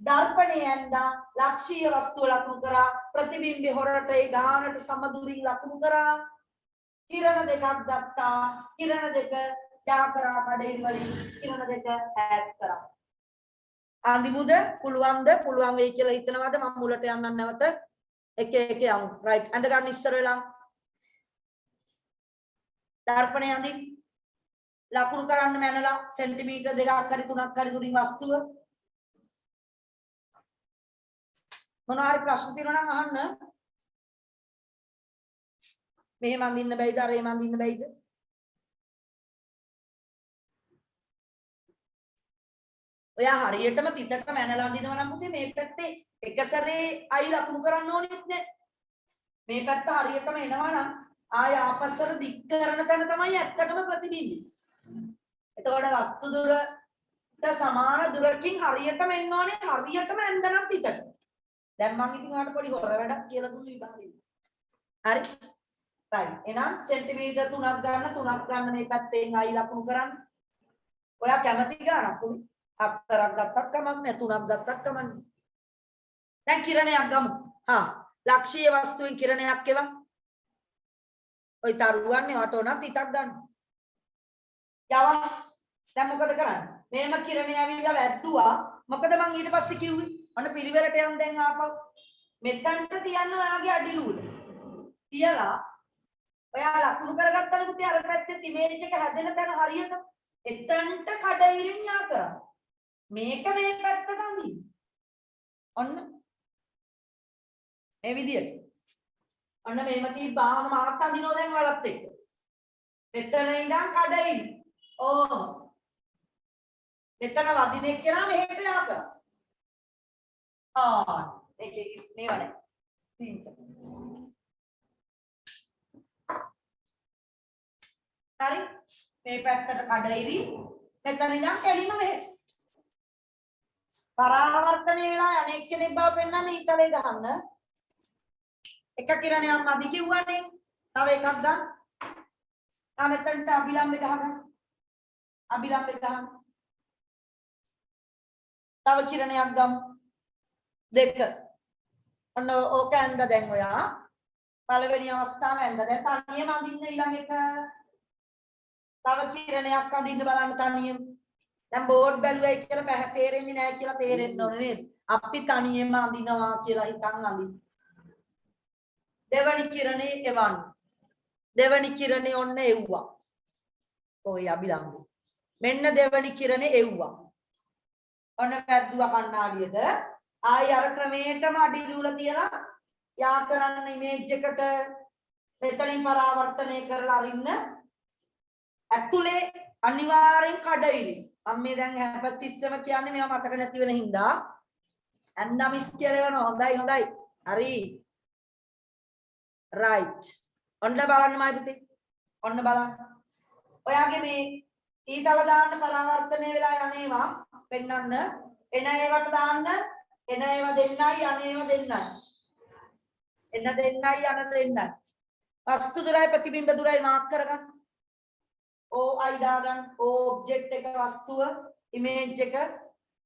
දර්පණය ඇඳා ලක්ෂීය වස්තුව ලකුණු කරා. ප්‍රතිබිම්බේ හොරට ඒ ගානට සමදුරින් ලකුණු කරා. කිරණ දෙකක් ගත්තා. කිරණ දෙක යා කරා කඩේ වලින්. කිරණ දෙක ඈත් කරා. අඳිමුද? පුළුවන්ද? පුළුවන් වෙයි කියලා හිතනවාද? මම මුලට යන්නම් නැවත. එක එක යමු. රයිට්. අඳ ගන්න ඉස්සර වෙලා. දර්පණය අඳින්න. ලකුණු කරන්න මැනලා සෙන්ටිමීටර් 2ක් හරි 3ක් හරි දුරින් වස්තුව. මොනවා හරි ප්‍රශ්න තියෙනවා නම් අහන්න. මෙහෙම අඳින්න බැයිද? අර එහෙම අඳින්න බැයිද? ඔයා හරියටම තිතට මැනලා අඳිනවා නම් පුතේ මේ පැත්තේ එක සැරේ අයි ලකුණු කරන්න ඕනෙත් නෑ. මේ පැත්ත හරියටම එනවා නම් ආය ආපස්සට දික් කරන තැන තමයි ඇත්තටම ප්‍රතිබිම්බය. එතකොට වස්තු දුරට සමාන දුරකින් හරියටම එන්න ඕනේ. හරියටම ඇඳනම් තිතට. දැන් මම ඉතින් ඔයාලට පොඩි හොර වැඩක් කියලා දුන්නු විභාගෙදී. හරි. රයිට්. එහෙනම් සෙන්ටිමීටර් 3ක් ගන්න 3ක් ගන්න මේ පැත්තෙන් අයි ලකුණු කරන්න. ඔයා කැමති ගානක් උනේ. 4ක් ගත්තත් කමක් නැහැ 3ක් ගත්තත් කමක් නැහැ. දැන් කිරණයක් ගමු. ලක්ෂීය වස්තුවෙන් කිරණයක් එවන්. ඔය තරුවන්නේ ඔට උනත් ඉතක් ගන්න. යවා. දැන් මොකද කරන්නේ? මේම කිරණය ඇවිල්ලා වැද්දුවා. මොකද මං ඊට පස්සේ කිව්වේ? ඔන්න පිළිවෙලට යන්න දැන් ආපහු. මෙතනට තියන්න ඔයාගේ අඩිලූල. තියලා ඔයා ලකුණු කරගත්තම පුතේ අර පැත්තේ ඉමේජ් එක හැදෙන තැන හරියට එතනට කඩිරින් යා කරා. මේක මේ පැත්තට අඳින්න. ඔන්න මේ විදියට. ඔන්න මේම තිබ්බා. ඔන්න මාත් අඳිනෝ දැන් වලත් එක්ක. මෙතන ඉඳන් කඩිරි. මෙතන වදිනේ කරා මෙහෙට යා කරා. ඒකේ නේවනේ. හරි මේ පැත්තට කඩිරි මෙතන ඉඳන් කෙලිම මෙහෙට. පරාවර්තනය වෙලා අනෙක් කෙනෙක් බව පෙන්වන්න ඊතලේ ගහන්න. එක කිරණයක් මදි කිව්වනේ. තව එකක් ගන්න. මෙතනට අභිලම්බේ ගහගන්න. අභිලම්බේ ගහන්න. තව කිරණයක් ගමු. 2. ඔන්න ඕක ඇඳ දැන් ඔයා. පළවෙනි අවස්ථාව ඇඳ දැන් තනියම අඳින්න ඊළඟ එක. තව කිරණයක් අඳින්න බලන්න තනියම. දැන් බෝඩ් බැලුවයි කියලා තේරෙන්නේ නැහැ කියලා තේරෙන්න ඕනේ නේද? අපි තනියම අඳිනවා කියලා හිතන් අඳින්න. දෙවනි කිරණේ එවන්න. දෙවනි කිරණේ ඔන්න එව්වා. ඔය අභිලම්බේ. මෙන්න දෙවනි කිරණේ එව්වා. ඔන්න වැද්දුවා කණ්ණාඩියට. ආයි අර ක්‍රමයටම අඩිලූල තියලා යා කරන්න ඉමේජ් එකට මෙතනින් පරාවර්තනය කරලා අරින්න. ඇතුලේ අනිවාර්යෙන් කඩිරි. මම මේ දැන් හැපතිස්සම කියන්නේ මේවා මතක නැති වෙන හින්දා ඇන්ඩමිස් කියලා වෙනවා. හොඳයි. හරි. right. ඔන්න බලන්න මයි පුතේ. ඔන්න බලන්න. ඔයාගේ මේ ඊතල දාන්න පරාවර්තනය වෙලා යන්නේවා පෙන්නන්න. එන ඒවට දාන්න. එන ඒවා දෙන්නයි යන ඒවා දෙන්නයි. එන දෙන්නයි යන දෙන්නයි. වස්තු දුරයි ප්‍රතිබිම්බ දුරයි මාක් කරගන්න. OI දාගන්න. ඔබ්ජෙක්ට් එක වස්තුව, ඉමේජ් එක,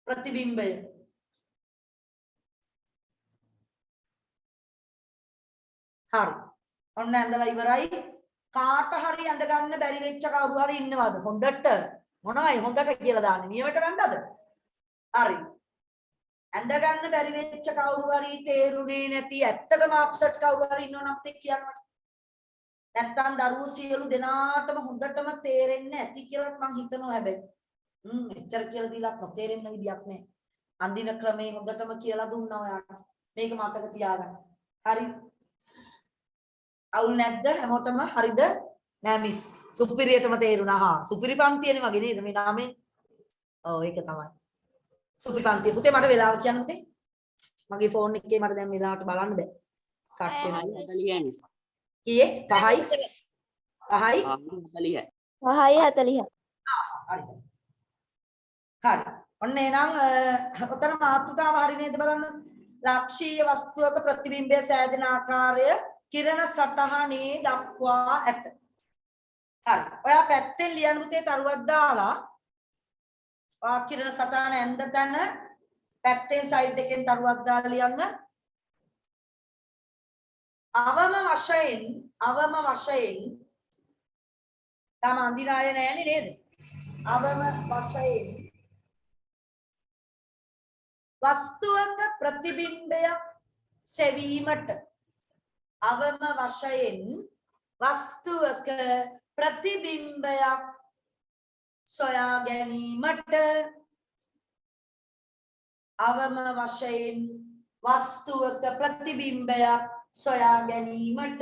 ප්‍රතිබිම්බය. හරි. ඔන්න ඇඳලා ඉවරයි. කාට හරි ඇඳ ගන්න බැරි වෙච්ච කවුරු හරි ඉන්නවද? හොඳට මොනවයි හොඳට කියලා දාන්නේ. නියමට වැන්දද? හරි. ඇඳ ගන්න බැරි වෙච්ච කවුරු හරි තේරුනේ නැති ඇත්තටම අප්සෙට් කවුරු හරි ඉන්නවනම් තේ කියන්න. නැත්තම් දරුවෝ සියලු දෙනාටම හොඳටම තේරෙන්නේ නැති කියලා මං හිතනවා හැබැයි. එච්චර කියලා දීලත් නොතේරෙන්න විදියක් නැහැ. අඳින ක්‍රමේ හොඳටම කියලා දුන්නා ඔයාට. මේක මතක තියාගන්න. හරි. අවුල් නැද්ද හැමෝටම හරිද? නෑ මිස්. සුපිරියටම තේරුණා. සුපිරි පන්තියනේ වගේ නේද මේ නාමයෙන්? ඔව් ඒක තමයි. සුපිරි පන්තිය. පුතේ මට වෙලාව කියන්න පුතේ. මගේ ෆෝන් එකේ මට දැන් වෙලාවට බලන්න බෑ. කට් වෙනවා. 40යි. කීයේ? 5යි. 5යි. 40යි. 5:40. හරි. හරි. ඔන්න එහෙනම් ඔතන මාතෘකාව හරි නේද බලන්න. ලක්ෂීය වස්තුවක ප්‍රතිබිම්බය සෑදෙන ආකාරය කිරණ සටහනේ දක්වා ඇත. හරි. ඔයා පැත්තෙන් ලියන්න පුතේ තරුවක් දාලා කිරණ සටහන ඇඳ තැන පැත්තෙන් සයිඩ් එකෙන් තරුවක් දාලා ලියන්න. අවම වශයෙන් තම අඳිනාය නෑනේ නේද? අවම වශයෙන් වස්තුවක ප්‍රතිබිම්බයක් සෙවීමට අවම වශයෙන් වස්තුවක ප්‍රතිබිම්බයක් සොයා ගැනීමට අවම වශයෙන් වස්තුවක ප්‍රතිබිම්බයක් සොයා ගැනීමට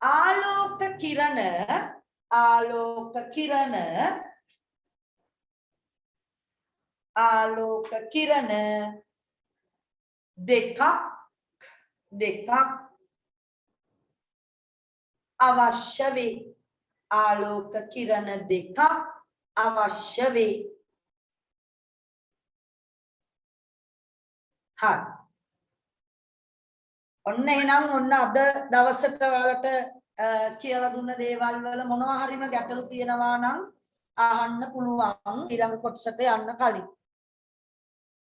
ආලෝක කිරණ දෙකක් අවශ්‍ය වේ. ආලෝක කිරණ දෙකක් අවශ්‍ය වේ. හරි. ඔන්න එහෙනම් ඔන්න අද දවසට ඔයාලට කියලා දුන්න දේවල් වල මොනවා හරිම ගැටලු තියෙනවා නම් අහන්න පුළුවන් ඊළඟ කොටසට යන්න කලින්.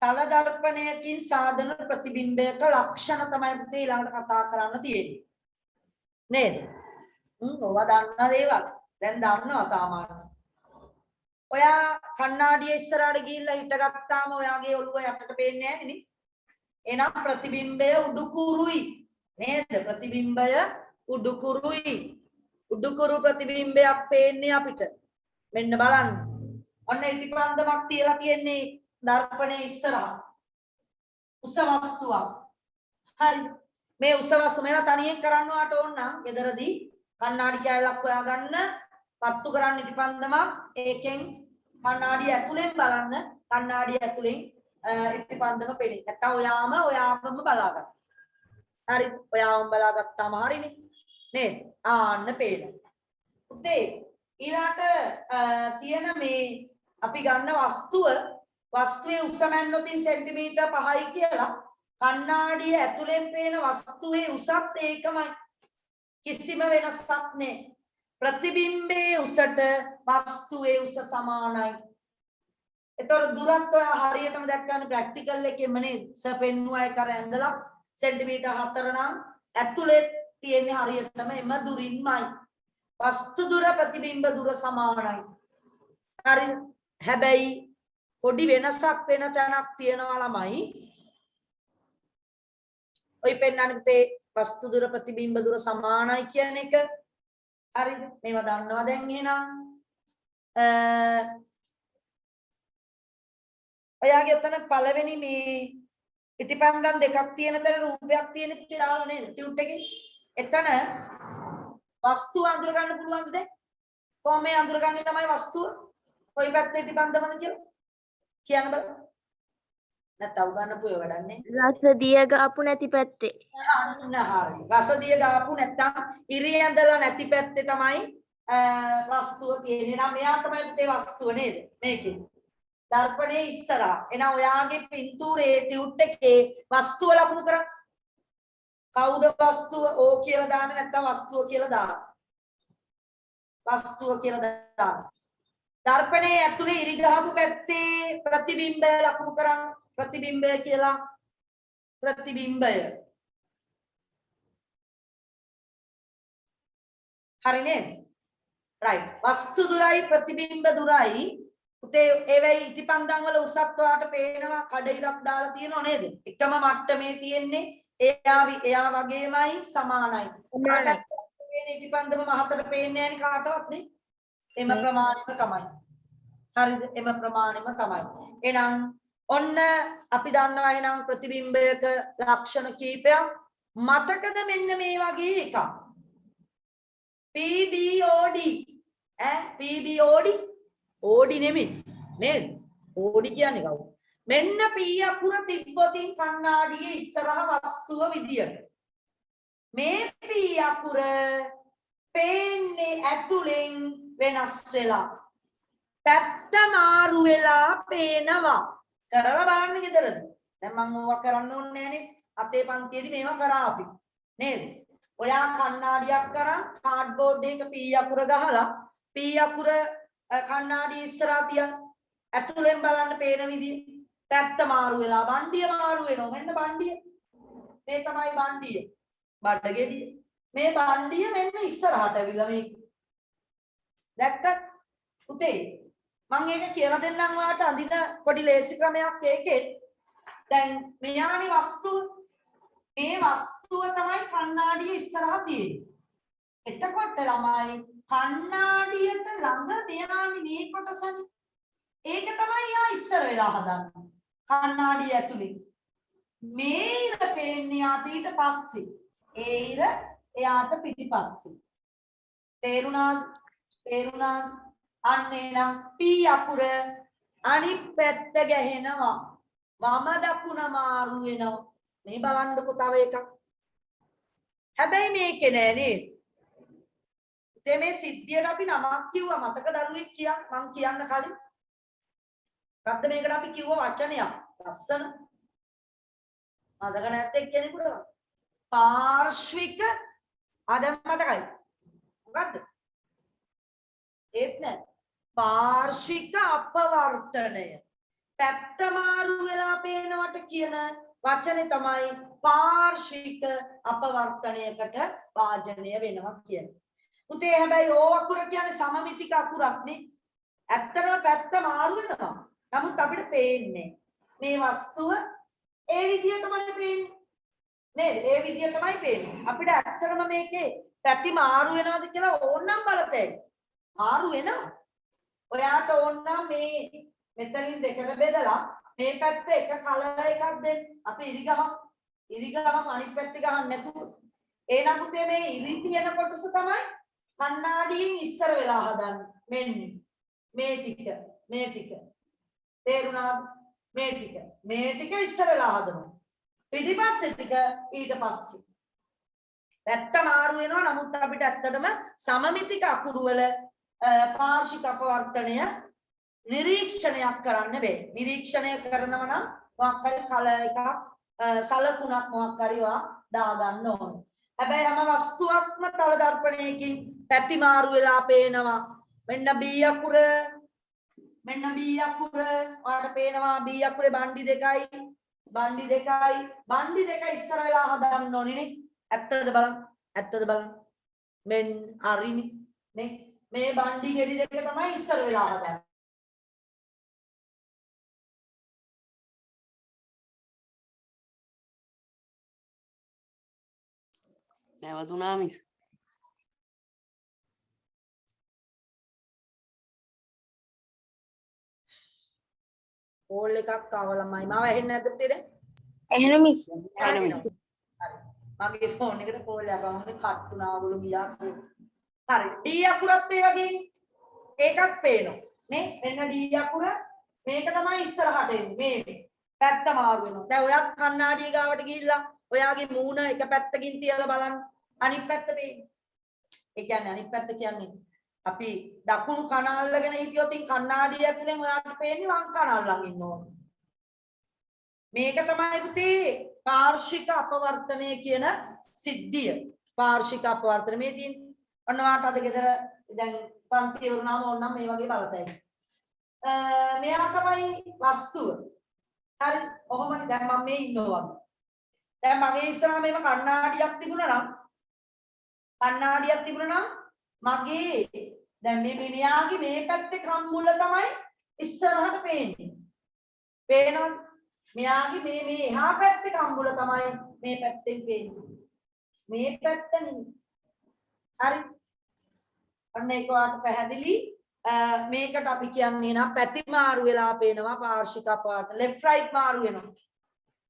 තල දර්පණයකින් සාධන ප්‍රතිබිම්බයක ලක්ෂණ තමයි පුතේ ඊළඟට කතා කරන්න තියෙන්නේ. නේද? ඔවා දන්න දේවල්. දැන් දන්නවා සාමාන්‍යයෙන්. ඔයා කණ්ණාඩිය ඉස්සරහට ගිහිල්ලා හිටගත්තාම ඔයාගේ ඔළුව යටට පේන්නේ නැහැ නේ. එහෙනම් ප්‍රතිබිම්බය උඩුකුරුයි. නේද? ප්‍රතිබිම්බය උඩුකුරුයි. උඩුකුරු ප්‍රතිබිම්බයක් පේන්නේ අපිට. මෙන්න බලන්න. ඔන්න ඉටිපන්දමක් තියලා තියෙන්නේ දර්පණයේ ඉස්සරහා. උස වස්තුවක්. හරි. මේ උස වස්තු මේවා තනියෙන් කරන්න වාට ඕන නම් ගෙදරදී කණ්ණාඩි කැලක් හොයාගන්න, පත්තු කරන්න ඉටිපන්දමක්, ඒකෙන් කණ්ණාඩිය ඇතුලෙන් බලන්න, කණ්ණාඩිය ඇතුලෙන් ඉටිපන්දම පෙළෙන්නේ. නැත්නම් ඔයාම බලා ගන්න. හරි. ඔයාම බලාගත්තාම හරිනේ. නේද? ආන්න පේනවා. උතේ ඊළාට තියෙන මේ අපි ගන්න වස්තුවේ උස මැන්නොතින් සෙන්ටිමීටර් 5යි කියලා කණ්ණාඩිය ඇතුලෙන් පේන වස්තුවේ උසත් ඒකමයි. කිසිම වෙනසක් නැහැ. ප්‍රතිබිම්බයේ උසට වස්තුවේ උස සමානයි. ඒතකොට දුරත් ඔය හරියටම දැක්කන්නේ ප්‍රැක්ටිකල් එකෙම නේද? සර් පෙන්නුවා ඒක අර ඇඳලා සෙන්ටිමීටර් 4 නම් ඇතුලේ තියෙන්නේ හරියටම එම දුරින්මයි. වස්තු දුර ප්‍රතිබිම්බ දුර සමානයි. හරි. හැබැයි පොඩි වෙනසක් වෙන තැනක් තියෙනවා ළමයි. ඔය පෙන්නන්නේ වස්තු දුර ප්‍රතිබිම්බ දුර සමානයි කියන එක. හරිද? මේවා දන්නවා දැන් එහෙනම්. ඔයාගේ උතන පළවෙනි මේ ඉටිපන්දම් දෙකක් තියෙන තැන රූපයක් තියෙන පිටාව නේද? ටියුට් එකේ. එතන වස්තුව අඳුර ගන්න පුළුවන්ද දැන්? කොහොමද අඳුරගන්නේ තමයි වස්තුව? කොයි පැත්තේ ඉටිපන්දමද කියලා? කියන්න බලන්න. නැත්නම් උගන්නපු ඒවා වැඩන්නේ. රසදිය ගාපු නැති පැත්තේ. අන්න හරි. රසදිය ගාපු නැත්නම් ඉරි ඇඳලා නැති පැත්තේ තමයි වස්තුව තියෙන්නේ. නම් මෙයා තමයි පුතේ වස්තුව නේද? මේකේ. දර්පණයේ ඉස්සරහා. එහෙනම් ඔයාගේ පින්තූරේ ටියුට් එකේ වස්තුව ලකුණු කරන්න. කවුද වස්තුව? ඕ කියලා දාන්න නැත්නම් වස්තුව කියලා දාන්න. වස්තුව කියලා දාන්න. දර්පණයේ ඇතුලේ ඉරි ගහපු පැත්තේ ප්‍රතිබිම්බය ලකුණු කරන්න. ප්‍රතිබිම්බය කියලා ප්‍රතිබිම්බය. හරි නේද? right. වස්තු දුරයි ප්‍රතිබිම්බ දුරයි උතේ ඒවයි ඉටිපන්දම් වල උසත් ඔයාට පේනවා කඩිරක් දාලා තියෙනව නේද? එකම මට්ටමේ තියෙන්නේ එයා වගේමයි සමානයි. මේ ඉටිපන්දම මහතට පේන්නේ නැහැ නේ කාටවත් නේ. එම ප්‍රමාණෙම තමයි. හරිද? එම ප්‍රමාණෙම තමයි. එහෙනම් ඔන්න අපි දන්නවා එහෙනම් ප්‍රතිබිම්බයක ලක්ෂණ කීපයක් මතකද මෙන්න මේ වගේ එකක්. PBOD PBOD OD නෙමෙයි නේද? OD කියන්නේ කවුද? මෙන්න P අකුර තිබ්බොතින් කණ්ණාඩියේ ඉස්සරහ වස්තුව විදියට. මේ P අකුර පේන්නේ ඇතුලෙන් වෙනස් වෙලා. පැත්ත මාරු වෙලා පේනවා. කරලා බලන්න ගෙදරද? දැන් මම ඕවා කරන්න ඕනේ නෑනේ. අතේ පන්තියේදී මේවා කරා අපි. නේද? ඔයා කණ්ණාඩියක් කරන් කාඩ්බෝඩ් එකක P අකුර ගහලා P අකුර කණ්ණාඩිය ඉස්සරහා තියන්න. ඇතුලෙන් බලන්න පේන විදිය. පැත්ත මාරු වෙලා බණ්ඩිය මාරු වෙනවා. මෙන්න බණ්ඩිය. මේ තමයි බණ්ඩිය. බඩගෙඩිය. මේ බණ්ඩිය මෙන්න ඉස්සරහට ඇවිල්ලා මේක. දැක්කත්? උතේ මම ඒක කියලා දෙන්නම් ඔයාලට අඳින පොඩි ලේසි ක්‍රමයක් ඒකේ. දැන් මෙයානි වස්තුව මේ වස්තුව තමයි කණ්ණාඩිය ඉස්සරහා තියෙන්නේ. එතකොට ළමයි කණ්ණාඩියට ළඟ මෙයානි මේ කොටසනේ. ඒක තමයි යා ඉස්සර වෙලා හදන්නේ. කණ්ණාඩිය ඇතුලේ. මේ ඉර පේන්නේ යාට ඊට පස්සේ. ඒ ඉර එයාට පිටිපස්සේ. තේරුණාද? තේරුණාද? අන්න එනම් P අකුර අනිත් පැත්ත ගැහෙනවා. වම දකුණ මාරු වෙනවා. මේ බලන්නකො තව එකක්. හැබැයි මේකේ නෑ නේද? ඉතින් මේ සිද්ධියට අපි නමක් කිව්වා මතක දරුවෙක් මං කියන්න කලින්. මොකද්ද මේකට අපි කිව්ව වචනයක්? ලස්සන. මතක නැත්නම් කෙනෙකුට පාර්ශ්වික අද මතකයි. මොකද්ද? ඒත් නෑ. පාර්ශික අපවර්තනය. පැත්ත මාරු වෙලා පේනවට කියන වචනේ තමයි පාර්ශික අපවර්තනයකට වාජනය වෙනවා කියන්නේ. පුතේ හැබැයි ඕ අකුර කියන්නේ සමමිතික අකුරක් නේ. ඇත්තටම පැත්ත මාරු වෙනවා. නමුත් අපිට පේන්නේ මේ වස්තුව ඒ විදිහටමයි පේන්නේ. නේද? ඒ විදිහටමයි පේන්නේ. අපිට ඇත්තටම මේකේ පැති මාරු වෙනවද කියලා ඕනනම් බලතේ. මාරු වෙනවා. ඔයාට ඕනනම් මේ මෙතනින් දෙකට බෙදලා මේ පැත්ත එක කලර් එකක් දෙන්න. අපි ඉරි ගහමු අනිත් පැත්තේ ගහන්න නැතුව. එහෙනම් පුතේ මේ ඉරි තියෙන කොටස තමයි කණ්ණාඩියෙන් ඉස්සර වෙලා හදන්නේ. මෙන්න මේ ටික තේරුණාද? මේ ටික ඉස්සර වෙලා හදනවා. පිටිපස්සේ ටික ඊට පස්සේ. පැත්ත මාරු වෙනවා. නමුත් අපිට ඇත්තටම සමමිතික අකුරු වල පාර්ශික අපවර්තනය නිරීක්ෂණයක් කරන්න බෑ. නිරීක්ෂණය කරනවා නම් මොකක් හරි කලර් එකක් සලකුණක් මොකක් හරි දා ගන්න ඕන. හැබැයි හැම වස්තුවක්ම තල දර්පණයකින් පැති මාරු වෙලා පේනවා. මෙන්න B අකුර ඔයාලට පේනවා B අකුරේ බණ්ඩි දෙකයි ඉස්සර වෙලා හදන්න ඕනේ නේ. ඇත්තද බලන්න. මෙන්න හරිනේ නේ. මේ බණ්ඩි ගෙඩි දෙක තමයි ඉස්සර වෙලා හදන්නේ. නැවතුණා මිස්. කෝල් එකක් ආව ළමයි. මාව ඇහෙන්නේ නැද්ද පුතේද? එහෙනම් මිස්. හරි. මගේ ෆෝන් එකට කෝල් එකක් ආවා. මම කට් වුණා ඔයගොල්ලෝ ගියා. හරි. D අකුරත් ඒ වගේ ඒකත් පේනවා. නේ? මෙන්න D අකුර මේක තමයි ඉස්සරහට එන්නේ. මේ පැත්ත මාරු වෙනවා. දැන් ඔයත් කණ්ණාඩිය ගාවට ගිහිල්ලා ඔයාගේ මූණ එක පැත්තකින් තියලා බලන්න. අනිත් පැත්ත පේන්නේ. ඒ කියන්නේ අනිත් පැත්ත කියන්නේ අපි දකුණු කන අල්ලගෙන හිටියොත් කණ්ණාඩිය ඇතුලෙන් ඔයාලට පේන්නේ වම් කන අල්ලන් ඉන්න ඕන. මේක තමයි පුතේ පාර්ශික අපවර්තනය කියන සිද්ධිය. පාර්ශික අපවර්තන මේ තියෙන්නේ. ඔන්න ඔයාට අද ගෙදර දැන් පන්ති වුණාම ඕනනම් මේ වගේ බලතයි. මෙයා තමයි වස්තුව. හරි. ඔහොමනේ දැන් මම මේ ඉන්නවා වගේ. දැන් මගේ ඉස්සරහා මේව කණ්ණාඩියක් තිබුණා නම් මගේ දැන් මේ මෙයාගේ මේ පැත්තේ කම්බුල තමයි ඉස්සරහට පේන්නේ. පේනවද? මෙයාගේ මේ එහා පැත්තේ කම්බුල තමයි මේ පැත්තෙන් පේන්නේ. මේ පැත්ත නෙමෙයි. හරි. අන්න ඒක වාට පැහැදිලි. මේකට අපි කියන්නේ නම් පැති මාරු වෙලා පේනවා පාර්ශික අපවර්තන. left right මාරු වෙනවා.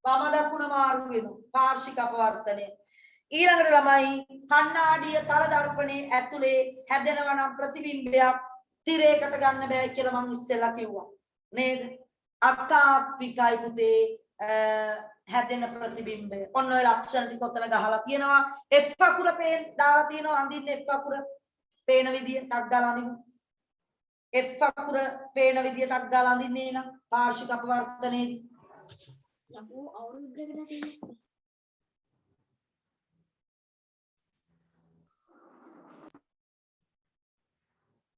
වම දකුණ මාරු වෙනවා. පාර්ශික අපවර්තනය. ඊළඟට ළමයි කණ්ණාඩිය තල දර්පණයේ ඇතුලේ හැදෙනවා නම් ප්‍රතිබිම්බයක් තිරයකට ගන්න බෑ කියලා මම ඉස්සෙල්ලා කිව්වා නේද? අතාත්විකයි පුතේ හැදෙන ප්‍රතිබිම්බය. ඔන්න ඔය ලක්ෂණ ටික ඔතන ගහලා තියෙනවා. F අකුර දාලා තියෙනවා අඳින්න F අකුර පේන විදිය ටක් ගාලා අඳින්න. F අකුර පේන විදිය ටක් ගාලා අඳින්නේ නම් පාර්ශික අපවර්තනයේ යකෝ අවුරුද්දකට තියෙන්නේ.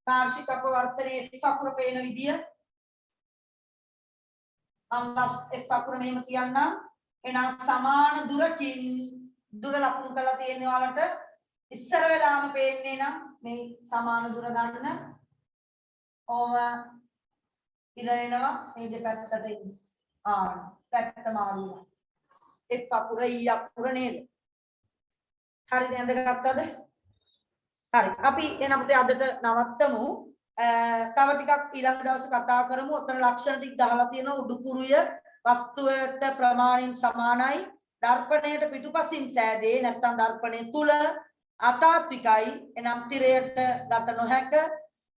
පාර්ශික අපවර්තනයේ F අකුර පේන විදිය මම F අකුර මෙහෙම කියන්නම්. එහෙනම් සමාන දුරකින් දුර ලකුණු කරලා තියෙන ඔයාලට ඉස්සර වෙලාම පේන්නේ නම් මේ සමාන දුර ගන්න. ඕව ඉරෙනවා මේ දෙපැත්තට එන්නේ. පැත්ත මාරු වෙනවා. F අකුර E අකුර නේද? හරිද? ඇඳගත්තද? හරි. අපි එනමුත් අදට නවත්තමු. තව ටිකක් ඊළඟ දවසේ කතා කරමු. ඔතන ලක්ෂණ ටික ගහලා තියෙනවා. උඩුකුරුය වස්තුවට ප්‍රමාණයෙන් සමානයි. දර්පණයට පිටුපසින් සෑදේ නැත්නම් දර්පණය තුල අතාත්විකයි. එනම් තිරයට ගත නොහැක.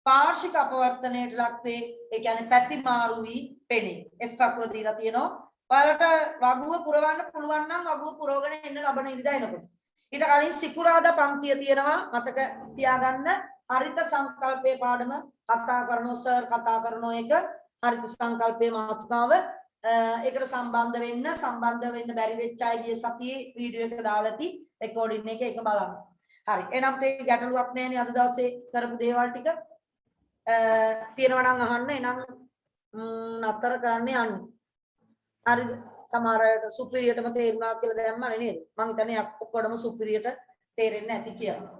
පාර්ශික අපවර්තනයට ලක් වේ. ඒ කියන්නේ පැති මාරු වී පෙනේ. F අකුර දීලා තියෙනවා. ඔයාලට වගුව පුරවන්න පුළුවන් නම් වගුව පුරවගෙන එන්න ලබන ඉරිදා එනකොට. ඊට කලින් සිකුරාදා පන්තිය තියෙනවා. මතක තියාගන්න. හරිත සංකල්පයේ පාඩම කතා කරනෝ සර් කතා කරනෝ එක හරිත සංකල්පයේ මාතෘකාව ඒකට සම්බන්ධ වෙන්න බැරි වෙච්ච අය ගිය සතියේ වීඩියෝ එක දාලා ඇති රෙකෝඩින් එක බලන්න. හරි. එහෙනම් තේ ගැටලුවක් නැහැනේ අද දවසේ කරපු දේවල් ටික. තියෙනවා නම් අහන්න. එහෙනම් නතර කරන්න යන්න. හරිද? සමහර අයට සුපිරියටම තේරුණා කියලා දැම්මනේ නේද? මං හිතන්නේ ඔක්කොටම සුපිරියට තේරෙන්නේ නැති කියලා.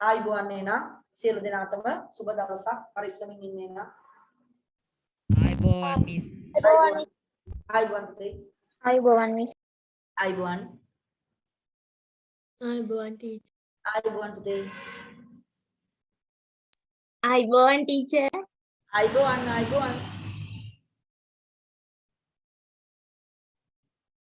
ආයිබෝවන් නේනම් සියලු දෙනාටම සුබ දවසක් පරිස්සමින් ඉන්නේ නා. ආයිබෝවන් මිස්. ආයිබෝවන් පුතේ. අයුබෝවන් මිස්. ආයිබෝවන්. අයුබෝවන් ටීචර්. ආයිබෝවන් පුතේ. අයුබෝවන් ටීචර්. ආයිබෝවන් ආයිබෝවන්.